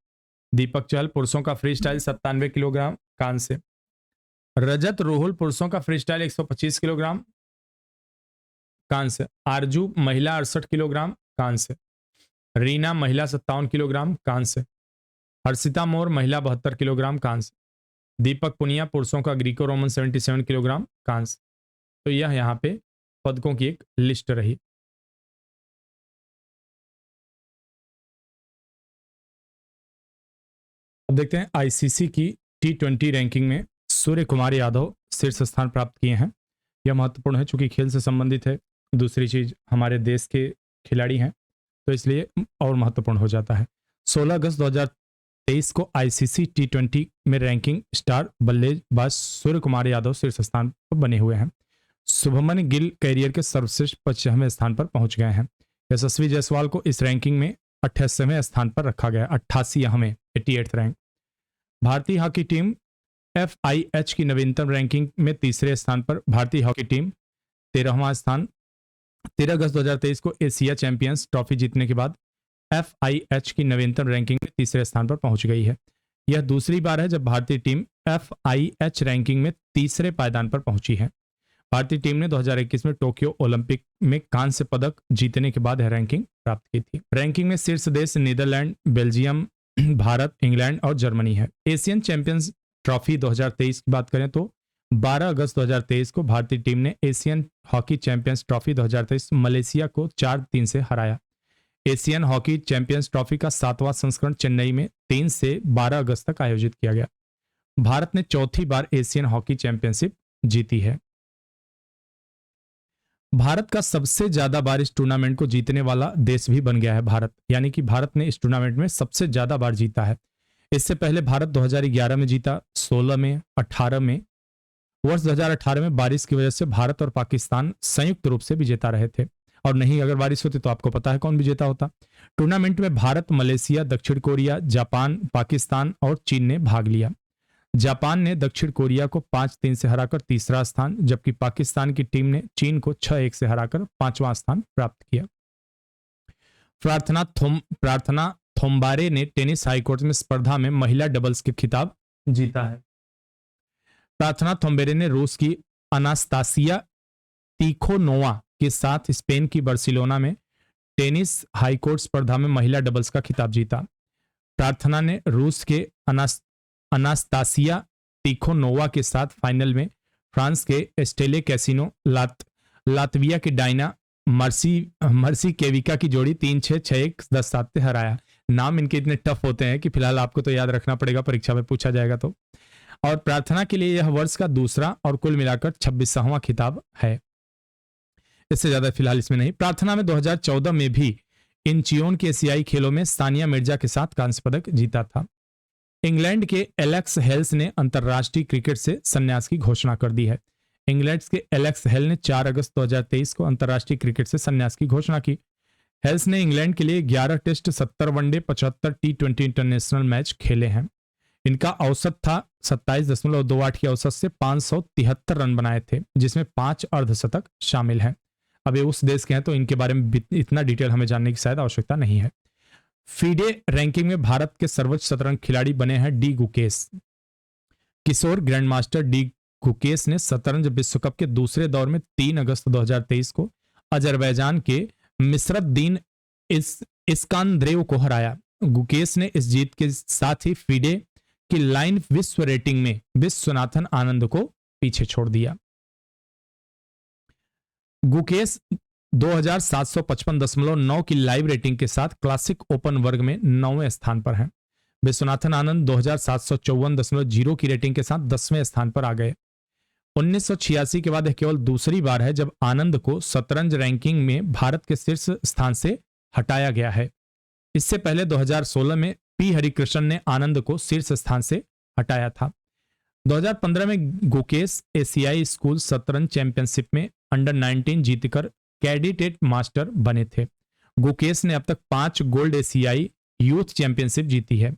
दीपक चहल पुरुषों का फ्री स्टाइल 97 किलोग्राम कांस्य। रजत रोहुल पुरुषों का फ्री स्टाइल 125 किलोग्राम कांस्य। आरजू महिला 68 किलोग्राम कांस्य। रीना महिला 57 किलोग्राम कांस्य। हर्षिता मोर महिला 72 किलोग्राम कांस्य। दीपक पुनिया पुरुषों का ग्रीको रोमन 77 किलोग्राम कांस्य। तो यह यहाँ पे पदकों की एक लिस्ट रही। अब देखते हैं आईसीसी की T20 रैंकिंग में सूर्य कुमार यादव शीर्ष स्थान प्राप्त किए हैं। यह महत्वपूर्ण है चूंकि खेल से संबंधित है। दूसरी चीज हमारे देश के खिलाड़ी हैं तो इसलिए और महत्वपूर्ण हो जाता है। 16 अगस्त 2023 को आईसीसी T20 में रैंकिंग स्टार बल्लेबाज सूर्य कुमार यादव शीर्ष स्थान पर बने हुए हैं। शुभमन गिल कैरियर के सर्वश्रेष्ठ 25वें स्थान पर पहुंच गए हैं। यशस्वी जायसवाल को इस रैंकिंग में 88वें स्थान पर रखा गया। 88वें 88th रैंक। भारतीय हॉकी टीम FIH की नवीनतम रैंकिंग में तीसरे स्थान पर भारतीय हॉकी टीम 13वां स्थान। 13 अगस्त 2023 को एशिया चैंपियंस ट्रॉफी जीतने के बाद FIH की नवीनतम रैंकिंग में तीसरे स्थान पर पहुंच गई है। यह दूसरी बार है जब भारतीय टीम FIH रैंकिंग में तीसरे पायदान पर पहुंची है। भारतीय टीम ने 2021 में टोक्यो ओलंपिक में कांस्य पदक जीतने के बाद यह रैंकिंग प्राप्त की थी। रैंकिंग में शीर्ष देश नीदरलैंड, बेल्जियम, भारत, इंग्लैंड और जर्मनी है। एशियन चैंपियंस ट्रॉफी 2023 की बात करें तो 12 अगस्त 2023 को भारतीय टीम ने Asian hockey champions trophy 2023 Malaysia को 4-3 से हराया। एशियन हॉकी चैंपियंस ट्रॉफी का 7वां संस्करण चेन्नई में 3 से 12 अगस्त तक आयोजित किया गया। भारत ने चौथी बार एशियन हॉकी चैंपियनशिप जीती है। भारत का सबसे ज्यादा बार इस टूर्नामेंट को जीतने वाला देश भी बन गया है भारत, यानी कि भारत ने इस टूर्नामेंट में सबसे ज्यादा बार जीता है। इससे पहले भारत 2011 में जीता, 16 में, 18 में। वर्ष 2018 में बारिश की वजह से भारत और पाकिस्तान संयुक्त रूप से विजेता रहे थे, और नहीं अगर बारिश होती तो आपको पता है कौन विजेता होता। टूर्नामेंट में भारत, मलेशिया, दक्षिण कोरिया, जापान, पाकिस्तान और चीन ने भाग लिया। जापान ने दक्षिण कोरिया को 5-3 से हराकर तीसरा स्थान, जबकि पाकिस्तान की टीम ने चीन को 6-1 से हराकर 5वां स्थान प्राप्त किया। प्रार्थना थोम्बारे ने टेनिस हाईकोर्ट में स्पर्धा में महिला डबल्स के खिताब जीता है। प्रार्थना थोम्बेरे ने रूस की अनास्तासिया तिखोनोवा के साथ स्पेन की बार्सिलोना में टेनिस हाईकोर्ट स्पर्धा में महिला डबल्स का खिताब जीता। प्रार्थना ने रूस के अनास्तासिया तिखोनोवा के साथ फाइनल में फ्रांस के एस्टेले कैसिनो, लातविया के डायना मर्सी केविका की जोड़ी 3-6, 6-1, 10-7 से हराया। नाम इनके इतने टफ होते हैं कि फिलहाल आपको तो याद रखना पड़ेगा, परीक्षा में पूछा जाएगा तो। और प्रार्थना के लिए यह वर्ष का दूसरा और कुल मिलाकर 26वां खिताब है। इससे ज्यादा फिलहाल इसमें नहीं। प्रार्थना में 2014 में भी इंचियोन के एशियाई खेलों में सानिया मिर्जा के साथ कांस्य पदक जीता था। इंग्लैंड के एलेक्स हेल्स ने अंतर्राष्ट्रीय क्रिकेट से संन्यास की घोषणा कर दी है। इंग्लैंड के एलेक्स हेल ने 4 अगस्त 2023 को अंतर्राष्ट्रीय क्रिकेट से संन्यास की घोषणा की। हेल्स ने इंग्लैंड के लिए 11 test, 70 one day, 75 T20 international match खेले हैं। इनका औसत था 27.28 की औसत से 573 रन बनाए थे, जिसमें 5 अर्धशतक शामिल हैं। अब ये उस देश के हैं तो इनके बारे में इतना डिटेल हमें जानने की शायद आवश्यकता नहीं है। फीडे रैंकिंग में भारत के सर्वोच्च शतरंज खिलाड़ी बने हैं डी गुकेश। किशोर ग्रैंड मास्टर डी गुकेश ने शतरंज विश्व कप के दूसरे दौर में 3 अगस्त 2023 को अजरबैजान के मिसरतदीन इस्कांद्रेव को हराया। गुकेश ने इस जीत के साथ ही फीडे की लाइन विश्व रेटिंग में विश्वनाथन आनंद को पीछे छोड़ दिया। गुकेश 2755.9 की लाइव रेटिंग के साथ क्लासिक ओपन वर्ग में 9वें स्थान पर हैं। विश्वनाथन आनंद 2754.0 की रेटिंग के साथ 10वें स्थान पर आ गए। 1986 के बाद यह केवल दूसरी बार है जब आनंद को शतरंज रैंकिंग में भारत के शीर्ष स्थान से हटाया गया है। इससे पहले 2016 में पी हरिकृष्णन ने आनंद को शीर्ष स्थान से हटाया था। 2015 में गुकेश एशियाई स्कूल शतरंज चैंपियनशिप में अंडर 19 जीतकर कैंडिडेट मास्टर बने थे। गुकेश ने अब तक 5 गोल्ड एशियाई यूथ चैंपियनशिप जीती है।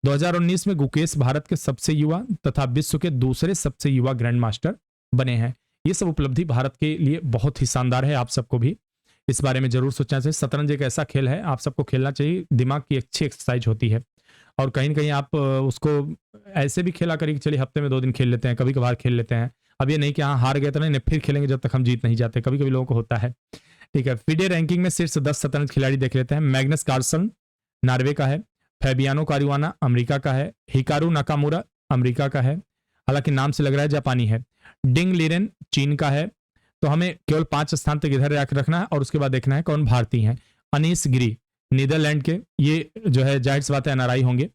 2019 में गुकेश भारत के सबसे युवा तथा विश्व के दूसरे सबसे युवा ग्रैंड मास्टर बने हैं। ये सब उपलब्धि भारत के लिए बहुत ही शानदार है। आप सबको भी इस बारे में जरूर सोचना चाहिए। शतरंज एक ऐसा खेल है, आप सबको खेलना चाहिए। दिमाग की अच्छी एक्सरसाइज होती है और कहीं ना कहीं आप उसको ऐसे भी खेला करिए कि चलिए हफ्ते में 2 दिन खेल लेते हैं, कभी कभार खेल लेते हैं। अब ये नहीं कि हाँ हार गए तो नहीं, फिर खेलेंगे जब तक हम जीत नहीं जाते। कभी कभी लोगों को होता है। ठीक है, फिडे रैंकिंग में शीर्ष 10 शतरंज खिलाड़ी देख लेते हैं। मैग्नस कार्लसन नॉर्वे का है, फैबियानो कारुआना अमेरिका का है, हिकारू नाकामुरा अमेरिका का है, हालांकि नाम से लग रहा है जापानी है, डिंग लिरेन चीन का है। तो हमें केवल 5 स्थान तक इधर रखना है और उसके बाद देखना है कौन भारतीय हैं। अनीस गिरी नीदरलैंड के, ये जो है जाहिर सी बात है एनआरआई होंगे।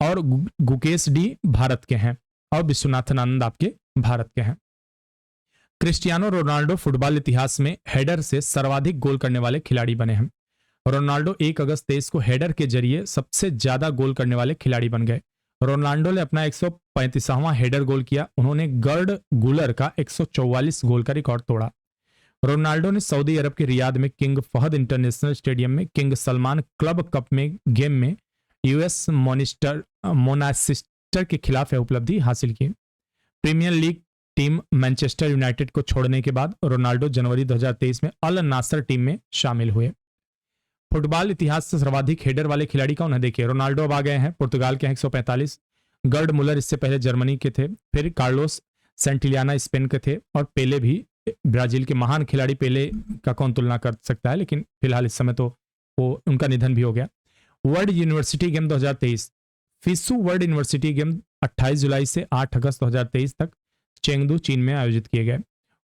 और गुकेश डी भारत के हैं और विश्वनाथन आनंद आपके भारत के हैं। क्रिस्टियानो रोनाल्डो फुटबॉल इतिहास में हेडर से सर्वाधिक गोल करने वाले खिलाड़ी बने हैं। रोनाल्डो 1 अगस्त 23 को हेडर के जरिए सबसे ज्यादा गोल करने वाले खिलाड़ी बन गए। रोनाल्डो ने अपना 135वां हेडर गोल किया। उन्होंने गर्ड गुलर का 144 गोल का रिकॉर्ड तोड़ा। रोनाल्डो ने सऊदी अरब के रियाद में किंग फहद इंटरनेशनल स्टेडियम में किंग सलमान क्लब कप में गेम में यूएस मोनासिस्टर के खिलाफ यह उपलब्धि हासिल की। Premier league team Manchester United को छोड़ने के बाद रोनाल्डो जनवरी 2023 में अल नासर टीम में शामिल हुए। फुटबॉल इतिहास से सर्वाधिक हेडर वाले खिलाड़ी कौन है? देखिए, रोनाल्डो अब आ गए हैं, पुर्तगाल के हैं 145, गर्ड मुलर इससे पहले जर्मनी के थे, फिर कार्लोस सेंटिलियाना स्पेन के थे, और पेले भी ब्राजील के महान खिलाड़ी। पेले का कौन तुलना कर सकता है, लेकिन फिलहाल इस समय तो वो उनका निधन भी हो गया। World university game 2023, FISU world university game 28 जुलाई से 8 अगस्त 2023 तक चेंगदू चीन में आयोजित किए गए।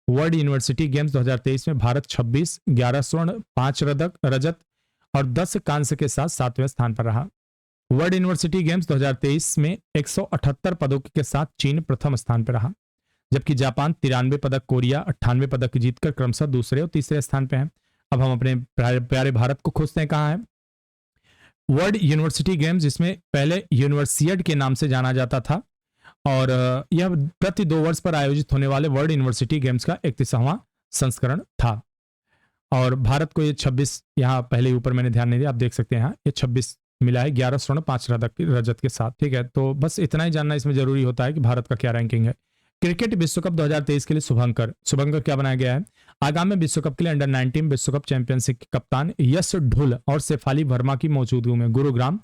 वर्ल्ड यूनिवर्सिटी गेम्स 2023 में भारत 26, 11 स्वर्ण, 5 रजत और 10 कांस्य के साथ 7वें स्थान पर रहा। वर्ल्ड यूनिवर्सिटी गेम्स 2023 में 178 पदकों के साथ चीन प्रथम स्थान पर रहा, जबकि जापान 93 पदक, कोरिया 98 पदक जीतकर क्रमशः दूसरे और तीसरे स्थान पर है। अब हम अपने प्यारे भारत को खोजते हैं, कहाँ है वर्ल्ड यूनिवर्सिटी गेम्स, जिसमें पहले यूनिवर्सियड के नाम से जाना जाता था, और यह प्रति 2 वर्ष पर आयोजित होने वाले वर्ल्ड यूनिवर्सिटी गेम्स का 31वां संस्करण था। और भारत को ये 26, यहाँ पहले ऊपर मैंने ध्यान नहीं दिया, आप देख सकते हैं यहाँ ये 26 मिला है, 11 स्वर्ण 5 रजत के साथ। ठीक है, तो बस इतना ही जानना इसमें जरूरी होता है कि भारत का क्या रैंकिंग है। क्रिकेट विश्व कप 2023 के लिए शुभंकर क्या बनाया गया है? आगामी विश्व कप के लिए अंडर 19 विश्व कप चैंपियनशिप के कप्तान यश ढुल और शेफाली वर्मा की मौजूदगी में गुरुग्राम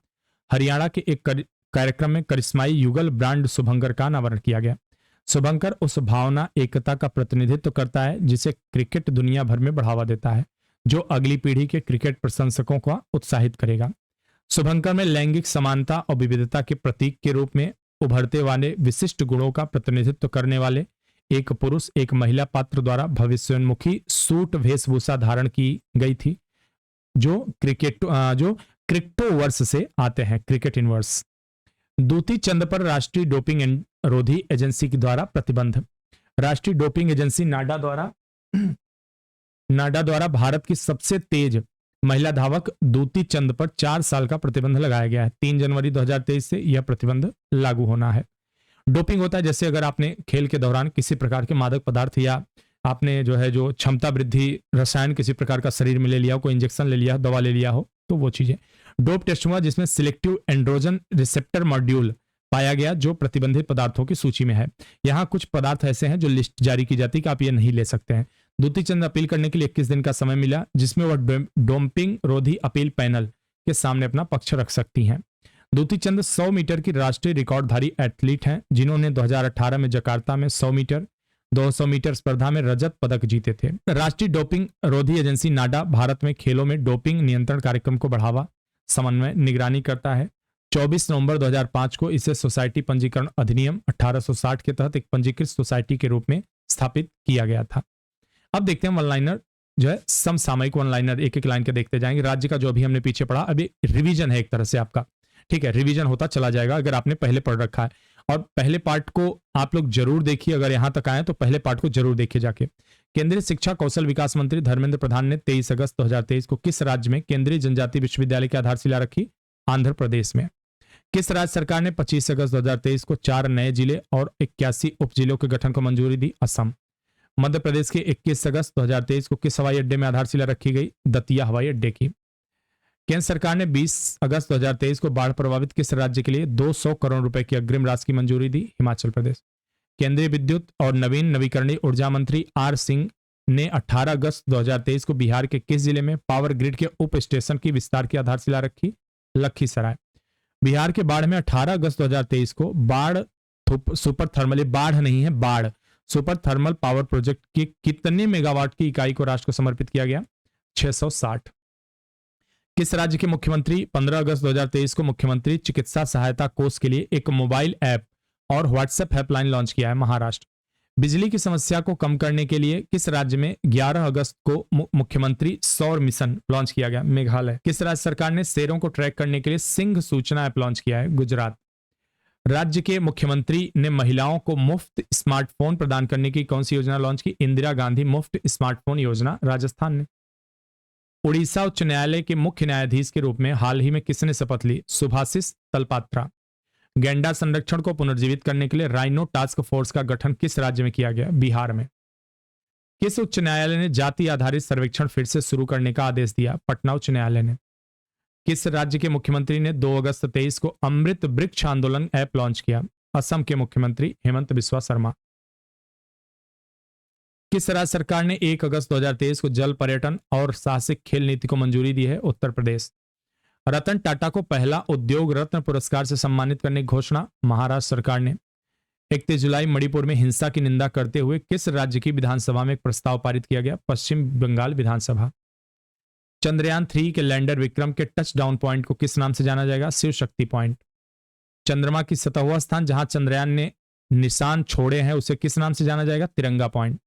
हरियाणा के एक कार्यक्रम में करिश्माई युगल ब्रांड शुभंकर का अनावरण किया गया। शुभंकर उस भावना एकता का प्रतिनिधित्व करता है जिसे क्रिकेट दुनिया भर में बढ़ावा देता है, जो अगली पीढ़ी के क्रिकेट प्रशंसकों को उत्साहित करेगा। शुभंकर में लैंगिक समानता और विविधता के प्रतीक के रूप में उभरते वाले विशिष्ट गुणों का प्रतिनिधित्व करने वाले एक पुरुष एक महिला पात्र द्वारा भविष्योन्मुखी सूट वेशभूषा धारण की गई थी, जो क्रिकेटो वर्ष से आते हैं, क्रिकेट इनवर्स। दूती चंद पर राष्ट्रीय डोपिंग रोधी एजेंसी के द्वारा प्रतिबंध। राष्ट्रीय डोपिंग एजेंसी नाडा द्वारा भारत की सबसे तेज महिला धावक दूती चंद पर 4 साल का प्रतिबंध लगाया गया है। 3 जनवरी 2023 से यह प्रतिबंध लागू होना है। डोपिंग होता है जैसे अगर आपने खेल के दौरान किसी प्रकार के मादक पदार्थ या आपने जो क्षमता वृद्धि रसायन किसी प्रकार का शरीर में ले लिया हो, कोई इंजेक्शन ले लिया हो, दवा ले लिया हो, तो वो चीजें। डोप टेस्ट हुआ जिसमें सिलेक्टिव एंड्रोजन रिसेप्टर मॉड्यूल पाया गया, जो प्रतिबंधित पदार्थों की सूची में है। यहाँ कुछ पदार्थ ऐसे हैं जो लिस्ट जारी की जाती है कि आप ये नहीं ले सकते हैं। दूती चंद अपील करने के लिए 21 दिन का समय मिला, जिसमें वह डोपिंग रोधी अपील पैनल के सामने अपना पक्ष रख सकती हैं। दूती चंद 100 मीटर की राष्ट्रीय रिकॉर्डधारी एथलीट हैं, जिन्होंने 2018 में जकार्ता में 100 मीटर 200 मीटर स्पर्धा में रजत पदक जीते थे। राष्ट्रीय डोपिंग रोधी एजेंसी नाडा भारत में खेलों में डोपिंग नियंत्रण कार्यक्रम को बढ़ावा, समन्वय, निगरानी करता है। 24 नवंबर 2005 को इसे सोसाइटी पंजीकरण अधिनियम 1860 के तहत एक पंजीकृत सोसाइटी के रूप में स्थापित किया गया था। अब देखते हैं वन लाइनर जो है, समसामयिक वन लाइनर, एक एक लाइन के देखते जाएंगे। राज्य का जो अभी हमने पीछे पढ़ा, अभी रिवीजन है एक तरह से आपका, ठीक है, रिवीजन होता चला जाएगा अगर आपने पहले पढ़ रखा है। और पहले पार्ट को आप लोग जरूर देखिए, अगर यहां तक आए तो पहले पार्ट को जरूर देखिए जाके। केंद्रीय शिक्षा कौशल विकास मंत्री धर्मेंद्र प्रधान ने 23 अगस्त 2023 को किस राज्य में केंद्रीय जनजातीय विश्वविद्यालय की आधारशिला रखी? आंध्र प्रदेश में। किस राज्य सरकार ने 25 अगस्त 2023 को 4 नए जिले और 81 उप जिलों के गठन को मंजूरी दी? असम। मध्य प्रदेश के 21 अगस्त 2023 को किस हवाई अड्डे में आधारशिला रखी गई? दतिया हवाई अड्डे की। केंद्र सरकार ने 20 अगस्त 2023 को बाढ़ प्रभावित किस राज्य के लिए 200 करोड़ रुपए की अग्रिम राशि की मंजूरी दी? हिमाचल प्रदेश। केंद्रीय विद्युत और नवीकरणीय ऊर्जा मंत्री आर सिंह ने 18 अगस्त 2023 को बिहार के किस जिले में पावर ग्रिड के उप स्टेशन की विस्तार की आधारशिला रखी? लखीसराय। बिहार के बाढ़ में 18 अगस्त 2023 को सुपर थर्मल, बाढ़ नहीं है, बाढ़ सुपर थर्मल पावर प्रोजेक्ट की कितने मेगावाट की इकाई को राष्ट्र को समर्पित किया गया? 660। किस राज्य के मुख्यमंत्री 15 अगस्त 2023 को मुख्यमंत्री चिकित्सा सहायता कोष के लिए एक मोबाइल ऐप और व्हाट्सएप हेल्पलाइन लॉन्च किया है? महाराष्ट्र। बिजली की समस्या को कम करने के लिए किस राज्य में 11 अगस्त को मुख्यमंत्री सौर मिशन लॉन्च किया गया? मेघालय। किस राज्य सरकार ने शेरों को ट्रैक करने के लिए सिंह सूचना ऐप लॉन्च किया है? गुजरात। राज्य के मुख्यमंत्री ने महिलाओं को मुफ्त स्मार्टफोन प्रदान करने की कौन सी योजना लॉन्च की? इंदिरा गांधी मुफ्त स्मार्टफोन योजना। राजस्थान ने। उड़ीसा उच्च न्यायालय के मुख्य न्यायाधीश के रूप में हाल ही में किसने शपथ ली? सुभाषिस तलपात्रा। गैंडा संरक्षण को पुनर्जीवित करने के लिए राइनो टास्क फोर्स का गठन किस राज्य में किया गया? बिहार में। किस उच्च न्यायालय ने जाति आधारित सर्वेक्षण फिर से शुरू करने का आदेश दिया? पटना उच्च न्यायालय ने। किस राज्य के मुख्यमंत्री ने 2 अगस्त 23 को अमृत वृक्ष आंदोलन ऐप लॉन्च किया? असम के मुख्यमंत्री हेमंत बिस्वा शर्मा। किस राज्य सरकार ने 1 अगस्त 2023 को जल पर्यटन और साहसिक खेल नीति को मंजूरी दी है? उत्तर प्रदेश। रतन टाटा को पहला उद्योग रत्न पुरस्कार से सम्मानित करने की घोषणा महाराष्ट्र सरकार ने। 31 जुलाई मणिपुर में हिंसा की निंदा करते हुए किस राज्य की विधानसभा में एक प्रस्ताव पारित किया गया? पश्चिम बंगाल विधानसभा। चंद्रयान 3 के लैंडर विक्रम के टच डाउन पॉइंट को किस नाम से जाना जाएगा? शिव शक्ति पॉइंट। चंद्रमा की सतह हुआ स्थान जहां चंद्रयान ने निशान छोड़े हैं उसे किस नाम से जाना जाएगा? तिरंगा पॉइंट।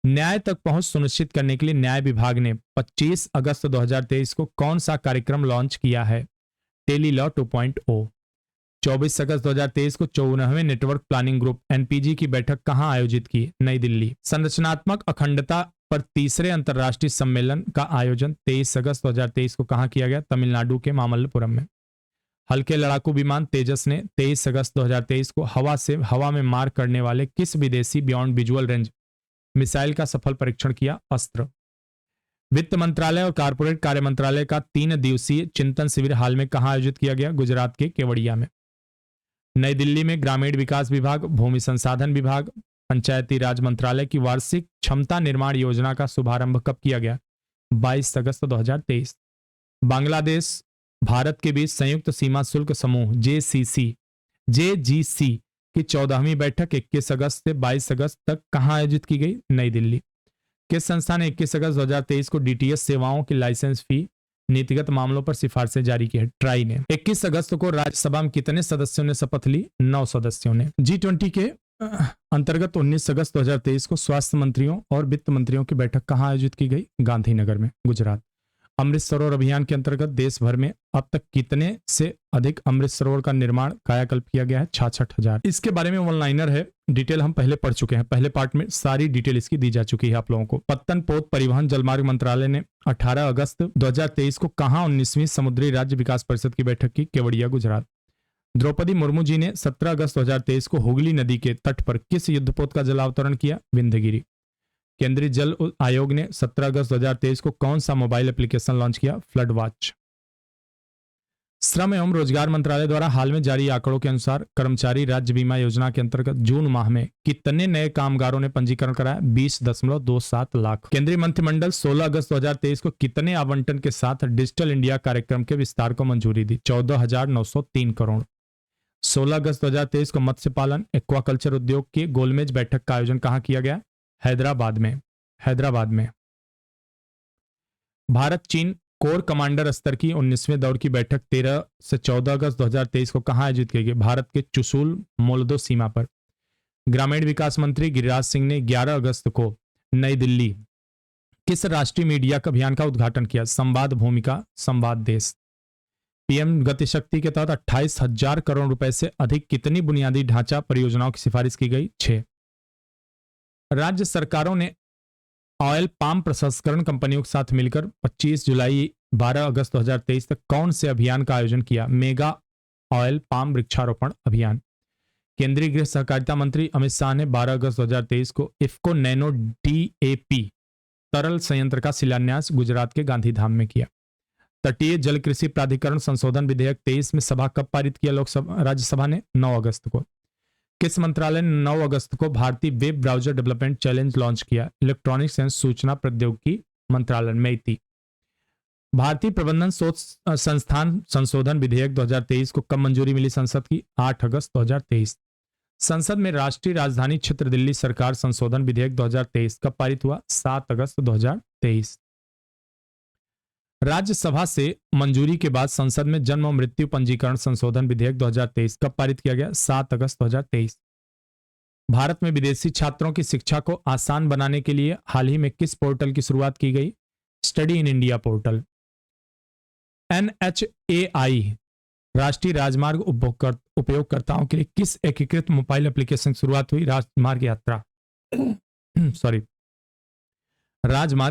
न्याय तक पहुंच सुनिश्चित करने के लिए न्याय विभाग ने 25 अगस्त 2023 को कौन सा कार्यक्रम लॉन्च किया है? Tele law 2.0। 24 अगस्त 2023 को 54वें नेटवर्क प्लानिंग ग्रुप एनपीजी की बैठक कहां आयोजित की? नई दिल्ली। संरचनात्मक अखंडता पर तीसरे अंतर्राष्ट्रीय सम्मेलन का आयोजन 23 अगस्त 2023 को कहां किया गया? तमिलनाडु के मामल्लपुरम में। हल्के लड़ाकू विमान तेजस ने 23 अगस्त 2023 को हवा में मार करने वाले किस विदेशी बियॉन्ड विजुअल रेंज मिसाइल का सफल परीक्षण किया? अस्त्र। वित्त मंत्रालय और कारपोरेट कार्य मंत्रालय का 3 दिवसीय चिंतन शिविर हाल में कहां आयोजित किया गया? गुजरात के केवड़िया में। नई दिल्ली में ग्रामीण विकास विभाग, भूमि संसाधन विभाग, पंचायती राज मंत्रालय की वार्षिक क्षमता निर्माण योजना का शुभारंभ कब किया गया? 22 अगस्त 2023। बांग्लादेश भारत के बीच संयुक्त सीमा शुल्क समूह जेजीसी की 14वीं बैठक 21 अगस्त से 22 अगस्त तक कहां आयोजित की गई? नई दिल्ली। किस संस्था ने 21 अगस्त 2023 को डीटीएच सेवाओं की लाइसेंस फी नीतिगत मामलों पर सिफारिशें जारी की है? ट्राई ने। 21 अगस्त को राज्यसभा में कितने सदस्यों ने शपथ ली? 9 सदस्यों ने। G20 के अंतर्गत 19 अगस्त 2023 को स्वास्थ्य मंत्रियों और वित्त मंत्रियों की बैठक कहां आयोजित की गई? गांधीनगर में, गुजरात। अमृत सरोवर अभियान के अंतर्गत देश भर में अब तक कितने से अधिक अमृत सरोवर का निर्माण कायाकल्प किया गया है? 66,000। इसके बारे में वन लाइनर है, डिटेल हम पहले पढ़ चुके हैं, पहले पार्ट में सारी डिटेल इसकी दी जा चुकी है आप लोगों को। पत्तन पोत परिवहन जलमार्ग मंत्रालय ने 18 अगस्त 2023 को कहां 19वीं समुद्री राज्य विकास परिषद की बैठक की? केवड़िया, गुजरात। द्रौपदी मुर्मू जी ने 17 अगस्त 2023 को हुगली नदी के तट पर किस युद्धपोत का जलावतरण किया? विंध्यगिरी। केंद्रीय जल आयोग ने 17 अगस्त 2023 को कौन सा मोबाइल एप्लीकेशन लॉन्च किया? Flood watch. श्रम एवं रोजगार मंत्रालय द्वारा हाल में जारी आंकड़ों के अनुसार कर्मचारी राज्य बीमा योजना के अंतर्गत जून माह में कितने नए कामगारों ने पंजीकरण कराया? 20.27 लाख। केंद्रीय मंत्रिमंडल 16 अगस्त 2023 को कितने आवंटन के साथ डिजिटल इंडिया कार्यक्रम के विस्तार को मंजूरी दी? 14,903 करोड़। 16 अगस्त 2023 को मत्स्य पालन एक्वाकल्चर उद्योग की गोलमेज बैठक का आयोजन कहां किया गया? हैदराबाद में। भारत चीन कोर कमांडर स्तर की 19वें दौर की बैठक 13 से 14 अगस्त 2023 को कहां आयोजित की गई? भारत के चुशूल मोल्दो सीमा पर। ग्रामीण विकास मंत्री गिरिराज सिंह ने 11 अगस्त को नई दिल्ली किस राष्ट्रीय मीडिया अभियान का उद्घाटन किया? संवाद भूमिका, संवाद देश। पीएम गतिशक्ति के तहत 28,000 करोड़ रुपए से अधिक कितनी बुनियादी ढांचा परियोजनाओं की सिफारिश की गई? 6। राज्य सरकारों ने ऑयल पाम प्रसंस्करण कंपनियों के साथ मिलकर 25 जुलाई 12 अगस्त 2023 तक कौन से अभियान का आयोजन किया? मेगा ऑयल पाम वृक्षारोपण अभियान। केंद्रीय गृह सहकारिता मंत्री अमित शाह ने 12 अगस्त 2023 को इफ्को नैनो डीएपी तरल संयंत्र का शिलान्यास गुजरात के गांधीधाम में किया। तटीय जल कृषि प्राधिकरण संशोधन विधेयक 23 में सभा कब पारित किया? लोकसभा राज्यसभा ने 9 अगस्त को। किस मंत्रालय ने 9 अगस्त को भारतीय web browser development challenge launch किया? इलेक्ट्रॉनिक्स एवं सूचना प्रौद्योगिकी मंत्रालय मेइती। भारतीय प्रबंधन शोध संस्थान संशोधन विधेयक 2023 को कब मंजूरी मिली संसद की? 8 अगस्त 2023। संसद में राष्ट्रीय राजधानी क्षेत्र दिल्ली सरकार संशोधन विधेयक 2023 कब पारित हुआ? 7 अगस्त 2023। राज्यसभा से मंजूरी के बाद संसद में जन्म और मृत्यु पंजीकरण संशोधन विधेयक 2023 कब पारित किया गया? 7 अगस्त 2023। भारत में विदेशी छात्रों की शिक्षा को आसान बनाने के लिए हाल ही में किस पोर्टल की शुरुआत की गई? Study in India portal. NHAI राष्ट्रीय राजमार्ग उपयोगकर्ताओं के लिए किस एकीकृत मोबाइल एप्लीकेशन की शुरुआत हुई? राजमार्ग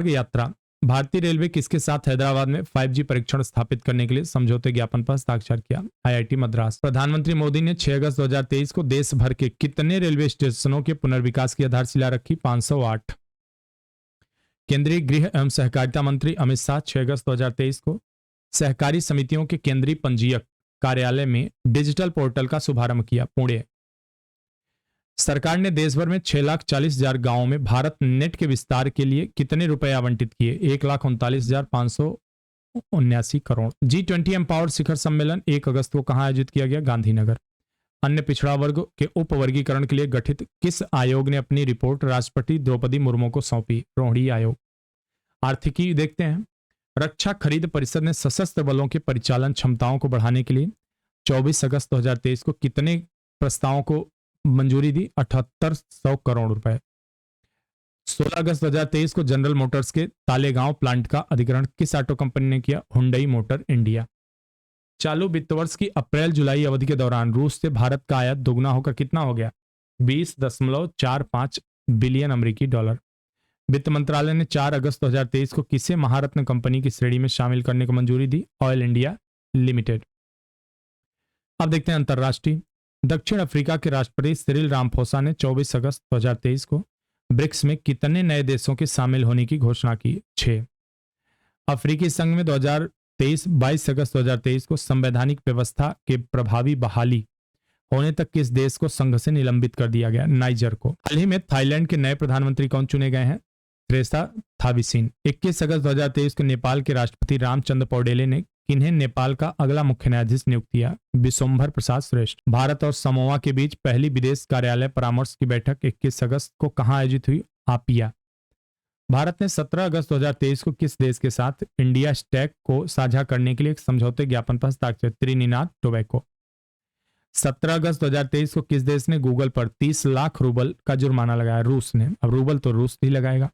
यात्रा। भारतीय रेलवे किसके साथ हैदराबाद में 5G परीक्षण स्थापित करने के लिए समझौते ज्ञापन पर हस्ताक्षर किया? IIT मद्रास। प्रधानमंत्री मोदी ने 6 अगस्त 2023 को देश भर के कितने रेलवे स्टेशनों के पुनर्विकास की आधारशिला रखी? 508। केंद्रीय गृह एवं सहकारिता मंत्री अमित शाह 6 अगस्त 2023 को सहकारी समितियों के केंद्रीय पंजीयक कार्यालय में डिजिटल पोर्टल का शुभारंभ किया, पुणे। सरकार ने देश भर में 6,40,000 गांवों में भारत नेट के विस्तार के लिए कितने रुपए आवंटित किए? 1,39,579 करोड़। G20 एम्पावर शिखर सम्मेलन 1 अगस्त को कहां आयोजित किया गया? गांधीनगर। अन्य पिछड़ा वर्ग के उप वर्गीकरण के लिए गठित किस आयोग ने अपनी रिपोर्ट राष्ट्रपति द्रौपदी मुर्मू को सौंपी? रोहिणी आयोग। आर्थिकी देखते हैं। रक्षा खरीद परिषद ने सशस्त्र बलों के परिचालन क्षमताओं को बढ़ाने के लिए 24 अगस्त 2023 को कितने प्रस्तावों को मंजूरी दी? 7800 करोड़ रुपए। 16 अगस्त 2023 को जनरल मोटर्स के तालेगांव प्लांट का अधिग्रहण किस ऑटो कंपनी ने किया? Hyundai motor India. चालू वित्त वर्ष की अप्रैल जुलाई अवधि के दौरान रूस से भारत का आयात दोगुना होकर कितना हो गया? 20.45 बिलियन अमेरिकी डॉलर। वित्त मंत्रालय ने 4 अगस्त 2023 को किसे महारत्न कंपनी की श्रेणी में शामिल करने को मंजूरी दी? Oil India limited. अब देखते हैं अंतर्राष्ट्रीय। दक्षिण अफ्रीका के राष्ट्रपति सिरिल रामफोसा ने 24 अगस्त 2023 को ब्रिक्स में कितने नए देशों के शामिल होने की घोषणा की? 6। अफ्रीकी संघ में 22 अगस्त 2023 को संवैधानिक व्यवस्था के प्रभावी बहाली होने तक किस देश को संघ से निलंबित कर दिया गया? नाइजर को। हाल ही में थाईलैंड के नए प्रधानमंत्री कौन चुने गए हैं? त्रेसा थाविसिन। 21 अगस्त 2023 को नेपाल के राष्ट्रपति रामचंद्र पौडेले ने किन्हें नेपाल का अगला मुख्य न्यायाधीश नियुक्त किया? विशंभर प्रसाद श्रेष्ठ। भारत और समोआ के बीच पहली विदेश कार्यालय परामर्श की बैठक 21 अगस्त को कहां आयोजित हुई? आपिया। भारत ने 17 अगस्त 2023 को किस देश के साथ इंडिया स्टैक को साझा करने के लिए एक समझौते ज्ञापन पर हस्ताक्षर? Trinidad tobacco. 17 अगस्त 2023 को किस देश ने गूगल पर 30 लाख रूबल का जुर्माना लगाया? रूस ने। अब रूबल तो रूस ही लगाएगा।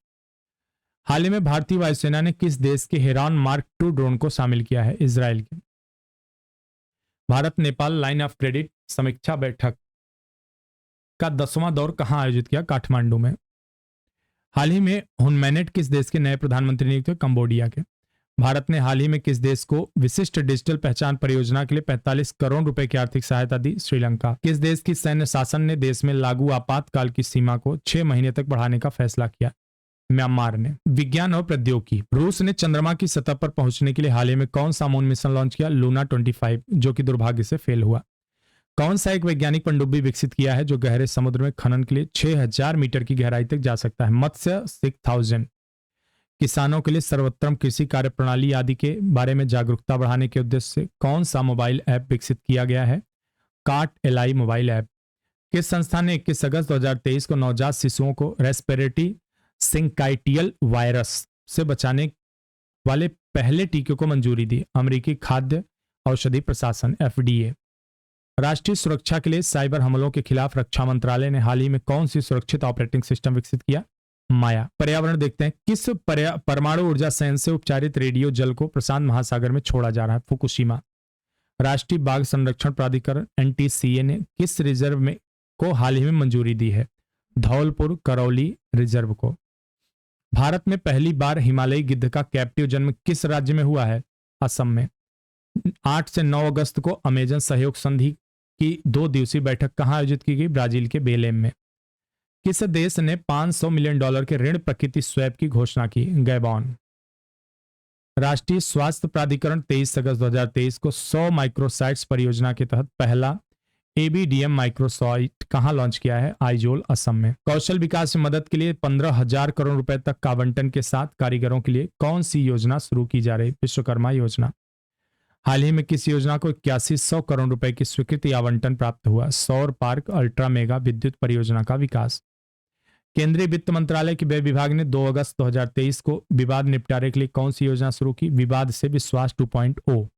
हाल ही में भारतीय वायुसेना ने किस देश के हेरॉन मार्क 2 ड्रोन को शामिल किया है? इजराइल के। Bharat Nepal line of credit समीक्षा बैठक का 10वां दौर कहां आयोजित किया? काठमांडू में। हाल ही में हुनमैनेट किस देश के नए प्रधानमंत्री नियुक्त हुए? कंबोडिया के। भारत ने हाल ही में किस देश को विशिष्ट डिजिटल पहचान परियोजना के लिए 45 करोड़ रुपए की आर्थिक सहायता दी? श्रीलंका। किस देश की सैन्य शासन ने देश में लागू आपातकाल की सीमा को 6 महीने तक बढ़ाने का फैसला किया? म्यांमार ने। विज्ञान और प्रौद्योगिकी। रूस ने चंद्रमा की सतह पर पहुंचने के लिए हाल ही में कौन सा मून मिशन लॉन्च किया? लूना 25, जो कि दुर्भाग्य से फेल हुआ। कौन सा एक वैज्ञानिक पनडुब्बी विकसित किया है जो गहरे समुद्र में खनन के लिए 6000 मीटर की गहराई तक जा सकता है? मत्स्य 6000। किसानों के लिए सर्वोत्तम कृषि कार्य प्रणाली आदि के बारे में जागरूकता बढ़ाने के उद्देश्य से कौन सा मोबाइल ऐप विकसित किया गया है? काट एलआई मोबाइल ऐप। किस संस्थान ने 21 अगस्त 2023 को नवजात शिशुओं को रेस्पिरेटरी सिंकाइटियल वायरस से बचाने वाले पहले टीके को मंजूरी दी? अमेरिकी खाद्य औषधि प्रशासन एफडीए। राष्ट्रीय सुरक्षा के लिए साइबर हमलों के खिलाफ रक्षा मंत्रालय ने हाल ही में कौन सी सुरक्षित ऑपरेटिंग सिस्टम विकसित किया? माया। पर्यावरण देखते हैं। किस परमाणु ऊर्जा संयंत्र से उपचारित रेडियो जल को प्रशांत महासागर में छोड़ा जा रहा है? फुकुशिमा। राष्ट्रीय बाघ संरक्षण प्राधिकरण एनटीसीए ने किस रिजर्व में को हाल ही में मंजूरी दी है? धौलपुर करौली रिजर्व को। भारत में पहली बार हिमालयी गिद्ध का कैप्टिव जन्म किस राज्य में हुआ है? असम में। 8 से 9 अगस्त को अमेजन सहयोग संधि की 2 दिवसीय बैठक कहां आयोजित की गई? ब्राजील के बेलेम में। किस देश ने $500 मिलियन के ऋण प्रकृति स्वैप की घोषणा की? गैबॉन। राष्ट्रीय स्वास्थ्य प्राधिकरण 23 अगस्त 2023 को 100 माइक्रोसाइट्स परियोजना के तहत पहला एबीडीएम माइक्रोसाइट कहां लॉन्च किया है? आइजोल असम में। कौशल विकास में मदद के लिए 15,000 करोड़ रुपए तक का आवंटन के साथ कारीगरों के लिए कौन सी योजना शुरू की जा रही? विश्वकर्मा योजना। हाल ही में किस योजना को 8100 करोड़ रुपए की स्वीकृति आवंटन प्राप्त हुआ? सौर पार्क अल्ट्रा मेगा विद्युत परियोजना का विकास। केंद्रीय वित्त मंत्रालय के व्यय विभाग ने 2 अगस्त 2023 को विवाद निपटारे के लिए कौन सी योजना शुरू की? विवाद से विश्वास 2.0।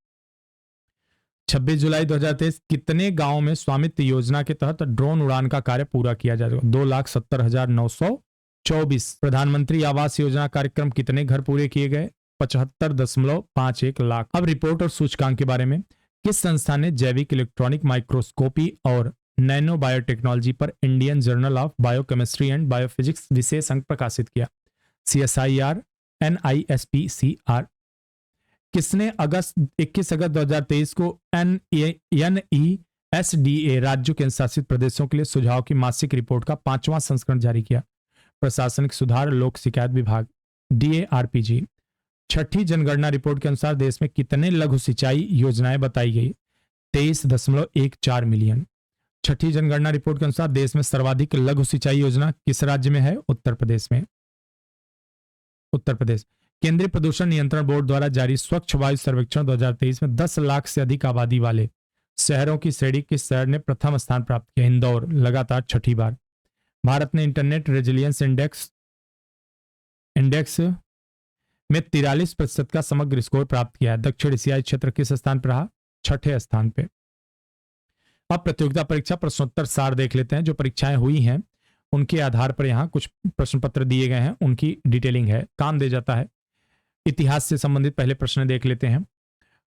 26 जुलाई 2023 कितने गांवों में स्वामित्व योजना के तहत ड्रोन उड़ान का कार्य पूरा किया जाएगा? 2,70,924। प्रधानमंत्री आवास योजना कार्यक्रम कितने घर पूरे किए गए? 75.51 लाख। अब रिपोर्ट और सूचकांक के बारे में। किस संस्था ने जैविक इलेक्ट्रॉनिक माइक्रोस्कोपी और नैनो बायोटेक्नोलॉजी पर Indian journal of biochemistry and biophysics विशेष अंक प्रकाशित किया? CSIR NISPCR। किसने 21 अगस्त 2023 को NESDA राज्यों के शासित प्रदेशों के लिए सुझाव की मासिक रिपोर्ट का 5वां संस्करण जारी किया? प्रशासनिक सुधार लोक शिकायत विभाग DARPG। छठी जनगणना रिपोर्ट के अनुसार देश में कितने लघु सिंचाई योजनाएं बताई गई? 23.14 मिलियन। छठी जनगणना रिपोर्ट के अनुसार देश में सर्वाधिक लघु सिंचाई योजना किस राज्य में है? उत्तर प्रदेश में। उत्तर प्रदेश। केंद्रीय प्रदूषण नियंत्रण बोर्ड द्वारा जारी स्वच्छ वायु सर्वेक्षण 2023 में 10 लाख से अधिक आबादी वाले शहरों की श्रेणी किस शहर ने प्रथम स्थान प्राप्त किया? इंदौर, लगातार छठी बार। भारत ने इंटरनेट रेजिलियंस इंडेक्स में 43% का समग्र स्कोर प्राप्त किया है। दक्षिण एशियाई क्षेत्र किस स्थान पर रहा? छठे स्थान पे। अब प्रतियोगिता परीक्षा प्रश्नोत्तर सार देख लेते हैं। जो परीक्षाएं हुई हैं उनके आधार पर यहाँ कुछ प्रश्न पत्र दिए गए हैं, उनकी डिटेलिंग है, काम दे जाता है। इतिहास से संबंधित पहले प्रश्न देख लेते हैं।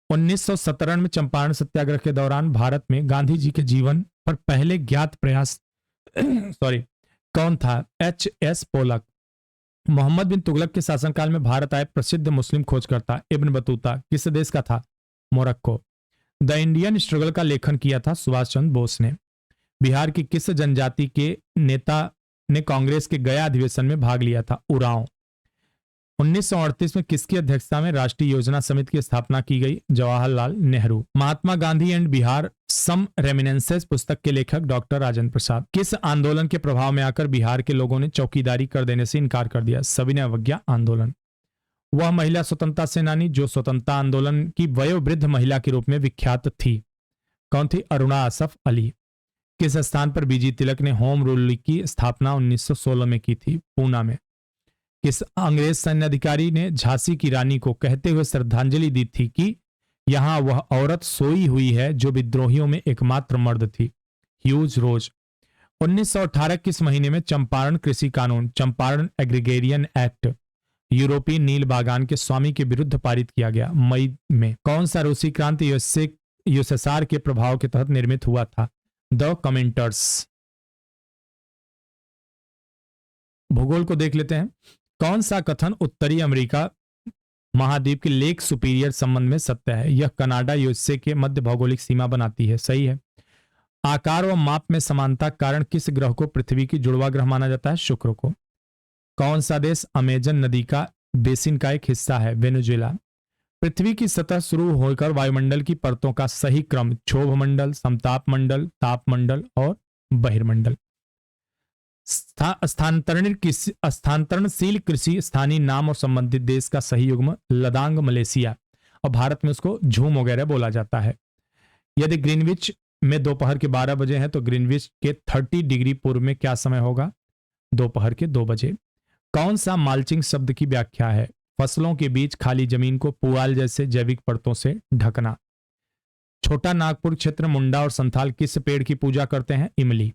1917 में चंपारण सत्याग्रह के दौरान भारत में गांधी जी के जीवन पर पहले ज्ञात प्रयास कौन था? H.S. पोलक। मोहम्मद बिन तुगलक के शासनकाल में भारत आए प्रसिद्ध मुस्लिम खोजकर्ता इब्न बतूता किस देश का था? मोरक्को। द इंडियन स्ट्रगल का लेखन किया था सुभाष चंद्र बोस ने। बिहार की किस जनजाति के नेता ने कांग्रेस के गया अधिवेशन में भाग लिया था? उरांव। 1938 में किसकी अध्यक्षता में राष्ट्रीय योजना समिति की स्थापना की गई? जवाहरलाल नेहरू। महात्मा गांधी एंड बिहार सम रेमिनेंसेस पुस्तक के लेखक डॉक्टर राजेंद्र प्रसाद। किस आंदोलन के प्रभाव में आकर बिहार के लोगों ने चौकीदारी कर देने से इनकार कर दिया? सविनय अवज्ञा आंदोलन। वह महिला स्वतंत्रता सेनानी जो स्वतंत्रता आंदोलन की वयोवृद्ध महिला के रूप में विख्यात थी, कौन थी? अरुणा आसफ अली। किस स्थान पर बीजी तिलक ने होम रूल की स्थापना 1916 में की थी? पूना में। किस अंग्रेज सैन्य अधिकारी ने झांसी की रानी को कहते हुए श्रद्धांजलि दी थी कि यहां वह औरत सोई हुई है जो विद्रोहियों में एकमात्र मर्द थी? ह्यूज रोज। 1918 किस महीने में चंपारण कृषि कानून, चंपारण एग्रीगेरियन एक्ट, यूरोपीय नील बागान के स्वामी के विरुद्ध पारित किया गया? मई में। कौन सा रूसी क्रांति यूएसएसआर के प्रभाव के तहत निर्मित हुआ था? The commenters. भूगोल को देख लेते हैं। कौन सा कथन उत्तरी अमेरिका महाद्वीप के लेक सुपीरियर संबंध में सत्य है? यह कनाडा यूएसए के मध्य भौगोलिक सीमा बनाती है। सही है। आकार व माप में समानता कारण किस ग्रह को पृथ्वी की जुड़वा ग्रह माना जाता है? शुक्र को। कौन सा देश अमेजन नदी का बेसिन का एक हिस्सा है? वेनेजुएला। पृथ्वी की सतह शुरू होकर वायुमंडल की परतों का सही क्रम क्षोभ मंडल, समताप मंडल, ताप मंडल और बहिर्मंडल। स्थानांतरणशील कृषि स्थानीय नाम और संबंधित देश का सही युग्म लदांग मलेशिया, और भारत में उसको झूम वगैरह बोला जाता है। यदि ग्रीनविच में दोपहर के 12 बजे हैं तो ग्रीनविच के 30 डिग्री पूर्व में क्या समय होगा? दोपहर के 2 बजे। कौन सा माल्चिंग शब्द की व्याख्या है? फसलों के बीच खाली जमीन को पुआल जैसे जैविक परतों से ढकना। छोटा नागपुर क्षेत्र मुंडा और संथाल किस पेड़ की पूजा करते हैं? इमली।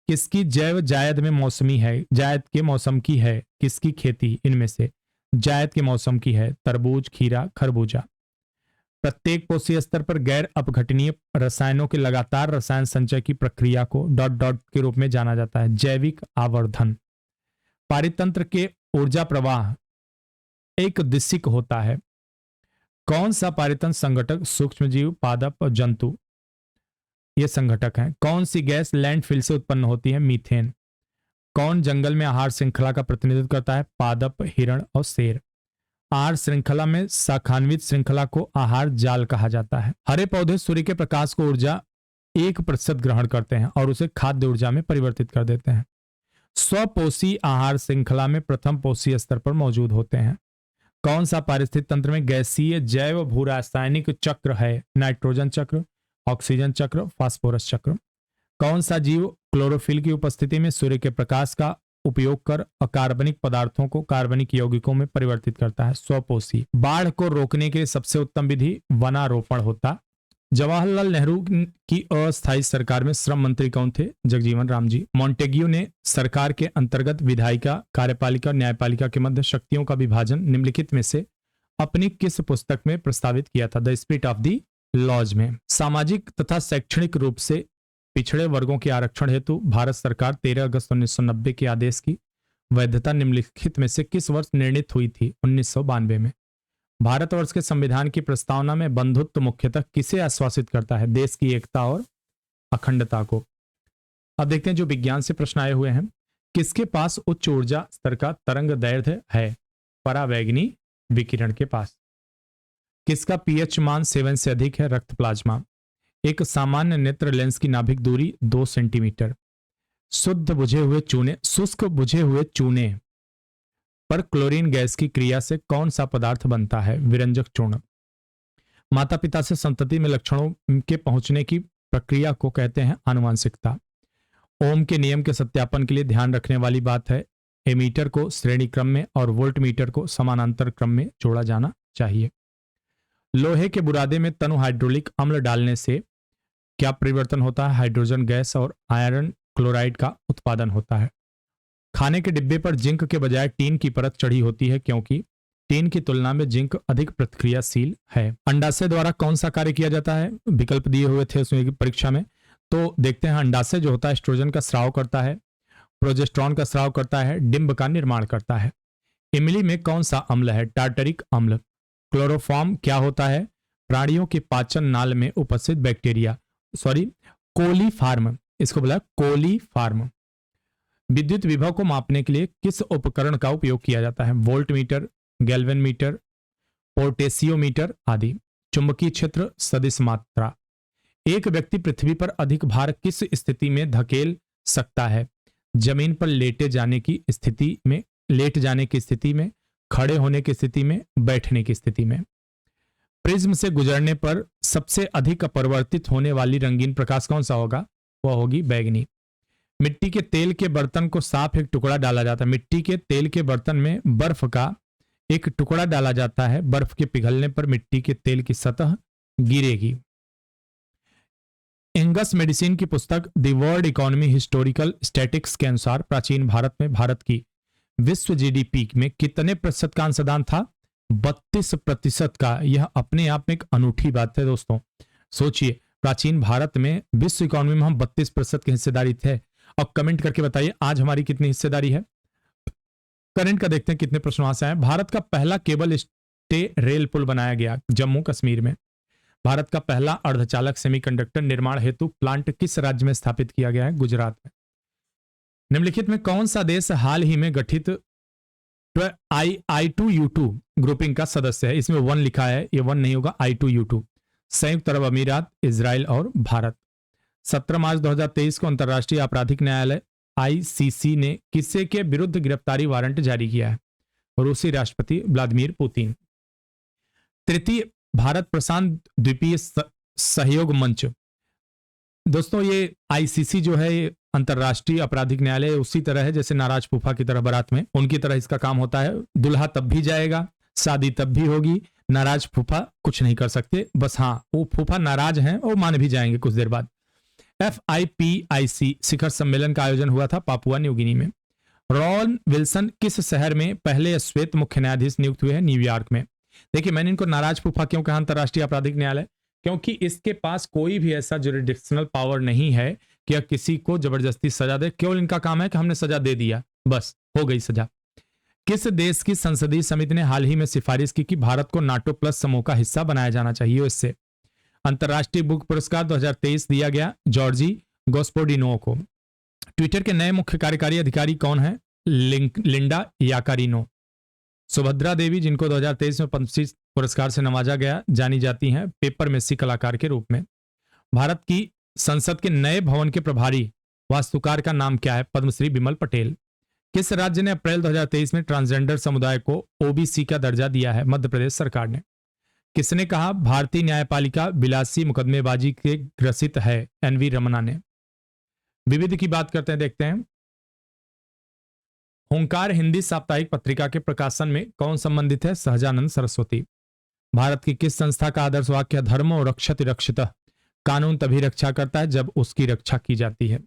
किसकी जैव जायद में मौसमी है? जायद के मौसम की है। किसकी खेती इनमें से? जायद के मौसम की है। तरबूज, खीरा, खरबूजा। प्रत्येक कोशीय स्तर पर गैर अपघटनीय रसायनों के लगातार रसायन संचय की प्रक्रिया को ... के रूप में जाना जाता है। जैविक आवर्धन। पारितंत्र के ऊर्जा प्रवाह एक दिशिक होता है। कौन सा पारितंत्र संघटक सूक्ष्मजीव, पादप और जंतु ये संघटक हैं? कौन सी गैस लैंडफिल से उत्पन्न होती है? मीथेन। कौन जंगल में आहार श्रृंखला का प्रतिनिधित्व करता है? पादप, हिरण और शेर। आहार श्रृंखला में शाखान्वित श्रृंखला को आहार जाल कहा जाता है। हरे पौधे सूर्य के प्रकाश को ऊर्जा 1% ग्रहण करते हैं और उसे खाद्य ऊर्जा में परिवर्तित कर देते हैं। स्वपोषी आहार श्रृंखला में प्रथम पोषी स्तर पर मौजूद होते हैं। कौन सा पारिस्थितिक तंत्र में गैसीय जैव भूरासायनिक चक्र है? नाइट्रोजन चक्र, ऑक्सीजन चक्र, फास्फोरस चक्र। कौन सा जीव क्लोरोफिल की उपस्थिति में सूर्य के प्रकाश का उपयोग कर अकार्बनिक पदार्थों को कार्बनिक यौगिकों में परिवर्तित करता है? स्वपोषी। बाढ़ को रोकने के लिए सबसे उत्तम विधि वनारोपण होता। जवाहरलाल नेहरू की अस्थायी सरकार में श्रम मंत्री कौन थे? जगजीवन राम जी। मॉन्टेग्यू ने सरकार के अंतर्गत विधायिका, कार्यपालिका और न्यायपालिका के मध्य शक्तियों का विभाजन निम्नलिखित में से अपनी किस पुस्तक में प्रस्तावित किया था? The spirit of the laws में। सामाजिक तथा शैक्षणिक रूप से पिछड़े वर्गों के आरक्षण हेतु भारत सरकार 13 अगस्त 1990 के आदेश की वैधता निम्नलिखित में से किस वर्ष निर्णित हुई थी? 1992 में। भारतवर्ष के संविधान की प्रस्तावना में बंधुत्व मुख्यतः किसे आश्वासित करता है? देश की एकता और अखंडता को। अब देखते हैं जो विज्ञान से प्रश्न आए हुए हैं। किसके पास उच्च ऊर्जा स्तर का तरंग दैर्ध्य है? परावैंगनी विकिरण के पास। किसका पीएच मान 7 से अधिक है? रक्त प्लाज्मा। एक सामान्य नेत्र लेंस की नाभिक दूरी 2 सेंटीमीटर। शुद्ध बुझे हुए चूने, शुष्क बुझे हुए चूने पर क्लोरीन गैस की क्रिया से कौन सा पदार्थ बनता है? विरंजक चूर्ण। माता पिता से संतति में लक्षणों के पहुंचने की प्रक्रिया को कहते हैं आनुवांशिकता। ओम के नियम के सत्यापन के लिए ध्यान रखने वाली बात है, एमीटर को श्रेणी क्रम में और वोल्ट मीटर को समानांतर क्रम में जोड़ा जाना चाहिए। लोहे के बुरादे में तनु हाइड्रोलिक अम्ल डालने से क्या परिवर्तन होता है? हाइड्रोजन गैस और आयरन क्लोराइड का उत्पादन होता है। खाने के डिब्बे पर जिंक के बजाय टीन की परत चढ़ी होती है क्योंकि टीन की तुलना में जिंक अधिक प्रतिक्रियाशील है। अंडाशय द्वारा कौन सा कार्य किया जाता है? विकल्प दिए हुए थे उसमें परीक्षा में, तो देखते हैं। अंडाशय जो होता है एस्ट्रोजन का स्राव करता है, प्रोजेस्टेरॉन का स्राव करता है, डिंब का निर्माण करता है। इमली में कौन सा अम्ल है? टार्टरिक अम्ल। क्लोरोफॉर्म क्या होता है? प्राणियों के पाचन नाल में उपस्थित बैक्टीरिया, कोलीफार्म, इसको बोला कोलीफार्म। विद्युत विभव को मापने के लिए किस उपकरण का उपयोग किया जाता है? वोल्ट मीटर, गैल्वेन मीटर, पोटेशियोमीटर आदि। चुंबकीय क्षेत्र सदिश मात्रा। एक व्यक्ति पृथ्वी पर अधिक भार किस स्थिति में धकेल सकता है? जमीन पर लेट जाने की स्थिति में, खड़े होने की स्थिति में, बैठने की स्थिति में। प्रिज्म से गुजरने पर सबसे अधिक अपरिवर्तित होने वाली रंगीन प्रकाश कौन सा होगा? वह होगी बैगनी। मिट्टी के तेल के बर्तन को साफ एक टुकड़ा डाला जाता है। मिट्टी के तेल के बर्तन में बर्फ का एक टुकड़ा डाला जाता है। बर्फ के पिघलने पर मिट्टी के तेल की सतह गिरेगी। एंगस मेडिसिन की पुस्तक the world economy historical statics के अनुसार प्राचीन भारत में भारत की विश्व जीडीपी में कितने प्रतिशत का अंशदान था? 32% का। यह अपने आप में एक अनूठी बात है दोस्तों। सोचिए, प्राचीन भारत में विश्व इकोनॉमी में हम 32% की हिस्सेदारी थे। अब कमेंट करके बताइए आज हमारी कितनी हिस्सेदारी है। करंट का देखते हैं कितने प्रश्न वहां से आए। भारत का पहला केबल स्टे रेल पुल बनाया गया जम्मू कश्मीर में। भारत का पहला अर्धचालक सेमीकंडक्टर निर्माण हेतु प्लांट किस राज्य में स्थापित किया गया है? गुजरात में। निम्नलिखित में कौन सा देश हाल ही में गठित I2U2 ग्रुपिंग का सदस्य है? इसमें 1 लिखा है, ये 1 नहीं होगा, I2U2। संयुक्त अरब अमीरात, इजराइल और भारत। 17 मार्च 2023 को अंतर्राष्ट्रीय आपराधिक न्यायालय ICC ने किसे के विरुद्ध गिरफ्तारी वारंट जारी किया है? रूसी राष्ट्रपति व्लादिमीर पुतिन। तृतीय भारत प्रशांत द्वीपीय सहयोग मंच। दोस्तों ये ICC जो है अंतर्राष्ट्रीय आपराधिक न्यायालय उसी तरह है जैसे नाराज फूफा की तरह बारात में, उनकी तरह इसका काम होता है। दुल्हा तब भी जाएगा, शादी तब भी होगी, नाराज फूफा कुछ नहीं कर सकते। बस हाँ, वो फूफा नाराज हैं और मान भी जाएंगे कुछ देर बाद। FIPIC शिखर सम्मेलन का आयोजन हुआ था पापुआ न्यू गिनी में। रॉन विल्सन किस शहर में पहले श्वेत मुख्य न्यायाधीश नियुक्त हुए हैं? न्यूयॉर्क में। देखिए, मैंने इनको नाराज फूफा क्यों कहा अंतर्राष्ट्रीय आपराधिक न्यायालय? क्योंकि इसके पास कोई भी ऐसा जुरिडिक्शनल पावर नहीं है कि किसी को जबरदस्ती सजा दे। केवल इनका काम है कि हमने सजा दे दिया, बस हो गई सजा। किस देश की संसदीय समिति ने हाल ही में सिफारिश की कि भारत को नाटो प्लस समूह का हिस्सा बनाया जाना चाहिए? इससे अंतर्राष्ट्रीय बुक पुरस्कार 2023 दिया गया जॉर्जी गोस्पोडिनो को। ट्विटर के नए मुख्य कार्यकारी अधिकारी कौन है? Linda Yaccarino. सुभद्रा देवी, जिनको 2023 में पद्मश्री पुरस्कार से नवाजा गया, जानी जाती हैं पेपर मेसी कलाकार के रूप में। भारत की संसद के नए भवन के प्रभारी वास्तुकार का नाम क्या है? पद्मश्री बिमल पटेल। किस राज्य ने अप्रैल 2023 में ट्रांसजेंडर समुदाय को OBC का दर्जा दिया है? मध्य प्रदेश सरकार ने। किसने कहा भारतीय न्यायपालिका विलासी मुकदमेबाजी के ग्रसित है? NV रमना ने। विविध की बात करते हैं, देखते हैं। हुंकार हिंदी साप्ताहिक पत्रिका के प्रकाशन में कौन संबंधित है? सहजानंद सरस्वती। भारत की किस संस्था का आदर्श वाक्य है? धर्मो रक्षति रक्षितः। कानून तभी रक्षा करता है जब उसकी रक्षा की जाती है।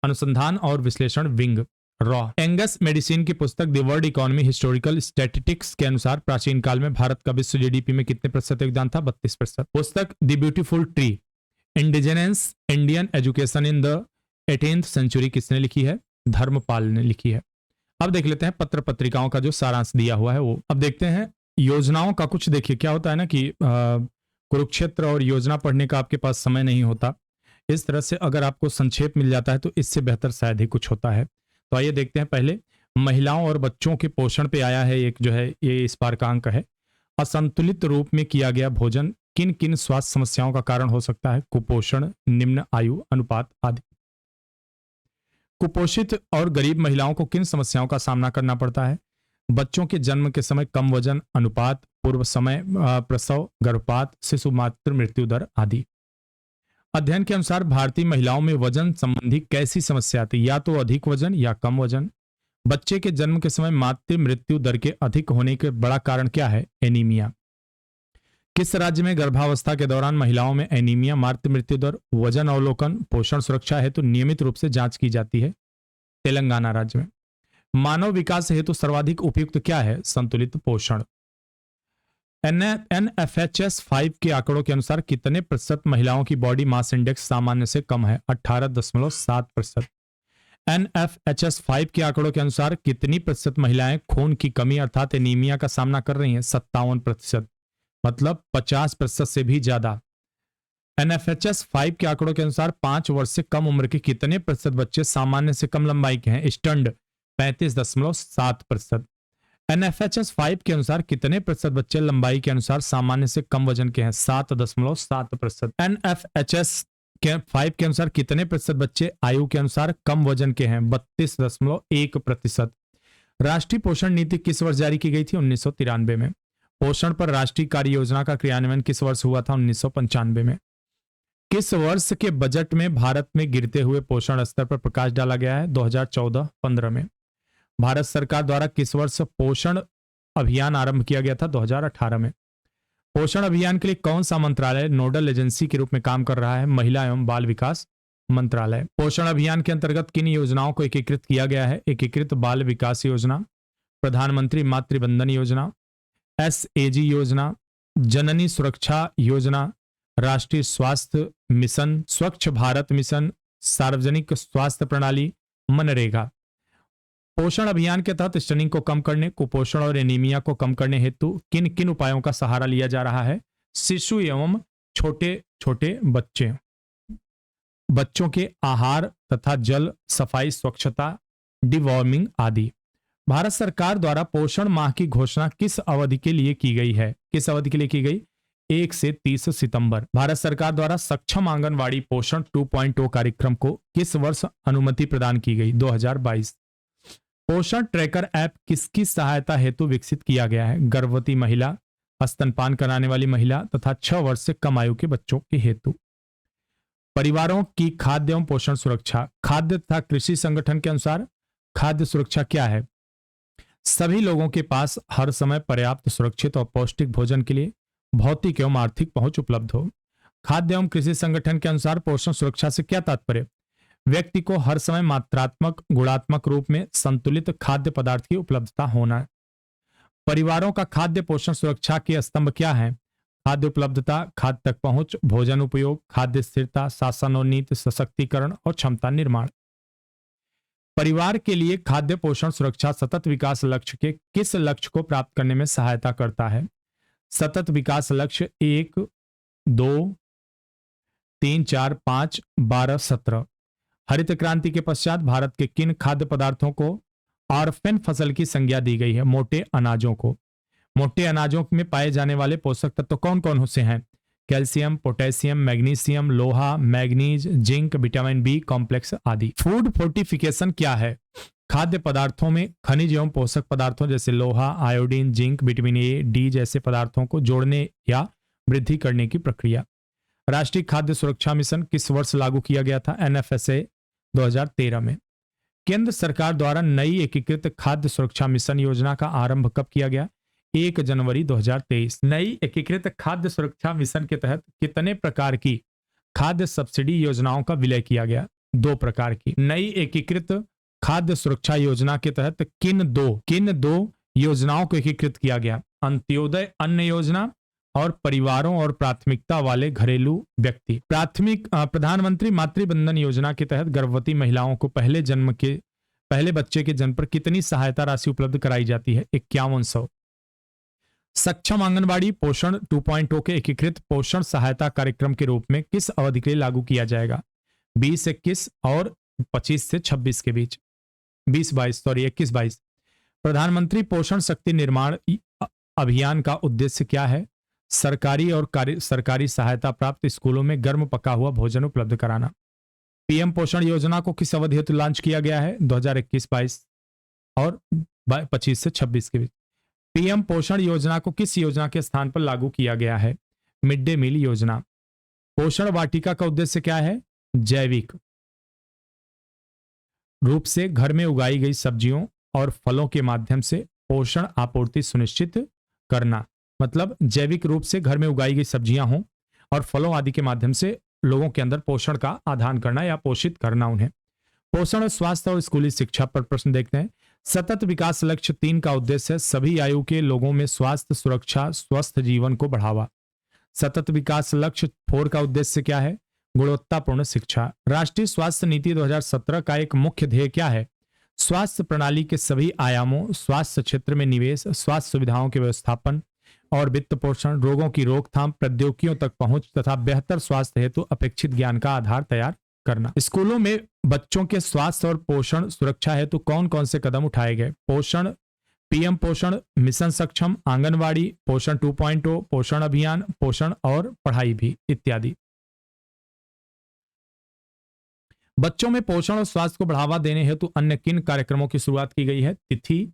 अनुसंधान और विश्लेषण विंग रॉ। एंगस मेडिसिन की पुस्तक the world economy historical statistics के अनुसार प्राचीन काल में भारत का विश्व GDP में कितने प्रतिशत योगदान था? 32%। पुस्तक the beautiful tree indigenous Indian education in the 18th century किसने लिखी है? धर्मपाल ने लिखी है। अब देख लेते हैं पत्र पत्रिकाओं का जो सारांश दिया हुआ है वो। अब देखते हैं योजनाओं का कुछ। देखिए क्या होता है ना कि कुरुक्षेत्र और योजना पढ़ने का आपके पास समय नहीं होता। इस तरह से अगर आपको संक्षेप मिल जाता है तो इससे बेहतर शायद ही कुछ होता है। तो आइए देखते हैं। पहले महिलाओं और बच्चों के पोषण पे आया है एक जो है ये इस बार का अंक है। असंतुलित रूप में किया गया भोजन किन किन स्वास्थ्य समस्याओं का कारण हो सकता है? कुपोषण, निम्न आयु अनुपात आदि। कुपोषित और गरीब महिलाओं को किन समस्याओं का सामना करना पड़ता है? बच्चों के जन्म के समय कम वजन, अनुपात, पूर्व समय प्रसव, गर्भपात, शिशु मातृ मृत्यु दर आदि। अध्ययन के अनुसार भारतीय महिलाओं में वजन संबंधी कैसी समस्या आती है? या तो अधिक वजन या कम वजन। बच्चे के जन्म के समय मातृ मृत्यु दर के अधिक होने के बड़ा कारण क्या है? एनीमिया। किस राज्य में गर्भावस्था के दौरान महिलाओं में एनीमिया, मातृ मृत्यु दर, वजन अवलोकन, पोषण सुरक्षा हेतु नियमित रूप से जांच की जाती है? तेलंगाना राज्य में। मानव विकास हेतु सर्वाधिक उपयुक्त क्या है? संतुलित पोषण। NFHS 5 के आंकड़ों के अनुसार कितने प्रतिशत महिलाओं की बॉडी मास इंडेक्स सामान्य से कम है? 18.7%। NFHS 5 के आंकड़ों के अनुसार कितनी प्रतिशत महिलाएं खून की कमी अर्थात एनीमिया का सामना कर रही हैं? 57%, मतलब 50% से भी ज्यादा। NFHS 5 के आंकड़ों के अनुसार 5 वर्ष से कम उम्र के कितने प्रतिशत बच्चे सामान्य से कम लंबाई के हैं? स्टंड 35.7%। NFHS 5 के अनुसार कितने प्रतिशत बच्चे लंबाई के अनुसार सामान्य से कम वजन के हैं? 7.7%। NFHS 5 के अनुसार कितने प्रतिशत बच्चे आयु के अनुसार कम वजन के हैं? 32.1%। राष्ट्रीय पोषण नीति किस वर्ष जारी की गई थी? 1993 में। पोषण पर राष्ट्रीय कार्य योजना का क्रियान्वयन किस वर्ष हुआ था? 1995 में। किस वर्ष के बजट में भारत में गिरते हुए पोषण स्तर पर प्रकाश डाला गया है? 2014-15 में। भारत सरकार द्वारा किस वर्ष पोषण अभियान आरंभ किया गया था? 2018 में। पोषण अभियान के लिए कौन सा मंत्रालय नोडल एजेंसी के रूप में काम कर रहा है? महिला एवं बाल विकास मंत्रालय। पोषण अभियान के अंतर्गत किन योजनाओं को एकीकृत किया गया है? एकीकृत बाल विकास योजना, प्रधानमंत्री मातृ वंदन योजना, SAG योजना, जननी सुरक्षा योजना, राष्ट्रीय स्वास्थ्य मिशन, स्वच्छ भारत मिशन, सार्वजनिक स्वास्थ्य प्रणाली, मनरेगा। पोषण अभियान के तहत स्टनिंग को कम करने, कुपोषण और एनीमिया को कम करने हेतु किन किन उपायों का सहारा लिया जा रहा है? शिशु एवं छोटे छोटे बच्चों के आहार तथा जल, सफाई, स्वच्छता, डिवॉर्मिंग आदि। भारत सरकार द्वारा पोषण माह की घोषणा किस अवधि के लिए की गई है? किस अवधि के लिए की गई? 1 से 30 सितंबर। भारत सरकार द्वारा सक्षम आंगनवाड़ी पोषण 2.0 कार्यक्रम को किस वर्ष अनुमति प्रदान की गई? 2022। पोषण ट्रैकर ऐप किसकी सहायता हेतु विकसित किया गया है? गर्भवती महिला, स्तनपान कराने वाली महिला तथा 6 वर्ष से कम आयु के बच्चों के हेतु। परिवारों की खाद्य एवं पोषण सुरक्षा। खाद्य तथा कृषि संगठन के अनुसार खाद्य सुरक्षा क्या है? सभी लोगों के पास हर समय पर्याप्त, सुरक्षित और पौष्टिक भोजन के लिए भौतिक एवं आर्थिक पहुंच उपलब्ध हो। खाद्य एवं कृषि संगठन के अनुसार पोषण सुरक्षा से क्या तात्पर्य? व्यक्ति को हर समय मात्रात्मक, गुणात्मक रूप में संतुलित खाद्य पदार्थ की उपलब्धता होना। परिवारों का खाद्य पोषण सुरक्षा के स्तंभ क्या है? खाद्य उपलब्धता, खाद्य तक पहुंच, भोजन उपयोग, खाद्य स्थिरता, शासनोन्नीत, सशक्तिकरण और क्षमता निर्माण। परिवार के लिए खाद्य पोषण सुरक्षा सतत विकास लक्ष्य के किस लक्ष्य को प्राप्त करने में सहायता करता है? सतत विकास लक्ष्य 1, 2, 3, 4, 5, 12, 17। हरित क्रांति के पश्चात भारत के किन खाद्य पदार्थों को ऑर्फेन फसल की संज्ञा दी गई है? मोटे अनाजों को। मोटे अनाजों में पाए जाने वाले पोषक तत्व कौन कौन से हैं? कैल्शियम, पोटेशियम, मैग्नीशियम, लोहा, manganese, zinc, vitamin B complex आदि। फूड फोर्टिफिकेशन क्या है? खाद्य पदार्थों में खनिज एवं पोषक पदार्थों जैसे लोहा, iodine, zinc, vitamin A, D जैसे पदार्थों को जोड़ने या वृद्धि करने की प्रक्रिया। राष्ट्रीय खाद्य सुरक्षा मिशन किस वर्ष लागू किया गया था? NFSA 2013 में। केंद्र सरकार द्वारा नई एकीकृत खाद्य सुरक्षा मिशन योजना का आरंभ कब किया गया? 1 जनवरी 2023। नई एकीकृत खाद्य सुरक्षा मिशन के तहत कितने प्रकार की खाद्य सब्सिडी योजनाओं का विलय किया गया? 2 प्रकार की। नई एकीकृत खाद्य सुरक्षा योजना के तहत किन दो योजनाओं को एकीकृत किया गया? अंत्योदय अन्न योजना और परिवारों और प्राथमिकता वाले घरेलू व्यक्ति। प्रधानमंत्री मातृ वंदन योजना के तहत गर्भवती महिलाओं को पहले बच्चे के जन्म पर कितनी सहायता राशि उपलब्ध कराई जाती है? 5100। सक्षम आंगनबाड़ी पोषण 2.0 के एकीकृत पोषण सहायता कार्यक्रम के रूप में किस अवधि के लिए लागू किया जाएगा? 2021 और 25 से 26 के बीच। 21-22। प्रधानमंत्री पोषण शक्ति निर्माण अभियान का उद्देश्य क्या है? सरकारी और सरकारी सहायता प्राप्त स्कूलों में गर्म पका हुआ भोजन उपलब्ध कराना। पीएम पोषण योजना को किस अवधि हेतु लॉन्च किया गया है? 2021-22 और 25 से 26 के बीच। पीएम पोषण योजना को किस योजना के स्थान पर लागू किया गया है? मिड डे मील योजना। पोषण वाटिका का उद्देश्य क्या है? जैविक रूप से घर में उगाई गई सब्जियों और फलों के माध्यम से पोषण आपूर्ति सुनिश्चित करना। मतलब जैविक रूप से घर में उगाई गई सब्जियां हों और फलों आदि के माध्यम से लोगों के अंदर पोषण का आदान करना या पोषित करना उन्हें। पोषण और स्वास्थ्य और स्कूली शिक्षा पर प्रश्न देखते हैं। सतत विकास लक्ष्य 3 का उद्देश्य है सभी आयु के लोगों में स्वास्थ्य, सुरक्षा, स्वस्थ जीवन को बढ़ावा। सतत विकास लक्ष्य 4 का उद्देश्य क्या है? गुणवत्तापूर्ण शिक्षा। राष्ट्रीय स्वास्थ्य नीति 2017 का एक मुख्य ध्येय क्या है? स्वास्थ्य प्रणाली के सभी आयामों, स्वास्थ्य क्षेत्र में निवेश, स्वास्थ्य सुविधाओं के व्यवस्थापन और वित्त पोषण, रोगों की रोकथाम, प्रौद्योगिकियों तक पहुंच तथा बेहतर स्वास्थ्य हेतु अपेक्षित ज्ञान का आधार तैयार करना। स्कूलों में बच्चों के स्वास्थ्य और पोषण सुरक्षा हेतु कौन कौन से कदम उठाए गए? पोषण, पीएम पोषण मिशन सक्षम, आंगनवाड़ी, पोषण 2.0, पोषण अभियान, पोषण और पढ़ाई भी इत्यादि। बच्चों में पोषण और स्वास्थ्य को बढ़ावा देने हेतु अन्य किन कार्यक्रमों की शुरुआत की गई है? तिथि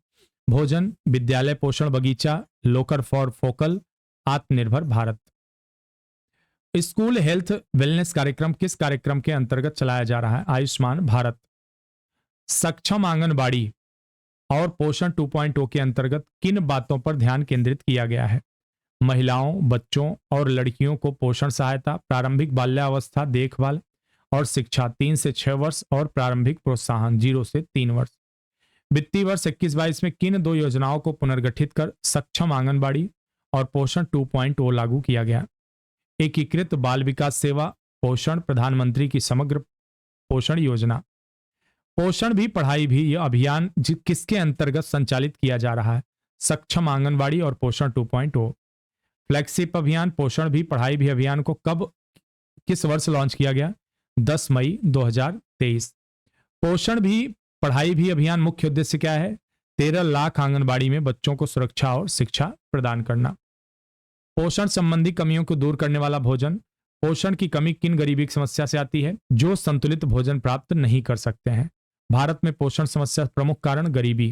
भोजन, विद्यालय पोषण बगीचा, लोकर फॉर फोकल, आत्मनिर्भर भारत। स्कूल हेल्थ वेलनेस कार्यक्रम किस कार्यक्रम के अंतर्गत चलाया जा रहा है? आयुष्मान भारत। सक्षम आंगनबाड़ी और पोषण 2.0 के अंतर्गत किन बातों पर ध्यान केंद्रित किया गया है? महिलाओं, बच्चों और लड़कियों को पोषण सहायता, प्रारंभिक बाल्यावस्था देखभाल और शिक्षा 3 से 6 वर्ष और प्रारंभिक प्रोत्साहन 0 से 3 वर्ष। वित्तीय वर्ष 21-22 में किन 2 योजनाओं को पुनर्गठित कर सक्षम आंगनबाड़ी और पोषण 2.0 लागू किया गया? एकीकृत बाल विकास सेवा, पोषण, प्रधानमंत्री की समग्र पोषण योजना। पोषण भी पढ़ाई भी यह अभियान किसके अंतर्गत संचालित किया जा रहा है? सक्षम आंगनबाड़ी और पोषण 2.0। फ्लैगशिप अभियान पोषण भी पढ़ाई भी अभियान को कब किस वर्ष लॉन्च किया गया? 10 मई 2023। पोषण भी पढ़ाई भी अभियान मुख्य उद्देश्य क्या है? 13 लाख आंगनबाड़ी में बच्चों को सुरक्षा और शिक्षा प्रदान करना। पोषण संबंधी कमियों को दूर करने वाला भोजन। पोषण की कमी किन गरीबी की समस्या से आती है? जो संतुलित भोजन प्राप्त नहीं कर सकते हैं। भारत में पोषण समस्या प्रमुख कारण गरीबी।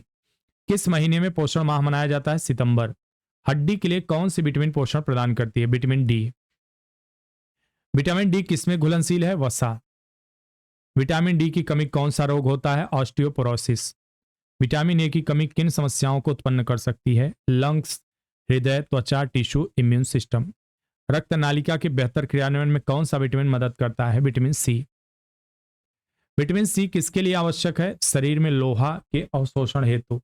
किस महीने में पोषण माह मनाया जाता है? सितंबर। हड्डी के लिए कौन सी विटामिन पोषण प्रदान करती है? Vitamin D. विटामिन डी किसमें घुलनशील है? वसा। विटामिन डी की कमी कौन सा रोग होता है? ऑस्टियोपोरोसिस। विटामिन ए की कमी किन समस्याओं को उत्पन्न कर सकती है? लंग्स, हृदय, त्वचा, टिश्यू, इम्यून सिस्टम। रक्त नालिका के बेहतर क्रियान्वयन में कौन सा विटामिन मदद करता है? Vitamin C. विटामिन सी किसके लिए आवश्यक है? शरीर में लोहा के अवशोषण हेतु।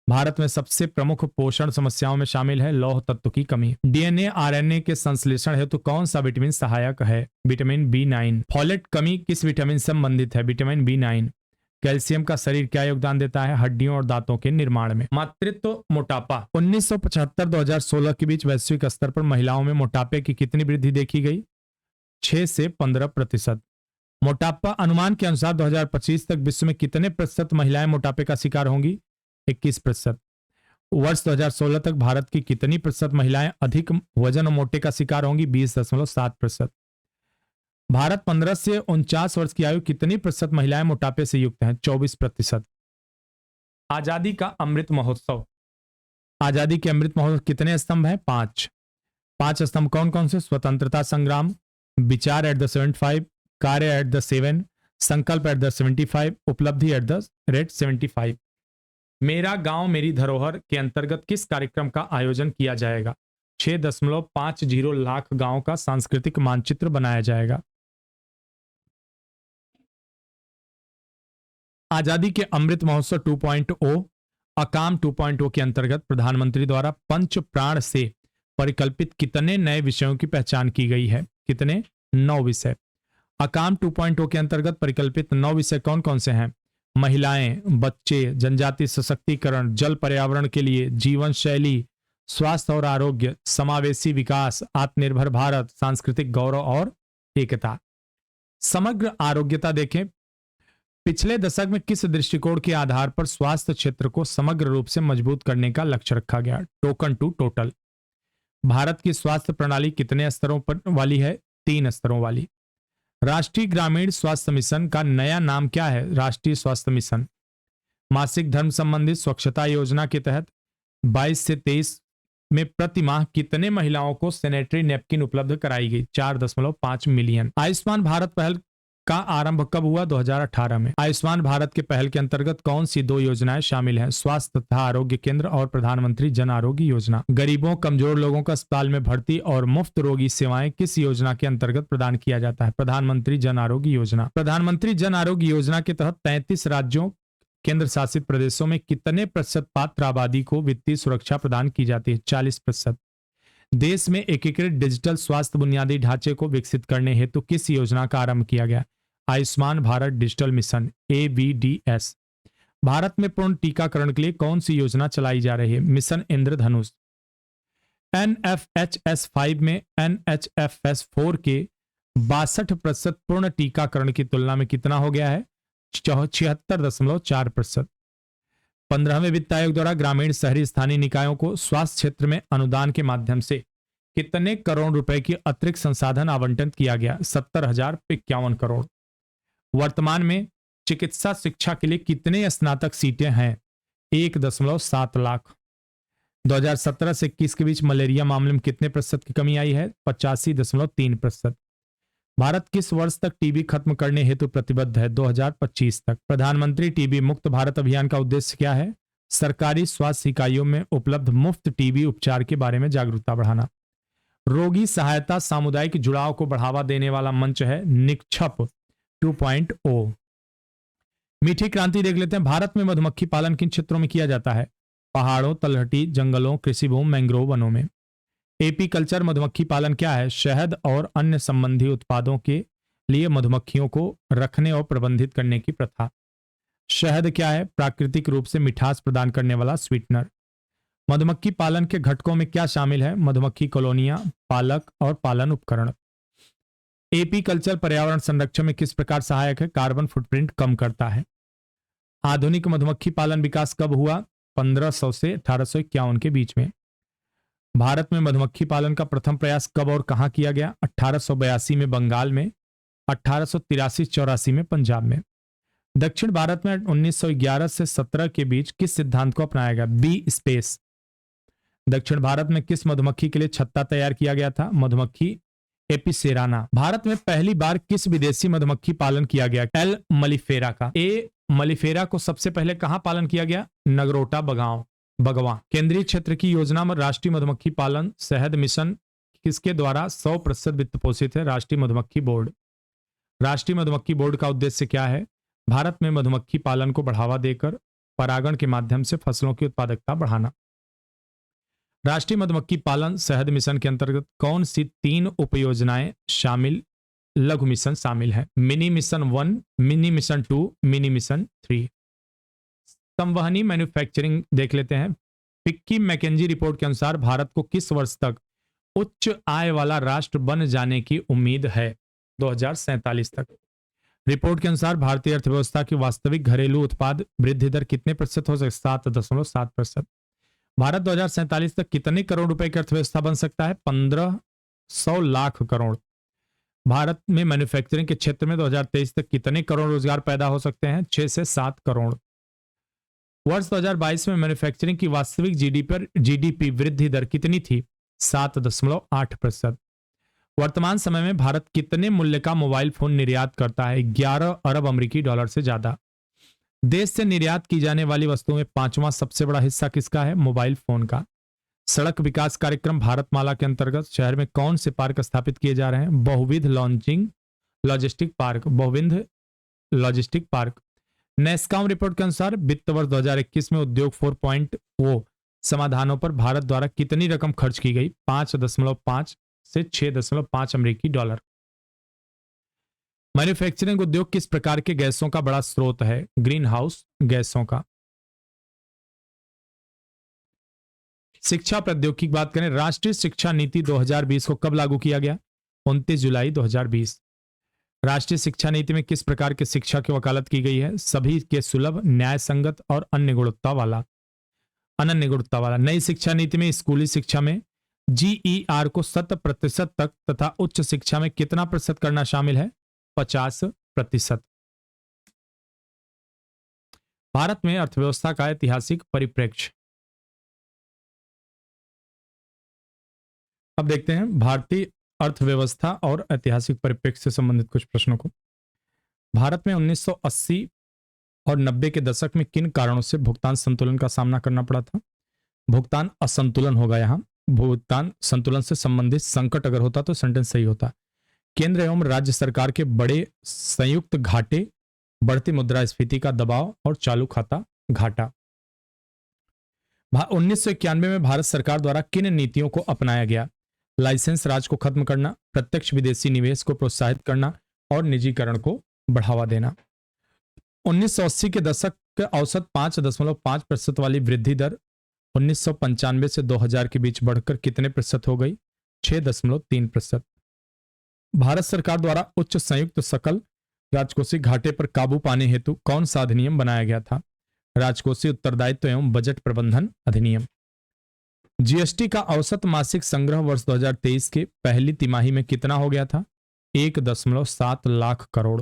भारत में सबसे प्रमुख पोषण समस्याओं में शामिल है लौह तत्व की कमी। डीएनए आरएनए के संश्लेषण हेतु कौन सा विटामिन सहायक है? विटामिन बी9। फॉलेट कमी किस विटामिन से संबंधित है? विटामिन बी9। कैल्शियम का शरीर क्या योगदान देता है? हड्डियों और दांतों के निर्माण में। मातृत्व मोटापा 1975-2016 के बीच वैश्विक स्तर पर महिलाओं में मोटापे की कितनी वृद्धि देखी गई? 6 से 15%। मोटापा अनुमान के अनुसार 2025 तक विश्व में कितने प्रतिशत महिलाएं मोटापे का शिकार होंगी? 21%। वर्ष 2016 तक भारत की कितनी प्रतिशत महिलाएं अधिक वजन और मोटे का शिकार होंगी? 20.7%। भारत 15 से 49 वर्ष की आयु कितनी प्रतिशत महिलाएं मोटापे से युक्त हैं? 24%। आजादी का अमृत महोत्सव। आजादी के अमृत महोत्सव कितने स्तंभ हैं? 5। 5 स्तंभ कौन कौन से? स्वतंत्रता संग्राम, विचार एट द 75, कार्य एट द 7, संकल्प एट द 75, उपलब्धि एट द रेट 75। मेरा गांव मेरी धरोहर के अंतर्गत किस कार्यक्रम का आयोजन किया जाएगा? 6.50 लाख गांव का सांस्कृतिक मानचित्र बनाया जाएगा। आजादी के अमृत महोत्सव 2.0 अकाम 2.0 के अंतर्गत प्रधानमंत्री द्वारा पंच प्राण से परिकल्पित कितने नए विषयों की पहचान की गई है? कितने? 9 विषय। अकाम 2.0 के अंतर्गत परिकल्पित 9 विषय कौन कौन से हैं? महिलाएं, बच्चे, जनजाति सशक्तिकरण, जल पर्यावरण के लिए, जीवन शैली, स्वास्थ्य और आरोग्य, समावेशी विकास, आत्मनिर्भर भारत, सांस्कृतिक गौरव और एकता। समग्र आरोग्यता देखें। पिछले दशक में किस दृष्टिकोण के आधार पर स्वास्थ्य क्षेत्र को समग्र रूप से मजबूत करने का लक्ष्य रखा गया? Token to total. भारत की स्वास्थ्य प्रणाली कितने स्तरों पर वाली है? 3 स्तरों वाली। राष्ट्रीय ग्रामीण स्वास्थ्य मिशन का नया नाम क्या है? राष्ट्रीय स्वास्थ्य मिशन। मासिक धर्म संबंधित स्वच्छता योजना के तहत 22 से 23 में प्रति माह कितने महिलाओं को सैनिटरी नैपकिन उपलब्ध कराई गई? 4.5 मिलियन। आयुष्मान भारत पहल का आरंभ कब हुआ? 2018 में। आयुष्मान भारत के पहल के अंतर्गत कौन सी 2 योजनाएं शामिल हैं? स्वास्थ्य तथा आरोग्य केंद्र और प्रधानमंत्री जन आरोग्य योजना। गरीबों कमजोर लोगों को अस्पताल में भर्ती और मुफ्त रोगी सेवाएं किस योजना के अंतर्गत प्रदान किया जाता है? प्रधानमंत्री जन आरोग्य योजना। प्रधानमंत्री जन आरोग्य योजना के तहत 33 राज्यों केंद्र शासित प्रदेशों में कितने प्रतिशत पात्र आबादी को वित्तीय सुरक्षा प्रदान की जाती है? 40%। देश में एकीकृत डिजिटल स्वास्थ्य बुनियादी ढांचे को विकसित करने हेतु किस योजना का आरंभ किया गया? Ayushman Bharat digital mission AVDS। Bharat में पूर्ण टीकाकरण के लिए कौन सी योजना चलाई जा रही है? मिशन इंद्रधनुष। NFHS 5 में NHFS 4 के 62% पूर्ण टीकाकरण की तुलना में कितना हो गया है? 76.4%। 15वें वित्त आयोग द्वारा ग्रामीण शहरी स्थानीय निकायों को स्वास्थ्य क्षेत्र में अनुदान के माध्यम से कितने करोड़ रुपए की अतिरिक्त संसाधन आवंटन किया गया? 70,051 करोड़। वर्तमान में चिकित्सा शिक्षा के लिए कितने स्नातक सीटें हैं? 1.7 लाख। 2017 से 21 के बीच मलेरिया मामले में कितने प्रतिशत की कमी आई है? 85.3%। भारत किस वर्ष तक टीबी खत्म करने हेतु प्रतिबद्ध है? 2025 तक। प्रधानमंत्री टीबी मुक्त भारत अभियान का उद्देश्य क्या है? सरकारी स्वास्थ्य इकाइयों में उपलब्ध मुफ्त टीबी उपचार के बारे में जागरूकता बढ़ाना। रोगी सहायता सामुदायिक जुड़ाव को बढ़ावा देने वाला मंच है निक्षप 2.0। मीठी क्रांति देख लेते हैं। भारत में मधुमक्खी पालन किन क्षेत्रों में किया जाता है? पहाड़ों, तलहटी, जंगलों, कृषि भूमि, मैंग्रोव वनों में। एपी कल्चर मधुमक्खी पालन क्या है? शहद और अन्य संबंधी उत्पादों के लिए मधुमक्खियों को रखने और प्रबंधित करने की प्रथा। शहद क्या है? प्राकृतिक रूप से मिठास प्रदान करने वाला स्वीटनर। मधुमक्खी पालन के घटकों में क्या शामिल है? मधुमक्खी कॉलोनियां, पालक और पालन उपकरण। एपी कल्चर पर्यावरण संरक्षण में किस प्रकार सहायक है? कार्बन फुटप्रिंट कम करता है। आधुनिक मधुमक्खी पालन विकास कब हुआ? 1500 से 1851 के बीच में। भारत में मधुमक्खी पालन का प्रथम प्रयास कब और कहां किया गया? 1882 में बंगाल में, 1883-84 में पंजाब में। दक्षिण भारत में 1911 से 17 के बीच किस सिद्धांत को अपनाया गया? B space. दक्षिण भारत में किस मधुमक्खी के लिए छत्ता तैयार किया गया था? मधुमक्खी एपिसेराना। भारत में पहली बार किस विदेशी मधुमक्खी पालन किया गया? एल मलिफेरा का। ए मलिफेरा को सबसे पहले कहां पालन किया गया? नगरोटा बगवा। केंद्रीय क्षेत्र की योजना में राष्ट्रीय मधुमक्खी पालन शहद मिशन किसके द्वारा 100% वित्त पोषित है? राष्ट्रीय मधुमक्खी बोर्ड। राष्ट्रीय मधुमक्खी बोर्ड का उद्देश्य क्या है? भारत में मधुमक्खी पालन को बढ़ावा देकर परागण के माध्यम से फसलों की उत्पादकता बढ़ाना। राष्ट्रीय मधुमक्खी पालन शहद मिशन के अंतर्गत कौन सी 3 उपयोजनाएं शामिल लघु मिशन शामिल है? Mini mission 1, mini mission 2, mini mission 3। संवहनी मैन्युफैक्चरिंग देख लेते हैं। पिक्की मैकेंजी रिपोर्ट के अनुसार भारत को किस वर्ष तक उच्च आय वाला राष्ट्र बन जाने की उम्मीद है? 2047 तक। रिपोर्ट के अनुसार भारतीय अर्थव्यवस्था की वास्तविक घरेलू उत्पाद वृद्धि दर कितने प्रतिशत हो सकती है? 7.7%। भारत 2047 तक कितने करोड़ रुपए की अर्थव्यवस्था बन सकता है? 1500 लाख करोड़। भारत में मैन्युफैक्चरिंग के क्षेत्र में 2023 तक कितने करोड़ रोजगार पैदा हो सकते हैं? 6 से 7 करोड़। वर्ष 2022 में मैन्युफैक्चरिंग की वास्तविक जीडीपी वृद्धि दर कितनी थी? 7.8%। वर्तमान समय में भारत कितने मूल्य का मोबाइल फोन निर्यात करता है? 11 अरब अमेरिकी डॉलर से ज्यादा। देश से निर्यात की जाने वाली वस्तुओं में 5वां सबसे बड़ा हिस्सा किसका है? मोबाइल फोन का। सड़क विकास कार्यक्रम भारतमाला के अंतर्गत शहर में कौन से पार्क स्थापित किए जा रहे हैं? बहुविध लॉजिस्टिक पार्क। नेस्कॉम रिपोर्ट के अनुसार वित्त वर्ष 2021 में उद्योग 4.0 समाधानों पर भारत द्वारा कितनी रकम खर्च की गई? 5.5 से 6.5 अमेरिकी डॉलर। मैन्युफैक्चरिंग उद्योग किस प्रकार के गैसों का बड़ा स्रोत है? ग्रीन हाउस गैसों का। शिक्षा प्रौद्योगिकी की बात करें। राष्ट्रीय शिक्षा नीति 2020 को कब लागू किया गया? 29 जुलाई 2020। राष्ट्रीय शिक्षा नीति में किस प्रकार की शिक्षा की वकालत की गई है? सभी के सुलभ, न्याय संगत और अनन्य गुणवत्ता वाला। नई शिक्षा नीति में स्कूली शिक्षा में GER को 100% तक तथा उच्च शिक्षा में कितना प्रतिशत करना शामिल है? 50%। भारत में अर्थव्यवस्था का ऐतिहासिक परिप्रेक्ष्य। अब देखते हैं भारतीय अर्थव्यवस्था और ऐतिहासिक परिप्रेक्ष्य से संबंधित कुछ प्रश्नों को। भारत में 1980 और 90 के दशक में किन कारणों से भुगतान संतुलन का सामना करना पड़ा था? भुगतान असंतुलन होगा यहां। भुगतान संतुलन से संबंधित संकट अगर होता तो सेंटेंस सही होता। केंद्र एवं राज्य सरकार के बड़े संयुक्त घाटे, बढ़ती मुद्रास्फीति का दबाव और चालू खाता घाटा। 1991 में भारत सरकार द्वारा किन नीतियों को अपनाया गया? लाइसेंस राज को खत्म करना, प्रत्यक्ष विदेशी निवेश को प्रोत्साहित करना और निजीकरण को बढ़ावा देना। 1980 के दशक के औसत 5.5% वाली वृद्धि दर 1995 से 2000 के बीच बढ़कर कितने प्रतिशत हो गई? 6.3%। भारत सरकार द्वारा उच्च संयुक्त सकल राजकोषीय घाटे पर काबू पाने हेतु कौन सा अधिनियम बनाया गया था? राजकोषीय उत्तरदायित्व एवं बजट प्रबंधन अधिनियम। जीएसटी का औसत मासिक संग्रह वर्ष 2023 के पहली तिमाही में कितना हो गया था? 1.7 लाख करोड़।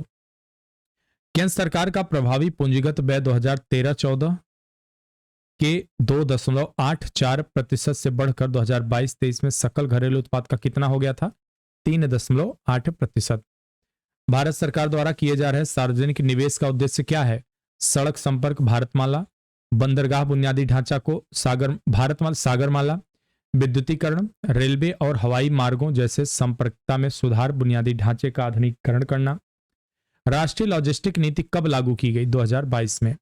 केंद्र सरकार का प्रभावी पूंजीगत व्यय 2013-14 के 2.84% से बढ़कर 2022-23 में सकल घरेलू उत्पाद का कितना हो गया था? 3.8%। भारत सरकार द्वारा किए जा रहे सार्वजनिक निवेश का उद्देश्य क्या है? सड़क संपर्क भारतमाला, बंदरगाह बुनियादी ढांचा को भारतमाला सागरमाला, विद्युतीकरण, रेलवे और हवाई मार्गों जैसे संपर्कता में सुधार, बुनियादी ढांचे का आधुनिकीकरण करना। राष्ट्रीय लॉजिस्टिक नीति कब लागू की गई? 2022 में।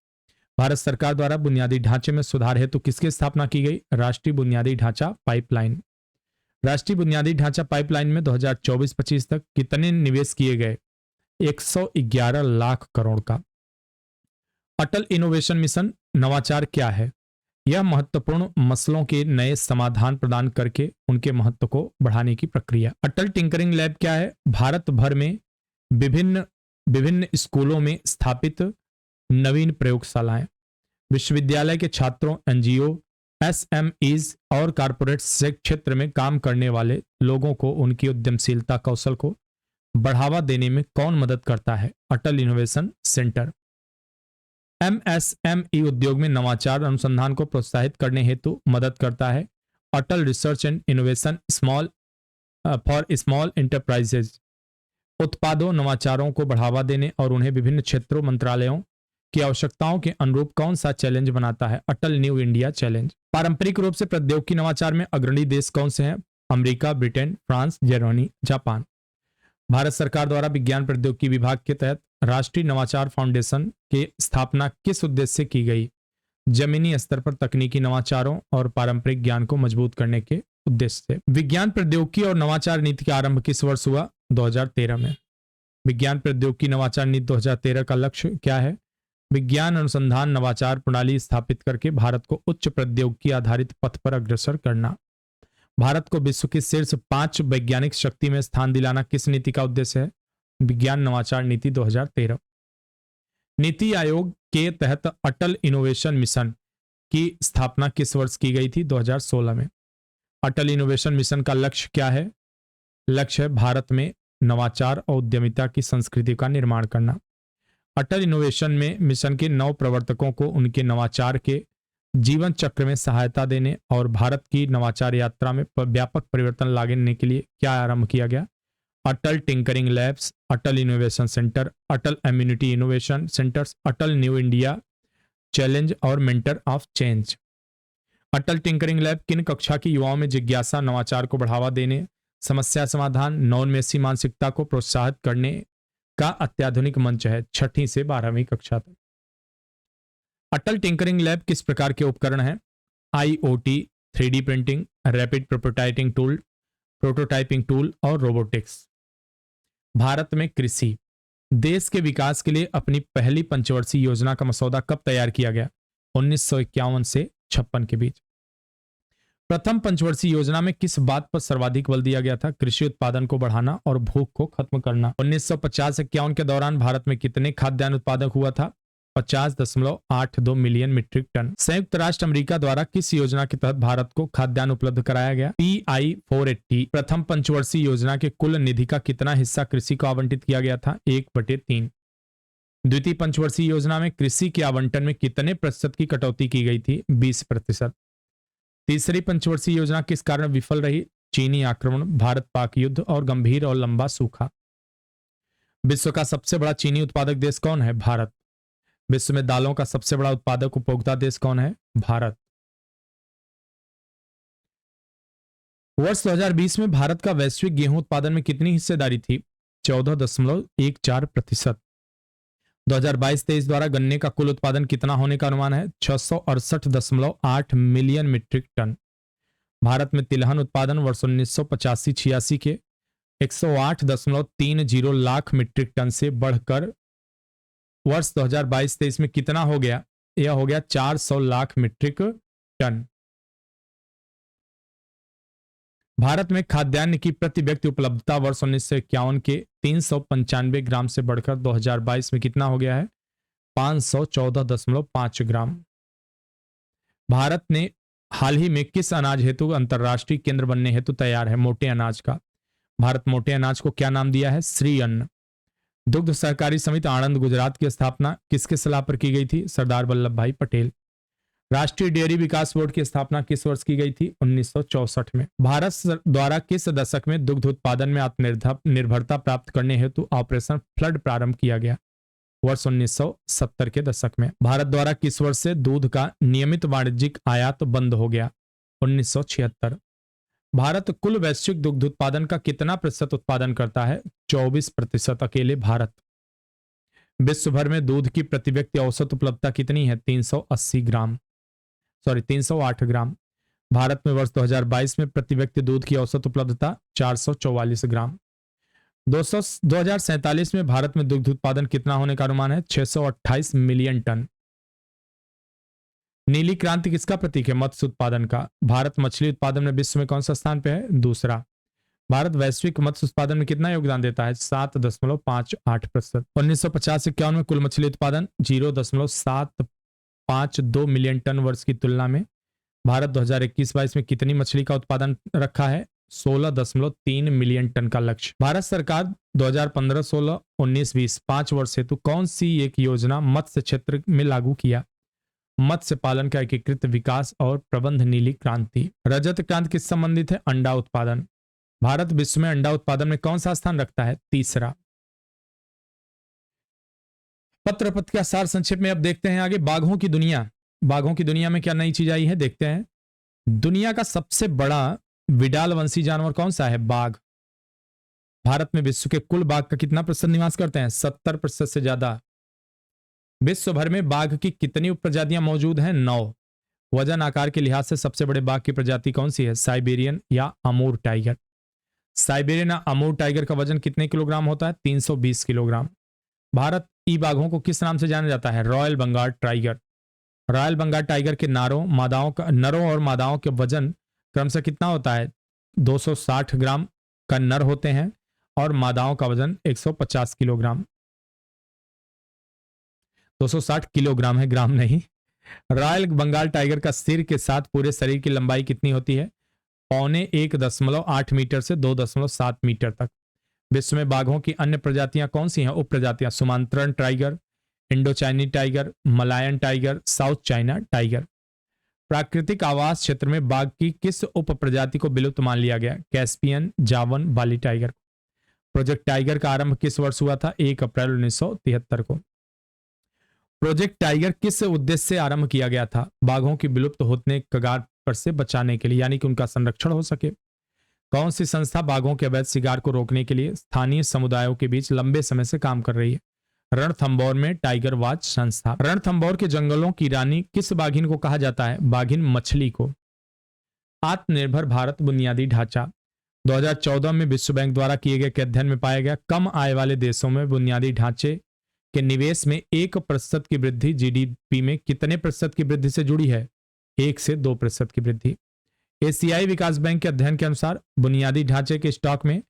भारत सरकार द्वारा बुनियादी ढांचे में सुधार हेतु किसकी स्थापना की गई? राष्ट्रीय बुनियादी ढांचा पाइपलाइन। राष्ट्रीय बुनियादी ढांचा पाइपलाइन में 2024-25 तक कितने निवेश किए गए? 111 लाख करोड़ का। अटल इनोवेशन मिशन नवाचार क्या है? यह महत्वपूर्ण मसलों के नए समाधान प्रदान करके उनके महत्व को बढ़ाने की प्रक्रिया। अटल टिंकरिंग लैब क्या है? भारत भर में विभिन्न स्कूलों में स्थापित नवीन प्रयोगशालाएं। विश्वविद्यालय के छात्रों, एनजीओ, एसएमईज और कारपोरेट क्षेत्र में काम करने वाले लोगों को उनकी उद्यमशीलता कौशल को बढ़ावा देने में कौन मदद करता है? अटल इनोवेशन सेंटर। एमएसएमई उद्योग में नवाचार अनुसंधान को प्रोत्साहित करने हेतु मदद करता है। Atal research and innovation for small enterprises. उत्पादों, नवाचारों को बढ़ावा देने और उन्हें विभिन्न क्षेत्रों, मंत्रालयों की आवश्यकताओं के अनुरूप कौन सा चैलेंज बनाता है? अटल न्यू इंडिया चैलेंज। पारंपरिक रूप से प्रौद्योगिकी नवाचार में अग्रणी देश कौन से हैं? America, Britain, France, Germany, Japan. Bharat सरकार द्वारा विज्ञान प्रौद्योगिकी विभाग के तहत राष्ट्रीय नवाचार फाउंडेशन की स्थापना किस उद्देश्य से की गई? जमीनी स्तर पर तकनीकी नवाचारों और पारंपरिक ज्ञान को मजबूत करने के उद्देश्य से। विज्ञान प्रौद्योगिकी और नवाचार नीति का आरंभ किस वर्ष हुआ? 2013 में। विज्ञान प्रौद्योगिकी नवाचार नीति 2013 का लक्ष्य क्या है? विज्ञान अनुसंधान नवाचार प्रणाली स्थापित करके भारत को उच्च प्रौद्योगिकी आधारित पथ पर अग्रसर करना। भारत को विश्व की शीर्ष 5 वैज्ञानिक शक्ति में स्थान दिलाना किस नीति का उद्देश्य है? विज्ञान नवाचार नीति 2013। नीति आयोग के तहत अटल इनोवेशन मिशन की स्थापना किस वर्ष की गई थी? 2016 में। अटल इनोवेशन मिशन का लक्ष्य क्या है? लक्ष्य है भारत में नवाचार और उद्यमिता की संस्कृति का निर्माण करना। अटल इनोवेशन में मिशन के नव प्रवर्तकों को उनके नवाचार के जीवन चक्र में सहायता देने और भारत की नवाचार यात्रा में व्यापक परिवर्तन लाने के लिए क्या आरंभ किया गया? अटल टिंकरिंग लैब्स, अटल इनोवेशन सेंटर, अटल इम्यूनिटी इनोवेशन सेंटर्स, अटल न्यू इंडिया चैलेंज और mentor of change. Atal tinkering lab किन कक्षा की युवाओं में जिज्ञासा, नवाचार को बढ़ावा देने, समस्या समाधान, नॉन-मेसी मानसिकता को प्रोत्साहित करने का अत्याधुनिक मंच है? 6वीं से 12वीं कक्षा तक। अटल टिंकरिंग लैब किस प्रकार के उपकरण हैं? IoT, 3D printing, rapid prototyping tool और रोबोटिक्स। भारत में कृषि। देश के विकास के लिए अपनी पहली पंचवर्षीय योजना का मसौदा कब तैयार किया गया? 1951 से 56 के बीच। प्रथम पंचवर्षीय योजना में किस बात पर सर्वाधिक बल दिया गया था? कृषि उत्पादन को बढ़ाना और भूख को खत्म करना। 1950-51 के दौरान भारत में कितने खाद्यान्न उत्पादक हुआ था? 50.82 मिलियन मीट्रिक टन। संयुक्त राष्ट्र अमेरिका द्वारा किस योजना के तहत भारत को खाद्यान्न उपलब्ध कराया गया? PI 480। प्रथम पंचवर्षीय योजना के कुल निधि का कितना हिस्सा कृषि को आवंटित किया गया था? 1/3। द्वितीय पंचवर्षीय योजना में कृषि के आवंटन में कितने प्रतिशत की कटौती की गई थी? 20%। तीसरी पंचवर्षीय योजना किस कारण विफल रही? चीनी आक्रमण, भारत पाक युद्ध और गंभीर और लंबा सूखा। विश्व का सबसे बड़ा चीनी उत्पादक देश कौन है? भारत। विश्व में दालों का सबसे बड़ा उत्पादक उपभोक्ता देश कौन है? भारत। वर्ष 2020 में भारत का वैश्विक गेहूं उत्पादन में कितनी हिस्सेदारी थी? 14.14%। 2022-23 द्वारा गन्ने का कुल उत्पादन कितना होने का अनुमान है? 668.8 मिलियन मीट्रिक टन। भारत में तिलहन उत्पादन वर्ष 1985-86 के 108.30 लाख मीट्रिक टन से बढ़कर वर्ष 2022-23 में कितना हो गया? यह हो गया 400 लाख मीट्रिक टन। भारत में खाद्यान्न की प्रति व्यक्ति उपलब्धता वर्ष 1951 के 395 ग्राम से बढ़कर 2022 में कितना हो गया है? 514.5 ग्राम। भारत ने हाल ही में किस अनाज हेतु अंतर्राष्ट्रीय केंद्र बनने हेतु तैयार है? मोटे अनाज का। भारत मोटे अनाज को क्या नाम दिया है? श्री अन्न। दुग्ध सहकारी समिति आणंद गुजरात की स्थापना किसके सलाह पर की गई थी? सरदार वल्लभ भाई पटेल। राष्ट्रीय डेयरी विकास बोर्ड की स्थापना किस वर्ष की गई थी? 1964 में। भारत द्वारा किस दशक में दुग्ध उत्पादन में आत्मनिर्भरता प्राप्त करने हेतु ऑपरेशन फ्लड प्रारंभ किया गया? वर्ष 1970 के दशक में। भारत द्वारा किस वर्ष से दूध का नियमित वाणिज्यिक आयात बंद हो गया? 1976। भारत कुल वैश्विक दुग्ध उत्पादन का कितना प्रतिशत उत्पादन करता है? 24% अकेले भारत। विश्व भर में दूध की प्रति व्यक्ति औसत उपलब्धता कितनी है? 308 ग्राम। भारत में वर्ष 2022 में प्रति व्यक्ति दूध की औसत उपलब्धता 444 ग्राम। 2047 में भारत में दुग्ध उत्पादन कितना होने का अनुमान है? 628 मिलियन टन। नीली क्रांति किसका प्रतीक है? मत्स्य उत्पादन का। भारत मछली उत्पादन में विश्व में कौन सा स्थान पे है? दूसरा। भारत वैश्विक मत्स्य उत्पादन में कितना योगदान देता है? 7.58%। 1950-51 में कुल मछली उत्पादन 0.752 मिलियन टन वर्ष की तुलना में भारत 2021-22 में कितनी मछली का उत्पादन रखा है? 16.3 मिलियन टन का लक्ष्य। भारत सरकार 2015-16, 19-20 5 वर्ष हेतु कौन सी एक योजना मत्स्य क्षेत्र में लागू किया? मत्स्य पालन का एकीकृत विकास और प्रबंध। नीली क्रांति। रजत क्रांति किस संबंधित है? अंडा उत्पादन। भारत विश्व में अंडा उत्पादन में कौन सा स्थान रखता है? तीसरा। पत्र का सार संक्षेप में अब देखते हैं आगे। बाघों की दुनिया। बाघों की दुनिया में क्या नई चीज आई है देखते हैं। दुनिया का सबसे बड़ा विडाल वंशी जानवर कौन सा है? बाघ। भारत में विश्व के कुल बाघ का कितना प्रतिशत निवास करते हैं? 70% से ज्यादा। विश्व भर में बाघ की कितनी उपप्रजातियां मौजूद हैं? 9। वजन आकार के लिहाज से सबसे बड़े बाघ की प्रजाति कौन सी है? साइबेरियन या अमूर टाइगर। साइबेरियन या अमूर टाइगर का वजन कितने किलोग्राम होता है? 320 किलोग्राम। भारत ई बाघों को किस नाम से जाना जाता है? Royal Bengal tiger. Royal Bengal tiger के नरों और मादाओं के वजन क्रमशः कितना होता है? 260 ग्राम का नर होते हैं और मादाओं का वजन 150 किलोग्राम। 260 किलोग्राम है, ग्राम नहीं। रॉयल बंगाल टाइगर का सिर के साथ पूरे शरीर की लंबाई कितनी होती है? 1.8 मीटर से 2.7 मीटर तक। विश्व में बाघों की अन्य प्रजातियां कौन सी हैं? उप प्रजातियां। Sumatran tiger, Indo Chinese tiger, Malayan tiger, South China tiger. प्राकृतिक आवास क्षेत्र में बाघ की किस उप प्रजाति को विलुप्त मान लिया गया? कैस्पियन, जावन, बाली टाइगर। प्रोजेक्ट टाइगर का आरंभ किस वर्ष हुआ था? 1 अप्रैल 1973 को। प्रोजेक्ट टाइगर किस उद्देश्य से आरंभ किया गया था? बाघों की विलुप्त होने कगार पर से बचाने के लिए, यानी कि उनका संरक्षण हो सके। कौन सी संस्था बाघों के अवैध शिकार को रोकने के लिए स्थानीय समुदायों के बीच लंबे समय से काम कर रही है? रणथंभौर में टाइगर वॉच संस्था। रणथंभौर के जंगलों की रानी किस बाघिन को कहा जाता है? बाघिन मछली को। आत्मनिर्भर भारत बुनियादी ढांचा। 2014 में विश्व बैंक द्वारा किए गए एक अध्ययन में पाया गया कम आय वाले देशों में बुनियादी ढांचे के निवेश में 1% की वृद्धि जीडीपी में कितने प्रतिशत की वृद्धि से जुड़ी है? 1 से 2% की वृद्धि। एशियाई विकास बैंक के अध्ययन के अनुसार बुनियादी ढांचे के स्टॉक में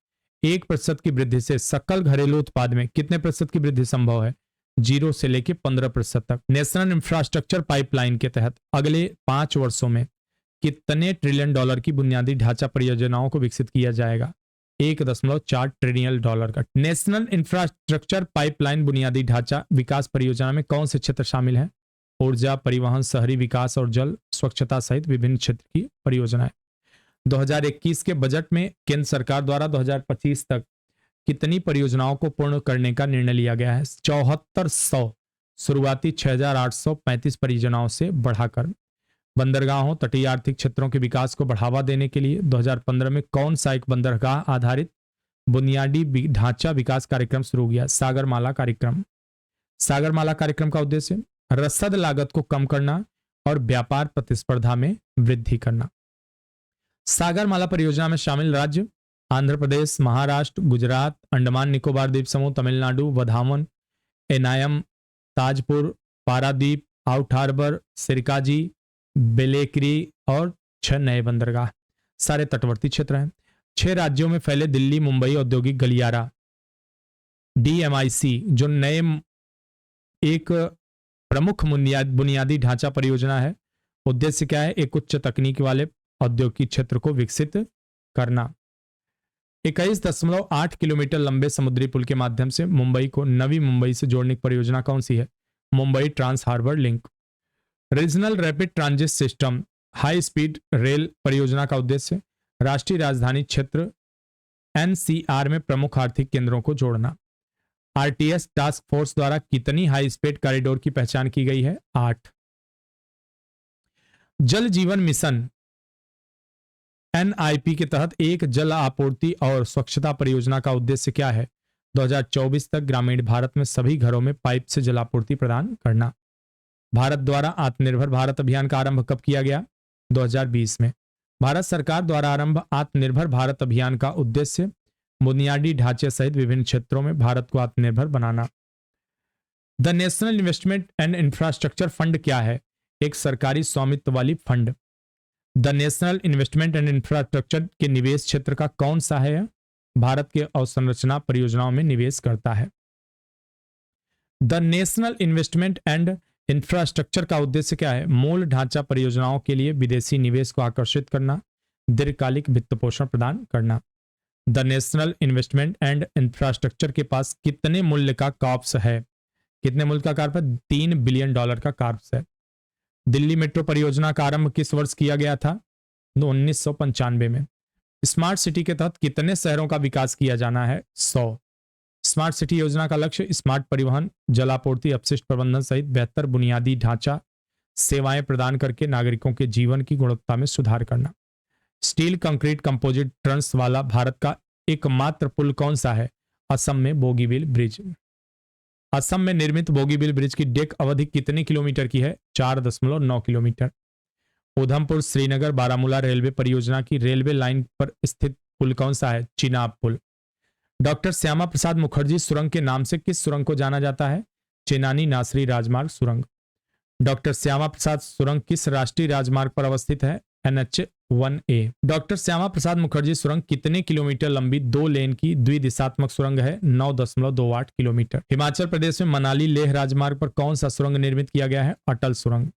1% की वृद्धि से सकल घरेलू उत्पाद में कितने प्रतिशत की वृद्धि संभव है? 0 से लेकर 15% तक। नेशनल इंफ्रास्ट्रक्चर पाइपलाइन के तहत अगले 5 वर्षों में कितने ट्रिलियन डॉलर की बुनियादी ढांचा परियोजनाओं को विकसित किया जाएगा? 1.4 ट्रिलियन डॉलर का। नेशनल इंफ्रास्ट्रक्चर पाइपलाइन बुनियादी ढांचा विकास परियोजना में कौन से क्षेत्र शामिल हैं? ऊर्जा, परिवहन, शहरी विकास और जल स्वच्छता सहित विभिन्न क्षेत्र की परियोजनाएं। 2021 के बजट में केंद्र सरकार द्वारा 2025 तक कितनी परियोजनाओं को पूर्ण करने का निर्णय लिया गया है? 7400 शुरुआती 6835 परियोजनाओं से बढ़ाकर। बंदरगाहों, तटीय आर्थिक क्षेत्रों के विकास को बढ़ावा देने के लिए 2015 में कौन सा एक बंदरगाह आधारित बुनियादी ढांचा विकास कार्यक्रम शुरू किया? सागरमाला कार्यक्रम। सागरमाला कार्यक्रम का उद्देश्य रसद लागत को कम करना और व्यापार प्रतिस्पर्धा में वृद्धि करना। सागरमाला परियोजना में शामिल राज्य आंध्र प्रदेश, महाराष्ट्र, गुजरात, अंडमान निकोबार द्वीप समूह, तमिलनाडु, वधावन, एनायम, ताजपुर, पारादीप, आउट हार्बर, सिरकाजी, बेलेकरी और 6 नए बंदरगाह। सारे तटवर्ती क्षेत्र हैं। 6 राज्यों में फैले दिल्ली मुंबई औद्योगिक गलियारा DMIC जो नए एक प्रमुख बुनियादी ढांचा परियोजना है। उद्देश्य क्या है? एक उच्च तकनीक वाले औद्योगिक क्षेत्र को विकसित करना। 21.8 किलोमीटर लंबे समुद्री पुल के माध्यम से मुंबई को नवी मुंबई से जोड़ने की परियोजना कौन सी है? Mumbai trans harbour link. Regional rapid transit system high speed rail परियोजना का उद्देश्य राष्ट्रीय राजधानी क्षेत्र NCR में प्रमुख आर्थिक केंद्रों को जोड़ना। RTS टास्क फोर्स द्वारा कितनी हाई स्पीड कॉरिडोर की पहचान की गई है? 8। जल जीवन मिशन NIP के तहत एक जल आपूर्ति और स्वच्छता परियोजना का उद्देश्य क्या है? 2024 तक ग्रामीण भारत में सभी घरों में पाइप से जलापूर्ति प्रदान करना। भारत द्वारा आत्मनिर्भर भारत अभियान का आरंभ कब किया गया? 2020 में। भारत सरकार द्वारा आरंभ आत्मनिर्भर भारत अभियान का उद्देश्य बुनियादी ढांचे सहित विभिन्न क्षेत्रों में भारत को आत्मनिर्भर बनाना। The national investment and infrastructure fund क्या है? एक सरकारी स्वामित्व वाली fund. The national investment and infrastructure के निवेश क्षेत्र का कौन सा है? भारत के अवसंरचना परियोजनाओं में निवेश करता है। The national investment and infrastructure का उद्देश्य क्या है? मूल ढांचा परियोजनाओं के लिए विदेशी निवेश को आकर्षित करना, दीर्घकालिक वित्त पोषण प्रदान करना। The national investment and infrastructure के पास कितने मूल्य का कॉर्प्स है? कितने मूल्य का कॉर्प है? $3 बिलियन का कॉर्प्स है। दिल्ली मेट्रो परियोजना का आरंभ किस वर्ष किया गया था? 1995 में। स्मार्ट सिटी के तहत कितने शहरों का विकास किया जाना है? 100। स्मार्ट सिटी योजना का लक्ष्य स्मार्ट परिवहन, जलापूर्ति, अपशिष्ट प्रबंधन सहित बेहतर बुनियादी ढांचा सेवाएं प्रदान करके नागरिकों के जीवन की गुणवत्ता में सुधार करना। स्टील कंक्रीट कंपोजिट ट्रंस वाला भारत का एकमात्र पुल कौन सा है? असम में बोगीबील ब्रिज। असम में निर्मित बोगीबील ब्रिज की डेक अवधि कितने किलोमीटर की है? 4.9 किलोमीटर। उधमपुर श्रीनगर बारामूला रेलवे परियोजना की रेलवे लाइन पर स्थित पुल कौन सा है? चिनाब पुल। डॉक्टर श्यामा प्रसाद मुखर्जी सुरंग के नाम से किस सुरंग को जाना जाता है? चेनानी नासरी राजमार्ग सुरंग। डॉक्टर श्यामा प्रसाद सुरंग किस राष्ट्रीय राजमार्ग पर अवस्थित है? NH1A। डॉक्टर श्यामा प्रसाद मुखर्जी सुरंग कितने किलोमीटर लंबी 2 लेन की द्विदिशात्मक सुरंग है? 9.28 किलोमीटर। हिमाचल प्रदेश में मनाली लेह राजमार्ग पर कौन सा सुरंग निर्मित किया गया है? अटल सुरंग।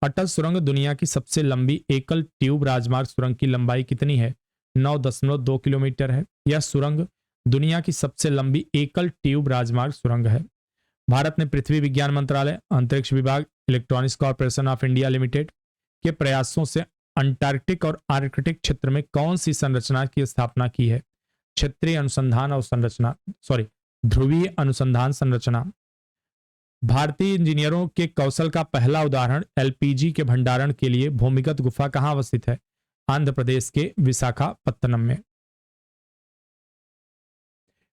अटल सुरंग दुनिया की सबसे लंबी एकल ट्यूब राजमार्ग सुरंग की लंबाई कितनी है? 9.2 किलोमीटर है। यह सुरंग दुनिया की सबसे लंबी एकल ट्यूब राजमार्ग सुरंग है। भारत ने पृथ्वी विज्ञान मंत्रालय, अंतरिक्ष विभाग, electronics corporation of India limited के प्रयासों से अंटार्कटिक और आर्कटिक क्षेत्र में कौन सी संरचना की स्थापना की है? क्षेत्रीय अनुसंधान और संरचना ध्रुवीय अनुसंधान संरचना। भारतीय इंजीनियरों के कौशल का पहला उदाहरण LPG के भंडारण के लिए भूमिगत गुफा कहां अवस्थित है? आंध्र प्रदेश के विशाखापत्तनम में।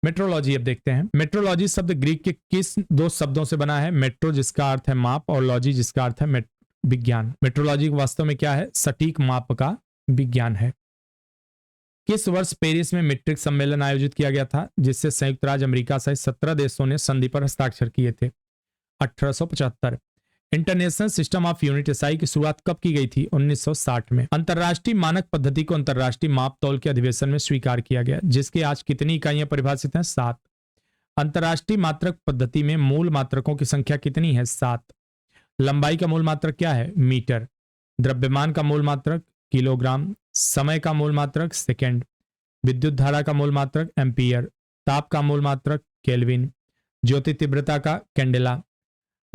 मेट्रोलॉजी अब देखते हैं। मेट्रोलॉजी शब्द ग्रीक के किस 2 शब्दों से बना है? मेट्रो जिसका अर्थ है माप और लॉजी जिसका अर्थ है विज्ञान। मेट्रोलॉजी वास्तव में क्या है? सटीक माप का विज्ञान है। किस वर्ष पेरिस में मीट्रिक सम्मेलन आयोजित किया गया था जिससे संयुक्त राज्य अमेरिका सहित 17 देशों ने संधि पर हस्ताक्षर किए थे? 1875। International system of unit SI की शुरुआत कब की गई थी? 1960 में। अंतरराष्ट्रीय मानक पद्धति को अंतरराष्ट्रीय माप तौल के अधिवेशन में स्वीकार किया गया जिसके आज कितनी इकाइयां परिभाषित हैं? 7। अंतर्राष्ट्रीय मात्रक पद्धति में मूल मात्रकों की संख्या कितनी है? 7। लंबाई का मूल मात्रक क्या है? मीटर। द्रव्यमान का मूल मात्रक किलोग्राम। समय का मूल मात्रक सेकेंड। विद्युत धारा का मूल मात्रक एम्पियर। ताप का मूल मात्रक केल्विन। ज्योति तीव्रता का कैंडेला।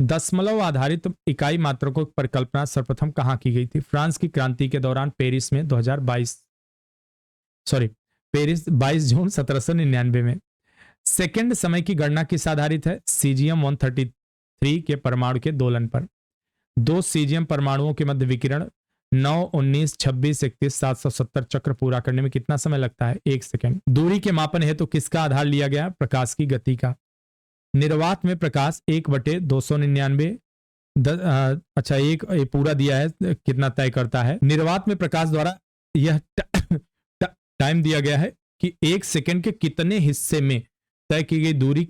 दशमलव आधारित इकाई मात्रकों की परिकल्पना सर्वप्रथम कहां की गई थी? फ्रांस की क्रांति के दौरान पेरिस में 22 जून 1799 में। सेकेंड समय की गणना किस आधारित है? सीजियम 133 के परमाणु के दोलन पर। 2 सीजियम परमाणुओं के मध्य विकिरण 9, 19, 26, 31, 770 चक्र पूरा करने में कितना समय लगता है? 1 सेकेंड। दूरी के मापन हेतु किसका आधार लिया गया? प्रकाश की गति का। निर्वात में प्रकाश 1/299 अच्छा एक पूरा दिया है, कितना तय करता है? निर्वात में प्रकाश द्वारा यह टाइम दिया गया है कि 1 सेकेंड के कितने हिस्से में तय की गई दूरी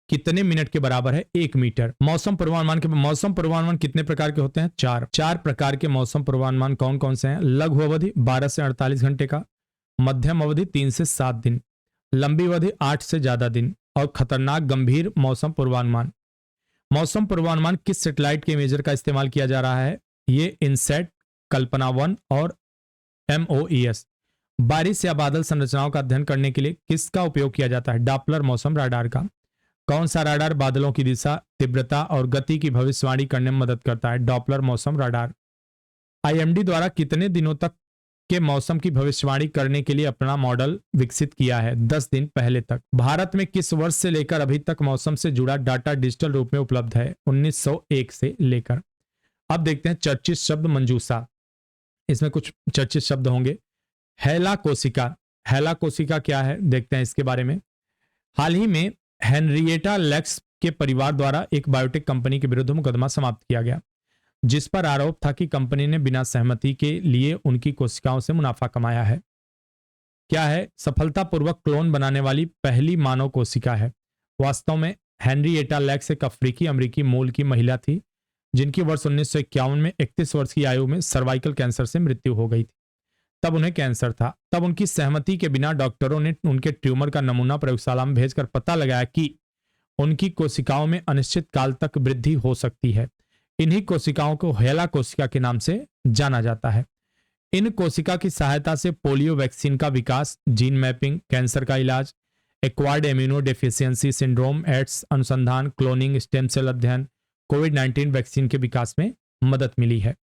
कितने मिनट के बराबर है? 1 मीटर। मौसम पूर्वानुमान कितने प्रकार के होते हैं? 4 प्रकार के मौसम पूर्वानुमान कौन कौन से हैं? लघु अवधि 12 से 48 घंटे का, मध्यम अवधि 3 से 7 दिन, लंबी अवधि 8 से ज्यादा दिन और खतरनाक गंभीर मौसम पूर्वानुमान। मौसम पूर्वानुमान किस सैटेलाइट के इमेजर का इस्तेमाल किया जा रहा है? ये इनसैट, कल्पना 1 और MOES। बारिश या बादल संरचनाओं का अध्ययन करने के लिए किसका उपयोग किया जाता है? डॉप्लर मौसम राडार का। कौन सा राडार बादलों की दिशा, तीव्रता और गति की भविष्यवाणी करने में मदद करता है? डॉप्लर मौसम राडार। IMD द्वारा कितने दिनों तक के मौसम की भविष्यवाणी करने के लिए अपना मॉडल विकसित किया है? 10 दिन पहले तक। भारत में किस वर्ष से लेकर अभी तक मौसम से जुड़ा डाटा डिजिटल रूप में उपलब्ध है? 1901 से लेकर। अब देखते हैं चर्चित शब्द मंजूषा। इसमें कुछ चर्चित शब्द होंगे। हैला कोशिका। हैला कोशिका क्या है, देखते हैं इसके बारे में। हाल ही में हेनरिएटा लैक्स के परिवार द्वारा एक बायोटेक कंपनी के विरुद्ध मुकदमा समाप्त किया गया, जिस पर आरोप था कि कंपनी ने बिना सहमति के लिए उनकी कोशिकाओं से मुनाफा कमाया है। क्या है? सफलतापूर्वक क्लोन बनाने वाली पहली मानव कोशिका है। वास्तव में हेनरिएटा लैक्स एक अफ्रीकी अमेरिकी मूल की महिला थी, जिनकी वर्ष 1951 में 31 वर्ष की आयु में सर्वाइकल कैंसर से मृत्यु हो गई थी। तब उन्हें कैंसर था। तब उनकी सहमति के बिना डॉक्टरों ने उनके ट्यूमर का नमूना प्रयोगशाला में भेजकर पता लगाया कि उनकी कोशिकाओं में अनिश्चित काल तक वृद्धि हो सकती है। इन्हीं कोशिकाओं को हैला कोशिका के नाम से जाना जाता है। इन कोशिका की सहायता से पोलियो वैक्सीन का विकास, जीन मैपिंग, कैंसर का इलाज, acquired immuno deficiency syndrome, AIDS अनुसंधान, क्लोनिंग, स्टेम सेल अध्ययन, कोविड-19 वैक्सीन के विकास में मदद मिली है।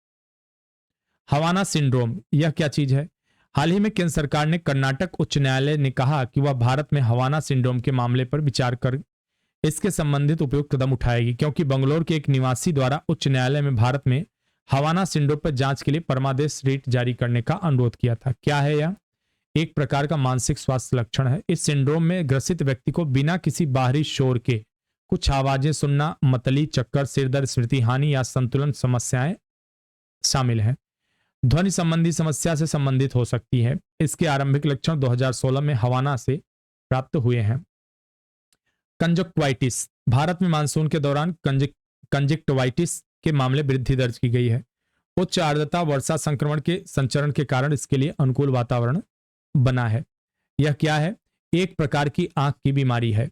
हवाना सिंड्रोम, यह क्या चीज है? हाल ही में केंद्र सरकार ने कर्नाटक उच्च न्यायालय ने कहा कि वह भारत में हवाना सिंड्रोम के मामले पर विचार कर इसके संबंधित उपयुक्त कदम उठाएगी, क्योंकि बंगलौर के एक निवासी द्वारा उच्च न्यायालय में भारत में हवाना सिंड्रोम पर जांच के लिए परमादेश रिट जारी करने का अनुरोध किया था। क्या है यह? एक प्रकार का मानसिक स्वास्थ्य लक्षण है। इस सिंड्रोम में ग्रसित व्यक्ति को बिना किसी बाहरी शोर के कुछ आवाजें सुनना, मतली, चक्कर, सिरदर्द, स्मृति हानि या संतुलन समस्याएं शामिल हैं। ध्वनि संबंधी समस्या से संबंधित हो सकती है। इसके आरंभिक लक्षण 2016 में हवाना से प्राप्त हुए हैं। कंजक्टिवाइटिस, भारत में मानसून के दौरान कंजक्टिवाइटिस के मामले वृद्धि दर्ज की गई है। उच्च आर्द्रता, वर्षा, संक्रमण के संचरण के कारण इसके लिए अनुकूल वातावरण बना है। यह क्या है? एक प्रकार की आंख की बीमारी है।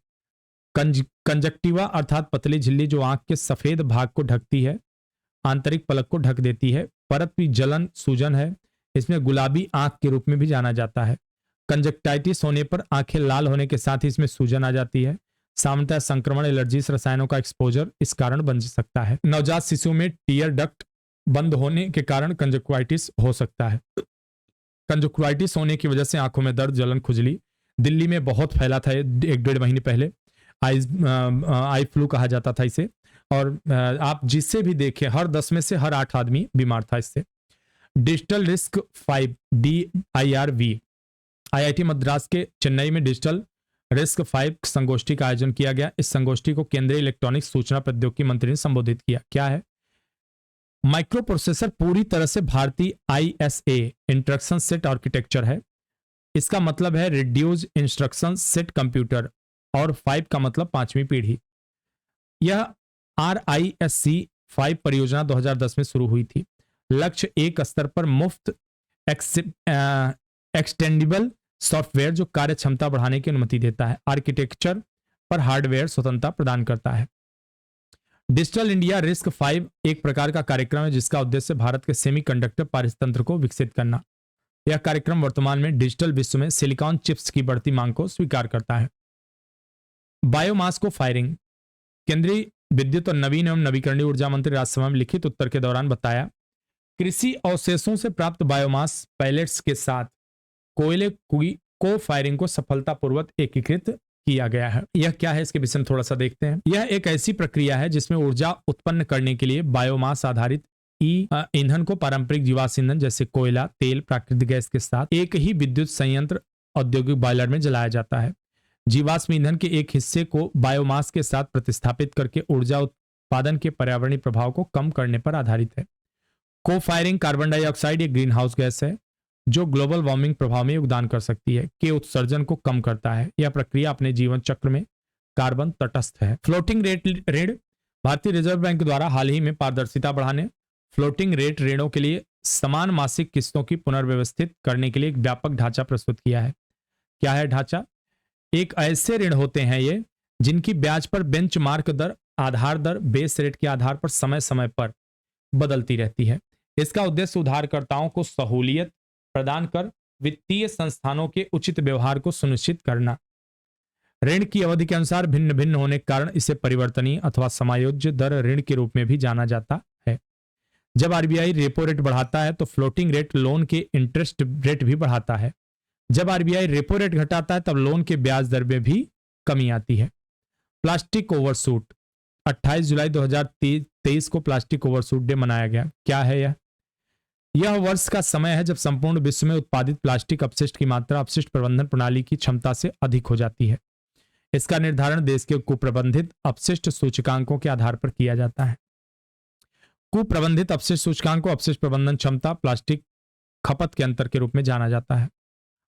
कंजक्टिवा अर्थात पतली झिल्ली जो आंख के सफेद भाग को ढकती है, आंतरिक पलक को ढक देती है, परत भी जलन सूजन है। इसमें गुलाबी आंख के रूप में भी जाना जाता है। कंजक्टाइटिस होने पर आंखें लाल होने के साथ ही इसमें सूजन आ जाती है। सामान्यतः संक्रमण, एलर्जी, रसायनों का एक्सपोजर इस कारण बन सकता है। नवजात शिशु में टीयर डक्ट बंद होने के कारण कंजक्टिवाइटिस हो सकता है। कंजक्टिवाइटिस होने की वजह से आंखों में दर्द, जलन, खुजली दिल्ली में बहुत फैला था 1-1.5 महीने पहले। आई फ्लू कहा जाता था इसे। और आप जिससे भी देखें हर 10 में से हर 8 आदमी बीमार था इससे। Digital risk 5 DIRV, IIT Madras के चेन्नई में डिजिटल रिस्क 5 संगोष्ठी का आयोजन किया गया। इस संगोष्ठी को केंद्रीय इलेक्ट्रॉनिक्स सूचना प्रौद्योगिकी मंत्री ने संबोधित किया। क्या है? माइक्रो प्रोसेसर पूरी तरह से भारतीय ISA इंस्ट्रक्शन सेट आर्किटेक्चर है। इसका मतलब है रिड्यूस इंस्ट्रक्शन सेट कंप्यूटर, और 5 का मतलब 5वीं पीढ़ी। यह RISC 5 परियोजना 2010 में शुरू हुई थी। लक्ष्य एक स्तर पर मुफ्त एक्सटेंडेबल सॉफ्टवेयर जो कार्य क्षमता बढ़ाने की अनुमति देता है। आर्किटेक्चर पर हार्डवेयर स्वतंत्रता प्रदान करता है। डिजिटल इंडिया रिस्क 5 एक प्रकार का कार्यक्रम है जिसका उद्देश्य भारत के सेमीकंडक्टर पारितंत्र को विकसित करना। यह कार्यक्रम वर्तमान में डिजिटल विश्व में सिलिकॉन चिप्स की बढ़ती मांग को स्वीकार करता है। बायोमास को फायरिंग। केंद्रीय विद्युत और नवीन एवं नवीकरणीय ऊर्जा मंत्री राज्यसभा में लिखित उत्तर के दौरान बताया, कृषि अवशेषों से प्राप्त बायोमास पैलेट्स के साथ कोयले को फायरिंग को सफलतापूर्वक एकीकृत किया गया है। यह क्या है, इसके विषय में थोड़ा सा देखते हैं। यह एक ऐसी प्रक्रिया है जिसमें ऊर्जा उत्पन्न करने के लिए बायोमास आधारित ईंधन को पारंपरिक जीवाश्म ईंधन जैसे कोयला, तेल, प्राकृतिक गैस के साथ एक ही विद्युत संयंत्र औद्योगिक बॉयलर में जलाया जाता है। जीवाश्म ईंधन के एक हिस्से को बायोमास के साथ प्रतिस्थापित करके ऊर्जा उत्पादन के पर्यावरणीय प्रभाव को कम करने पर आधारित है। को फायरिंग कार्बन डाइऑक्साइड एक ग्रीन हाउस गैस है जो ग्लोबल वार्मिंग प्रभाव में योगदान कर सकती है के उत्सर्जन को कम करता है। यह प्रक्रिया अपने जीवन चक्र में कार्बन तटस्थ है। फ्लोटिंग रेट ऋण। भारतीय रिजर्व बैंक द्वारा हाल ही में पारदर्शिता बढ़ाने फ्लोटिंग रेट ऋणों के लिए समान मासिक किस्तों की पुनर्व्यवस्थित करने के लिए एक व्यापक ढांचा प्रस्तुत किया है। क्या है ढांचा? एक ऐसे ऋण होते हैं ये जिनकी ब्याज पर बेंचमार्क दर, आधार दर, बेस रेट के आधार पर समय समय पर बदलती रहती है। इसका उद्देश्य उधारकर्ताओं को सहूलियत प्रदान कर वित्तीय संस्थानों के उचित व्यवहार को सुनिश्चित करना। ऋण की अवधि के अनुसार भिन्न भिन्न होने के कारण इसे परिवर्तनीय अथवा समायोज्य दर ऋण के रूप में भी जाना जाता है। जब आरबीआई रेपो रेट बढ़ाता है तो फ्लोटिंग रेट लोन के इंटरेस्ट रेट भी बढ़ाता है। जब आरबीआई रेपो रेट घटाता है तब लोन के ब्याज दर में भी कमी आती है। Plastic overshoot. 28 जुलाई 2023 को प्लास्टिक ओवरशूट डे मनाया गया। क्या है यह? यह वर्ष का समय है जब संपूर्ण विश्व में उत्पादित प्लास्टिक अपशिष्ट की मात्रा अपशिष्ट प्रबंधन प्रणाली की क्षमता से अधिक हो जाती है। इसका निर्धारण देश के कुप्रबंधित अपशिष्ट सूचकांकों के आधार पर किया जाता है। कुप्रबंधित अपशिष्ट सूचकांक को अपशिष्ट प्रबंधन क्षमता प्लास्टिक खपत के अंतर के रूप में जाना जाता है।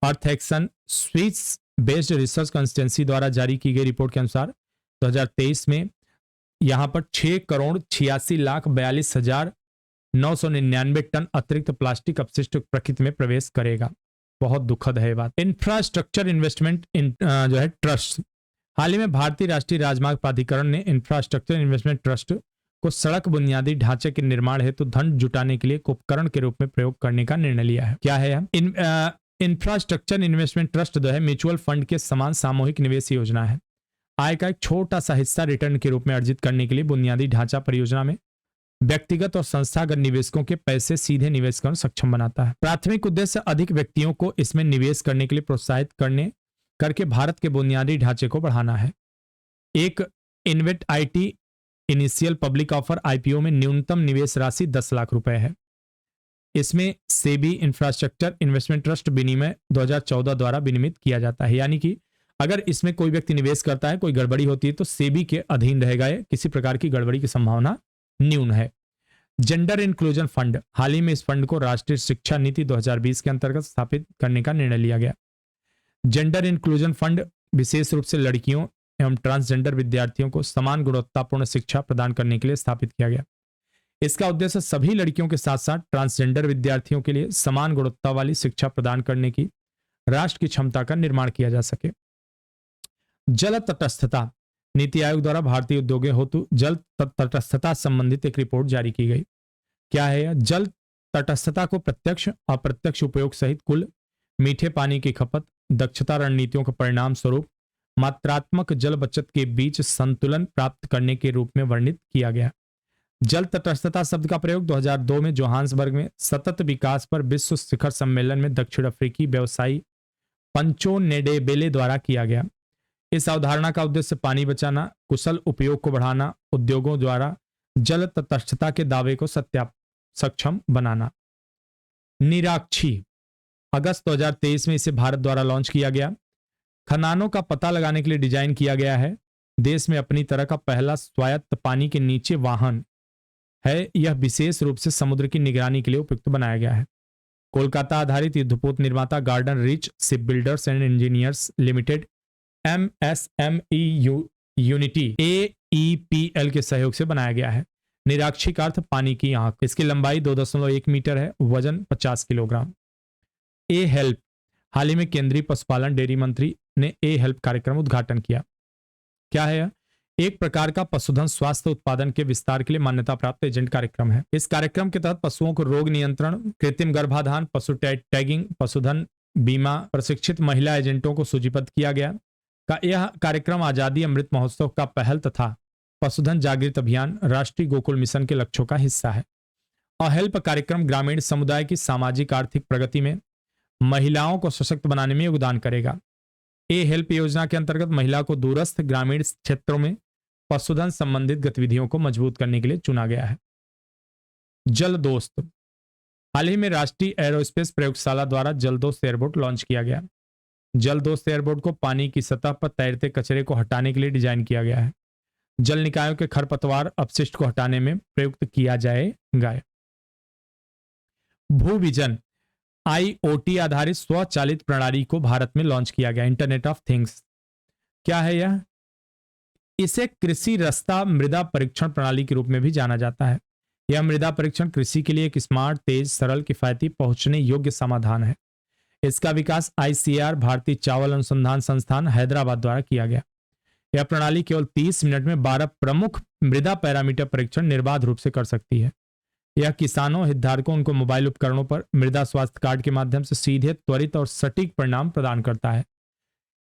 Earth action Swiss based research consultancy द्वारा जारी की गई रिपोर्ट के अनुसार 2023 में यहां पर 6,86,42,999 टन अतिरिक्त प्लास्टिक अपशिष्ट प्रकृति में प्रवेश करेगा। बहुत दुखद है ये बात। इंफ्रास्ट्रक्चर इन्वेस्टमेंट जो है ट्रस्ट। हाल ही में भारतीय राष्ट्रीय राजमार्ग प्राधिकरण ने इंफ्रास्ट्रक्चर इन्वेस्टमेंट ट्रस्ट को सड़क बुनियादी ढांचे के निर्माण हेतु धन जुटाने के लिए एक उपकरण के रूप में प्रयोग करने का निर्णय लिया है। क्या है यह? इंफ्रास्ट्रक्चर इन्वेस्टमेंट ट्रस्ट जो है म्यूचुअल फंड के समान सामूहिक निवेश योजना है। आय का एक छोटा सा हिस्सा रिटर्न के रूप में अर्जित करने के लिए बुनियादी ढांचा परियोजना में व्यक्तिगत और संस्थागत निवेशकों के पैसे सीधे निवेश करने सक्षम बनाता है। प्राथमिक उद्देश्य अधिक व्यक्तियों को इसमें निवेश करने के लिए प्रोत्साहित करके भारत के बुनियादी ढांचे को बढ़ाना है। एक InvIT IT initial public offer IPO में न्यूनतम निवेश राशि 10 लाख रुपए है। इसमें सेबी इंफ्रास्ट्रक्चर इन्वेस्टमेंट ट्रस्ट विनिमय 2014 द्वारा विनियमित किया जाता है। यानी कि अगर इसमें कोई व्यक्ति निवेश करता है, कोई गड़बड़ी होती है तो सेबी के अधीन रहेगा। किसी प्रकार की गड़बड़ी की संभावना न्यून है। Gender inclusion fund. हाल ही में इस फंड को राष्ट्रीय शिक्षा नीति 2020 के अंतर्गत स्थापित करने का निर्णय लिया गया। जेंडर इंक्लूजन फंड विशेष रूप से लड़कियों एवं ट्रांसजेंडर विद्यार्थियों को समान गुणवत्तापूर्ण शिक्षा प्रदान करने के लिए स्थापित किया गया। इसका उद्देश्य सभी लड़कियों के साथ साथ ट्रांसजेंडर विद्यार्थियों के लिए समान गुणवत्ता वाली शिक्षा प्रदान करने की राष्ट्र की क्षमता का निर्माण किया जा सके। जल तटस्थता। नीति आयोग द्वारा भारतीय उद्योगों हेतु जल तटस्थता संबंधित एक रिपोर्ट जारी की गई। क्या है यह? जल तटस्थता को प्रत्यक्ष अप्रत्यक्ष उपयोग सहित कुल मीठे पानी की खपत, दक्षता रणनीतियों के परिणाम स्वरूप मात्रात्मक जल बचत के बीच संतुलन प्राप्त करने के रूप में वर्णित किया गया। जल तटस्थता शब्द का प्रयोग 2002 में जोहान्सबर्ग में सतत विकास पर विश्व शिखर सम्मेलन में दक्षिण अफ्रीकी व्यवसायी पंचो नेडेबेले द्वारा किया गया। इस अवधारणा का उद्देश्य पानी बचाना, कुशल उपयोग को बढ़ाना, उद्योगों द्वारा जल तटस्थता के दावे को सक्षम बनाना। निराक्षी। अगस्त 2023 में इसे भारत द्वारा लॉन्च किया गया। खदानों का पता लगाने के लिए डिजाइन किया गया है। देश में अपनी तरह का पहला स्वायत्त पानी के नीचे वाहन है। यह विशेष रूप से समुद्र की निगरानी के लिए उपयुक्त बनाया गया है। कोलकाता आधारित युद्धपोत निर्माता garden rich ship builders and engineers limited MSME unity AEPL के सहयोग से बनाया गया है। निराक्षी का अर्थ पानी की आंख। इसकी लंबाई 2.1 मीटर है, वजन 50 किलोग्राम। ए हेल्प। हाल ही में केंद्रीय पशुपालन डेयरी मंत्री ने ए हेल्प कार्यक्रम उद्घाटन किया। क्या है यह? एक प्रकार का पशुधन स्वास्थ्य उत्पादन के विस्तार के लिए मान्यता प्राप्त एजेंट कार्यक्रम है। इस कार्यक्रम के तहत पशुओं को रोग नियंत्रण, कृत्रिम गर्भाधान, पशु टैगिंग, पशुधन बीमा, प्रशिक्षित महिला एजेंटों को सूचीबद्ध किया गया। यह कार्यक्रम आजादी अमृत महोत्सव का पहल तथा पशुधन जागृत अभियान, राष्ट्रीय गोकुल मिशन के लक्ष्यों का हिस्सा है। और हेल्प कार्यक्रम ग्रामीण समुदाय की सामाजिक आर्थिक प्रगति में महिलाओं को सशक्त बनाने में योगदान करेगा। ए हेल्प योजना के अंतर्गत महिला को दूरस्थ ग्रामीण क्षेत्रों में पशुधन संबंधित गतिविधियों को मजबूत करने के लिए चुना गया है। जल दोस्त, हाल ही में राष्ट्रीय एरोस्पेस प्रयोगशाला द्वारा जल दोस्त एयरबोट लॉन्च किया गया। जल दोस्त एयरबोट को पानी की सतह पर तैरते कचरे को हटाने के लिए डिजाइन किया गया है। जल निकायों के खरपतवार अपशिष्ट को हटाने में प्रयुक्त किया जाएगा। भूविजन, आईओटी आधारित स्वचालित प्रणाली को भारत में लॉन्च किया गया। इंटरनेट ऑफ थिंग्स, क्या है यह? इसे कृषि रास्ता मृदा परीक्षण प्रणाली के रूप में भी जाना जाता है। यह मृदा परीक्षण कृषि के लिए एक स्मार्ट, तेज, सरल, किफायती, पहुंचने योग्य समाधान है। इसका विकास आईसीआर, भारतीय चावल अनुसंधान संस्थान, हैदराबाद द्वारा किया गया। यह प्रणाली केवल 30 मिनट में 12 प्रमुख मृदा पैरामीटर परीक्षण निर्बाध रूप से कर सकती है। यह किसानों, हितधारकों, उनको मोबाइल उपकरणों पर मृदा स्वास्थ्य कार्ड के माध्यम से सीधे, त्वरित और सटीक परिणाम प्रदान करता है।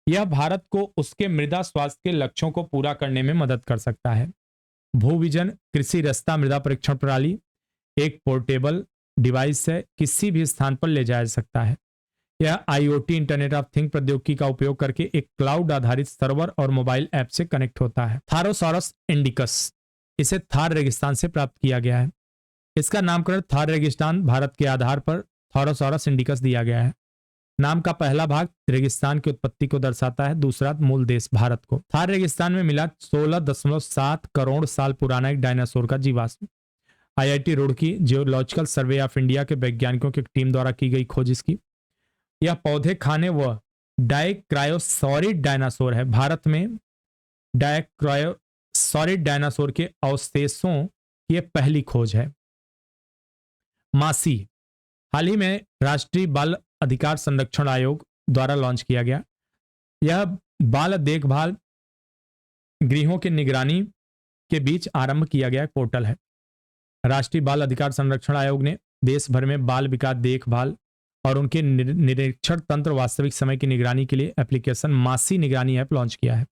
यह भारत को उसके मृदा स्वास्थ्य के लक्ष्यों को पूरा करने में मदद कर सकता है। भूविजन कृषि रास्ता मृदा परीक्षण प्रणाली एक पोर्टेबल डिवाइस है, किसी भी स्थान पर ले जाया जा सकता है। यह आईओटी, इंटरनेट ऑफ थिंग प्रौद्योगिकी का उपयोग करके एक क्लाउड आधारित सर्वर और मोबाइल ऐप से कनेक्ट होता है। थारोसॉरस इंडिकस, इसे थार रेगिस्तान से प्राप्त किया गया है। इसका नामकरण थार रेगिस्तान भारत के आधार पर थारोसॉरस इंडिकस दिया गया है। नाम का पहला भाग रेगिस्तान की उत्पत्ति को दर्शाता है, दूसरा मूल देश भारत को। थार रेगिस्तान में मिला 16.7 करोड़ साल पुराना एक डायनासोर का जीवाश्म। IIT Roorkee geological survey of India के वैज्ञानिकों की टीम द्वारा की गई खोज इसकी। यह पौधे खाने व डायक्रायोसॉरिड डायनासोर है। भारत में डायक्रायोसॉरिड डायनासोर के अवशेषों की यह पहली खोज है। मासी, हाल ही में राष्ट्रीय बाल अधिकार संरक्षण आयोग द्वारा लॉन्च किया गया। यह बाल देखभाल गृहों की निगरानी के बीच आरंभ किया गया पोर्टल है। राष्ट्रीय बाल अधिकार संरक्षण आयोग ने देश भर में बाल विकास देखभाल और उनके निरीक्षण तंत्र वास्तविक समय की निगरानी के लिए एप्लीकेशन मासी निगरानी ऐप लॉन्च किया है।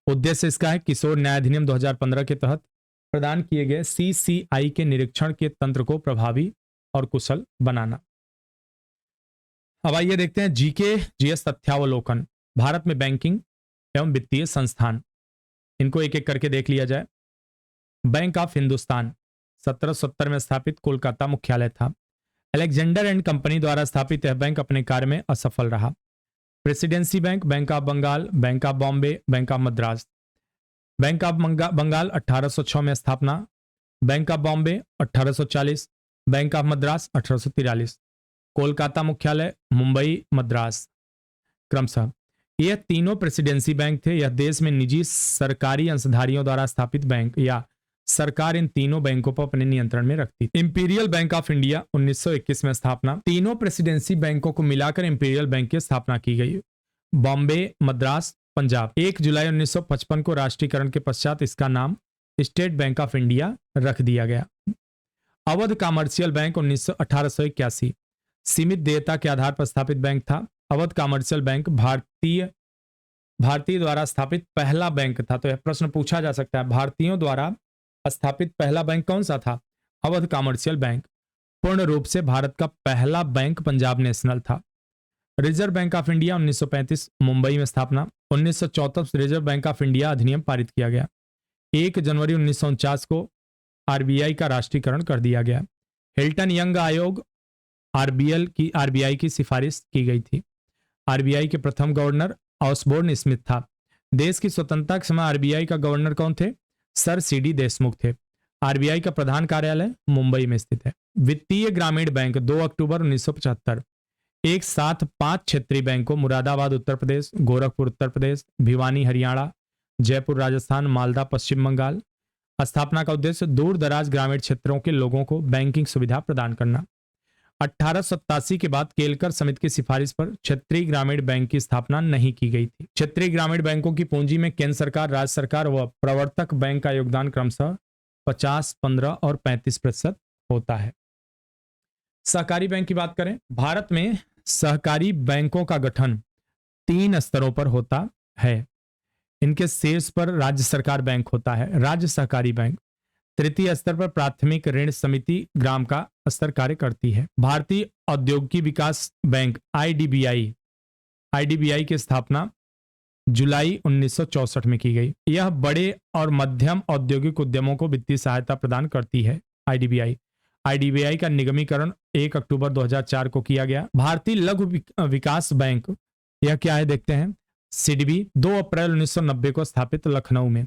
उद्देश्य इसका है किशोर न्याय अधिनियम 2015 के तहत प्रदान किए गए सीसीआई के निरीक्षण के तंत्र को प्रभावी और कुशल बनाना। अब आइए देखते हैं जीके जीएस तथ्यावलोकन। भारत में बैंकिंग एवं वित्तीय संस्थान, इनको एक एक करके देख लिया जाए। बैंक ऑफ हिंदुस्तान 1770 में स्थापित, कोलकाता मुख्यालय था। अलेक्जेंडर एंड कंपनी द्वारा स्थापित यह बैंक अपने कार्य में असफल रहा। Presidency bank, bank of Bengal, bank of Bombay, bank of Madras. Bank of Bengal 1806 में स्थापना, bank of Bombay 1840, bank of Madras 1843, Kolkata मुख्यालय, मुंबई, मद्रास क्रमशः। यह तीनों प्रेसिडेंसी बैंक थे। यह देश में निजी सरकारी अंशधारियों द्वारा स्थापित बैंक या सरकार इन तीनों बैंकों पर अपने नियंत्रण में रखती थी। इंपीरियल बैंक ऑफ इंडिया 1921 में स्थापना। तीनों प्रेसिडेंसी बैंकों को मिलाकर इंपीरियल बैंक की स्थापना की गई। बॉम्बे, मद्रास, पंजाब। 1 जुलाई 1955 को राष्ट्रीयकरण के पश्चात इसका नाम स्टेट बैंक ऑफ इंडिया रख दिया गया। अवध कमर्शियल बैंक 1881 सीमित देयता के आधार पर स्थापित बैंक था। अवध कमर्शियल बैंक भारतीय द्वारा स्थापित पहला बैंक था। तो यह प्रश्न पूछा जा सकता है, भारतीयों द्वारा स्थापित पहला बैंक कौन सा था? Awadh commercial bank. पूर्ण रूप से भारत का पहला बैंक पंजाब नेशनल था। Reserve bank of India 1935 Mumbai में स्थापना। 1974 रिजर्व बैंक ऑफ इंडिया अधिनियम पारित किया गया। 1 जनवरी 1949 को आरबीआई का राष्ट्रीयकरण कर दिया गया। हिल्टन यंग आयोग आरबीआई की सिफारिश की गई थी। आरबीआई के प्रथम गवर्नर ऑसबोर्न स्मिथ था। देश की स्वतंत्रता के समय आरबीआई का गवर्नर कौन थे? सर सीडी देशमुख थे। आरबीआई का प्रधान कार्यालय मुंबई में स्थित है। वित्तीय ग्रामीण बैंक 2 अक्टूबर 1975 एक साथ 5 क्षेत्रीय बैंकों मुरादाबाद उत्तर प्रदेश, गोरखपुर उत्तर प्रदेश, भिवानी हरियाणा, जयपुर राजस्थान, मालदा पश्चिम बंगाल। स्थापना का उद्देश्य दूर दराज ग्रामीण क्षेत्रों के लोगों को बैंकिंग सुविधा प्रदान करना। 1887 के बाद केलकर समिति की सिफारिश पर क्षेत्रीय ग्रामीण बैंक की स्थापना नहीं की गई थी। क्षेत्रीय ग्रामीण बैंकों की पूंजी में केंद्र सरकार, राज्य सरकार व प्रवर्तक बैंक का योगदान क्रमशः 50, 15 और 35% होता है। सहकारी बैंक की बात करें, भारत में सहकारी बैंकों का गठन 3 स्तरों पर होता है। इनके शीर्ष पर राज्य सरकार बैंक होता है, राज्य सहकारी बैंक। तृतीय स्तर पर प्राथमिक ऋण समिति ग्राम का स्तर कार्य करती है। भारतीय औद्योगिक विकास बैंक आईडीबीआई की स्थापना जुलाई 1964 में की गई। यह बड़े और मध्यम औद्योगिक उद्यमों को वित्तीय सहायता प्रदान करती है। आईडीबीआई का निगमीकरण 1 अक्टूबर 2004 को किया गया। भारतीय लघु विकास बैंक, यह क्या है देखते हैं। सिडबी 2 अप्रैल 1990 को स्थापित, लखनऊ में।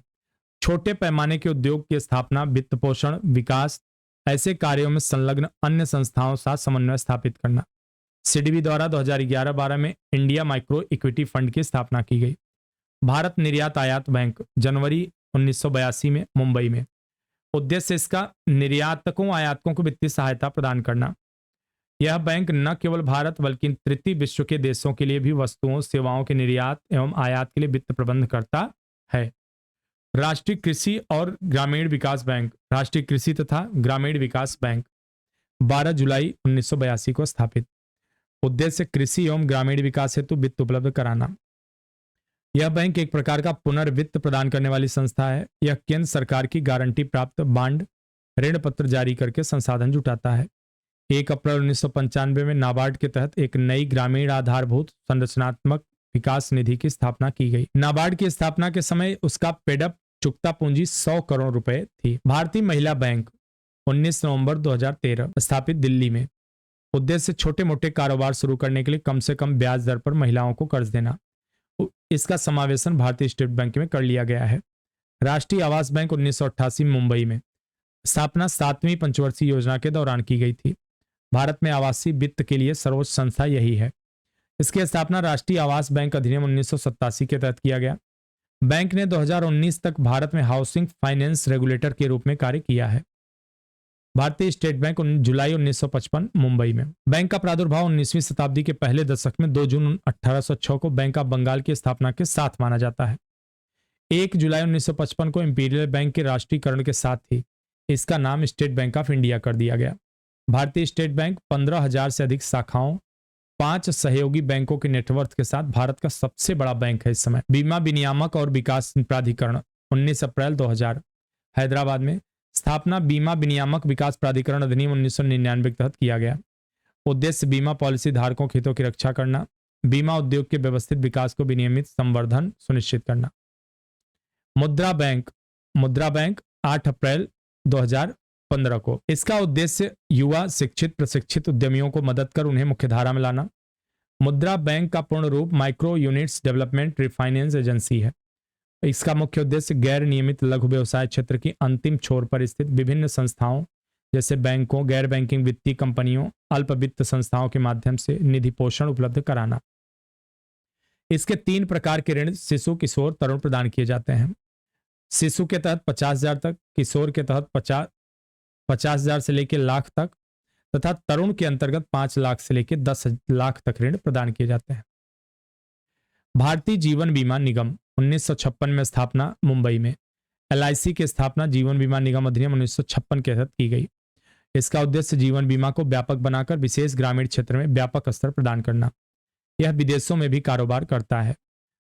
छोटे पैमाने के उद्योग की स्थापना, वित्त पोषण, विकास, ऐसे कार्यों में संलग्न अन्य संस्थाओं के साथ समन्वय स्थापित करना। सिडबी द्वारा 2011-12 में इंडिया माइक्रो इक्विटी फंड की स्थापना की गई। भारत निर्यात आयात बैंक, जनवरी 1982 में, मुंबई में। उद्देश्य इसका निर्यातकों आयातकों को वित्तीय सहायता प्रदान करना। यह बैंक न केवल भारत बल्कि तृतीय विश्व के देशों के लिए भी वस्तुओं सेवाओं के निर्यात एवं आयात के लिए वित्त प्रबंध करता है। राष्ट्रीय कृषि और ग्रामीण विकास बैंक, राष्ट्रीय कृषि तथा ग्रामीण विकास बैंक, 12 जुलाई 1982 को स्थापित। उद्देश्य कृषि एवं ग्रामीण विकास हेतु वित्त उपलब्ध कराना। यह बैंक एक प्रकार का पुनर्वित्त प्रदान करने वाली संस्था है। यह केंद्र सरकार की गारंटी प्राप्त बांड, ऋण पत्र जारी करके संसाधन जुटाता है। 1 अप्रैल 1995 में नाबार्ड के तहत एक नई ग्रामीण आधारभूत संरचनात्मक विकास निधि की स्थापना की गई। नाबार्ड की स्थापना के समय उसका पेडअप चुकता पूंजी 100 करोड़ रुपए थी। भारतीय महिला बैंक, 19 नवंबर 2013, स्थापित, दिल्ली में। उद्देश्य छोटे मोटे कारोबार शुरू करने के लिए कम से कम ब्याज दर पर महिलाओं को कर्ज देना। इसका समावेशन भारतीय स्टेट बैंक में कर लिया गया है। राष्ट्रीय आवास बैंक, 1988 में, मुंबई में। स्थापना 7वीं पंचवर्षीय योजना के दौरान की गई थी। भारत में आवासीय वित्त के लिए सर्वोच्च संस्था यही है। इसकी स्थापना राष्ट्रीय आवास बैंक अधिनियम 1987 के तहत किया गया। बैंक ने 2019 तक भारत में हाउसिंग फाइनेंस रेगुलेटर के रूप में कार्य किया है। भारतीय स्टेट बैंक, जुलाई 1955, मुंबई में। बैंक का प्रादुर्भाव 19वीं शताब्दी के पहले दशक में 2 जून 1806 को बैंक ऑफ बंगाल की स्थापना के साथ माना जाता है। 1 जुलाई 1955 को इंपीरियल बैंक के राष्ट्रीयकरण के साथ ही इसका नाम स्टेट बैंक ऑफ इंडिया कर दिया गया। भारतीय स्टेट बैंक 15,000 से अधिक शाखाओं, 5 सहयोगी बैंकों के नेटवर्क के साथ भारत का सबसे बड़ा बैंक है इस समय। बीमा विनियामक और विकास प्राधिकरण, 19 अप्रैल 2000, हैदराबाद में। स्थापना बीमा विनियामक विकास प्राधिकरण अधिनियम 1999 के तहत किया गया। उद्देश्य बीमा पॉलिसी धारकों के हितों की रक्षा करना, बीमा उद्योग के व्यवस्थित विकास को विनियमित संवर्धन सुनिश्चित करना। मुद्रा बैंक 8 अप्रैल 2015 को। इसका उद्देश्य युवा शिक्षित प्रशिक्षित उद्यमियों को मदद कर उन्हें मुख्यधारा में लाना। मुद्रा बैंक का पूर्ण रूप micro units development refinance agency है। इसका मुख्य उद्देश्य गैर नियमित लघु व्यवसाय क्षेत्र की अंतिम छोर पर स्थित विभिन्न संस्थाओं जैसे बैंकों, गैर बैंकिंग वित्तीय कंपनियों, अल्प वित्त संस्थाओं के माध्यम से निधि पोषण उपलब्ध कराना। इसके 3 प्रकार के ऋण शिशु, किशोर, तरुण प्रदान किए जाते हैं। शिशु के तहत 50,000 तक, किशोर के तहत 50,000 से लेकर लाख तक तथा तरुण के अंतर्गत 5 लाख से लेकर 10 लाख तक ऋण प्रदान किए जाते हैं। भारतीय जीवन बीमा निगम, 1956 में स्थापना, मुंबई में। एलआईसी की स्थापना जीवन बीमा निगम अधिनियम 1956 के तहत की गई। इसका उद्देश्य जीवन बीमा को व्यापक बनाकर विशेष ग्रामीण क्षेत्र में व्यापक स्तर प्रदान करना। यह विदेशों में भी कारोबार करता है।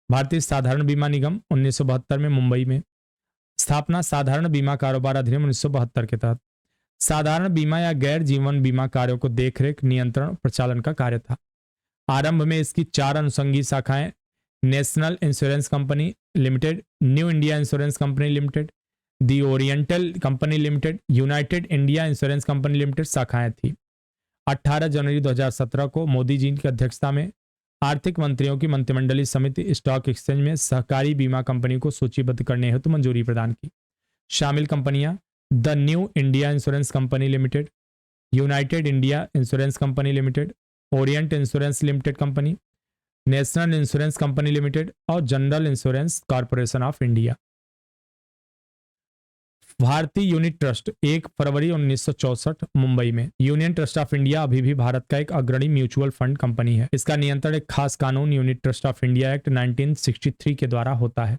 भारतीय साधारण बीमा निगम, 1972 में, मुंबई में। स्थापना साधारण बीमा कारोबार अधिनियम 1972 के तहत। साधारण बीमा या गैर जीवन बीमा कार्यों को देखरेख, नियंत्रण, प्रचालन का कार्य था। आरंभ में इसकी 4 अनुषंगी शाखाएं national insurance company limited, new India insurance company limited, the oriental company limited, united India insurance company limited शाखाएं थी। 18 जनवरी 2017 को मोदी जी की अध्यक्षता में आर्थिक मंत्रियों की मंत्रिमंडलीय समिति स्टॉक एक्सचेंज में सहकारी बीमा कंपनी को सूचीबद्ध करने हेतु मंजूरी प्रदान की। शामिल कंपनियां the new India insurance company limited, united India insurance company limited, orient insurance limited company, national insurance company limited और general insurance corporation of India. भारतीय यूनिट ट्रस्ट 1 फरवरी 1964 मुंबई में। यूनियन ट्रस्ट ऑफ इंडिया अभी भी भारत का एक अग्रणी म्यूचुअल फंड कंपनी है। इसका नियंत्रण एक खास कानून unit trust of India act 1963 के द्वारा होता है।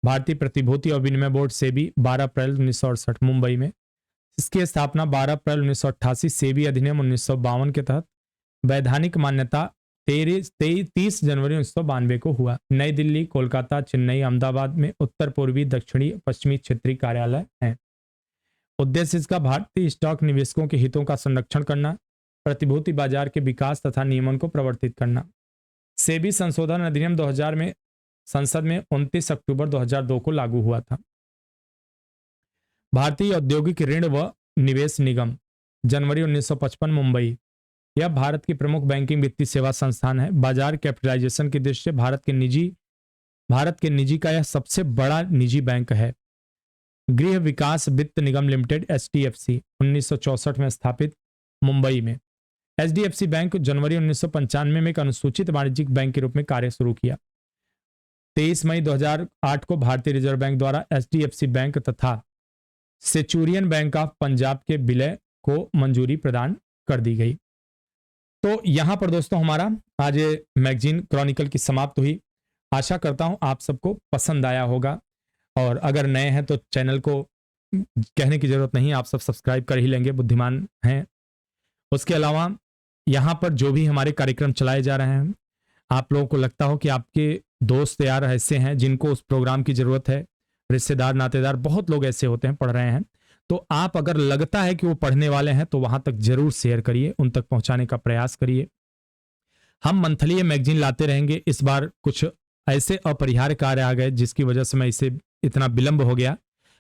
भारतीय प्रतिभूति और विनिमय बोर्ड सेबी 12 अप्रैल 1968 मुंबई में। इसकी स्थापना 12 अप्रैल 1988 सेबी अधिनियम 1952 के तहत वैधानिक मान्यता 30 जनवरी 1992 को हुआ। नई दिल्ली, कोलकाता, चेन्नई, अहमदाबाद में उत्तर पूर्वी, दक्षिणी, पश्चिमी क्षेत्रीय कार्यालय हैं। उद्देश्य इसका भारतीय स्टॉक निवेशकों के हितों का संरक्षण करना, प्रतिभूति बाजार के विकास तथा नियमन को प्रवर्तित करना। सेबी संशोधन अधिनियम 2000 में संसद में 29 अक्टूबर 2002 को लागू हुआ था। भारतीय औद्योगिक ऋण व निवेश निगम जनवरी 1955 मुंबई। यह भारत की प्रमुख बैंकिंग वित्तीय सेवा संस्थान है। बाजार कैपिटलाइजेशन की दृष्टि से भारत के निजी का यह सबसे बड़ा निजी बैंक है। गृह विकास वित्त निगम लिमिटेड एचडीएफसी 1964 में स्थापित मुंबई में। एचडीएफसी बैंक जनवरी 1995 में एक अनुसूचित वाणिज्यिक बैंक के रूप में कार्य शुरू किया। 23 मई 2008 को भारतीय रिजर्व बैंक द्वारा एचडीएफसी बैंक तथा सेचुरियन बैंक ऑफ पंजाब के विलय को मंजूरी प्रदान कर दी गई। तो यहां पर दोस्तों हमारा आज मैगजीन क्रॉनिकल की समाप्त हुई। आशा करता हूं आप सबको पसंद आया होगा, और अगर नए हैं तो चैनल को कहने की जरूरत नहीं, आप सब सब्सक्राइब कर ही लेंगे, बुद्धिमान हैं। उसके अलावा यहां पर जो भी हमारे कार्यक्रम चलाए जा रहे हैं, आप लोगों को लगता हो कि आपके दोस्त यार ऐसे हैं जिनको उस प्रोग्राम की जरूरत है, रिश्तेदार नातेदार बहुत लोग ऐसे होते हैं पढ़ रहे हैं, तो आप अगर लगता है कि वो पढ़ने वाले हैं तो वहां तक जरूर शेयर करिए, उन तक पहुंचाने का प्रयास करिए। हम मंथली ये मैगजीन लाते रहेंगे। इस बार कुछ ऐसे अपरिहार्य कार्य आ गए जिसकी वजह से मैं इसे इतना विलंब हो गया,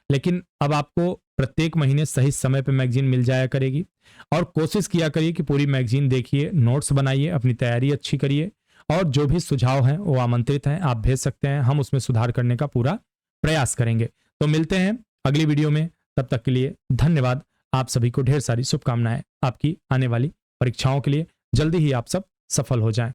लेकिन अब आपको प्रत्येक महीने सही समय पर मैगजीन मिल जाया करेगी। और कोशिश किया करिए कि पूरी मैगजीन देखिए, नोट्स बनाइए, अपनी तैयारी अच्छी करिए, और जो भी सुझाव हैं वो आमंत्रित हैं, आप भेज सकते हैं, हम उसमें सुधार करने का पूरा प्रयास करेंगे। तो मिलते हैं अगली वीडियो में, तब तक के लिए धन्यवाद। आप सभी को ढेर सारी शुभकामनाएं आपकी आने वाली परीक्षाओं के लिए। जल्दी ही आप सब सफल हो जाएं।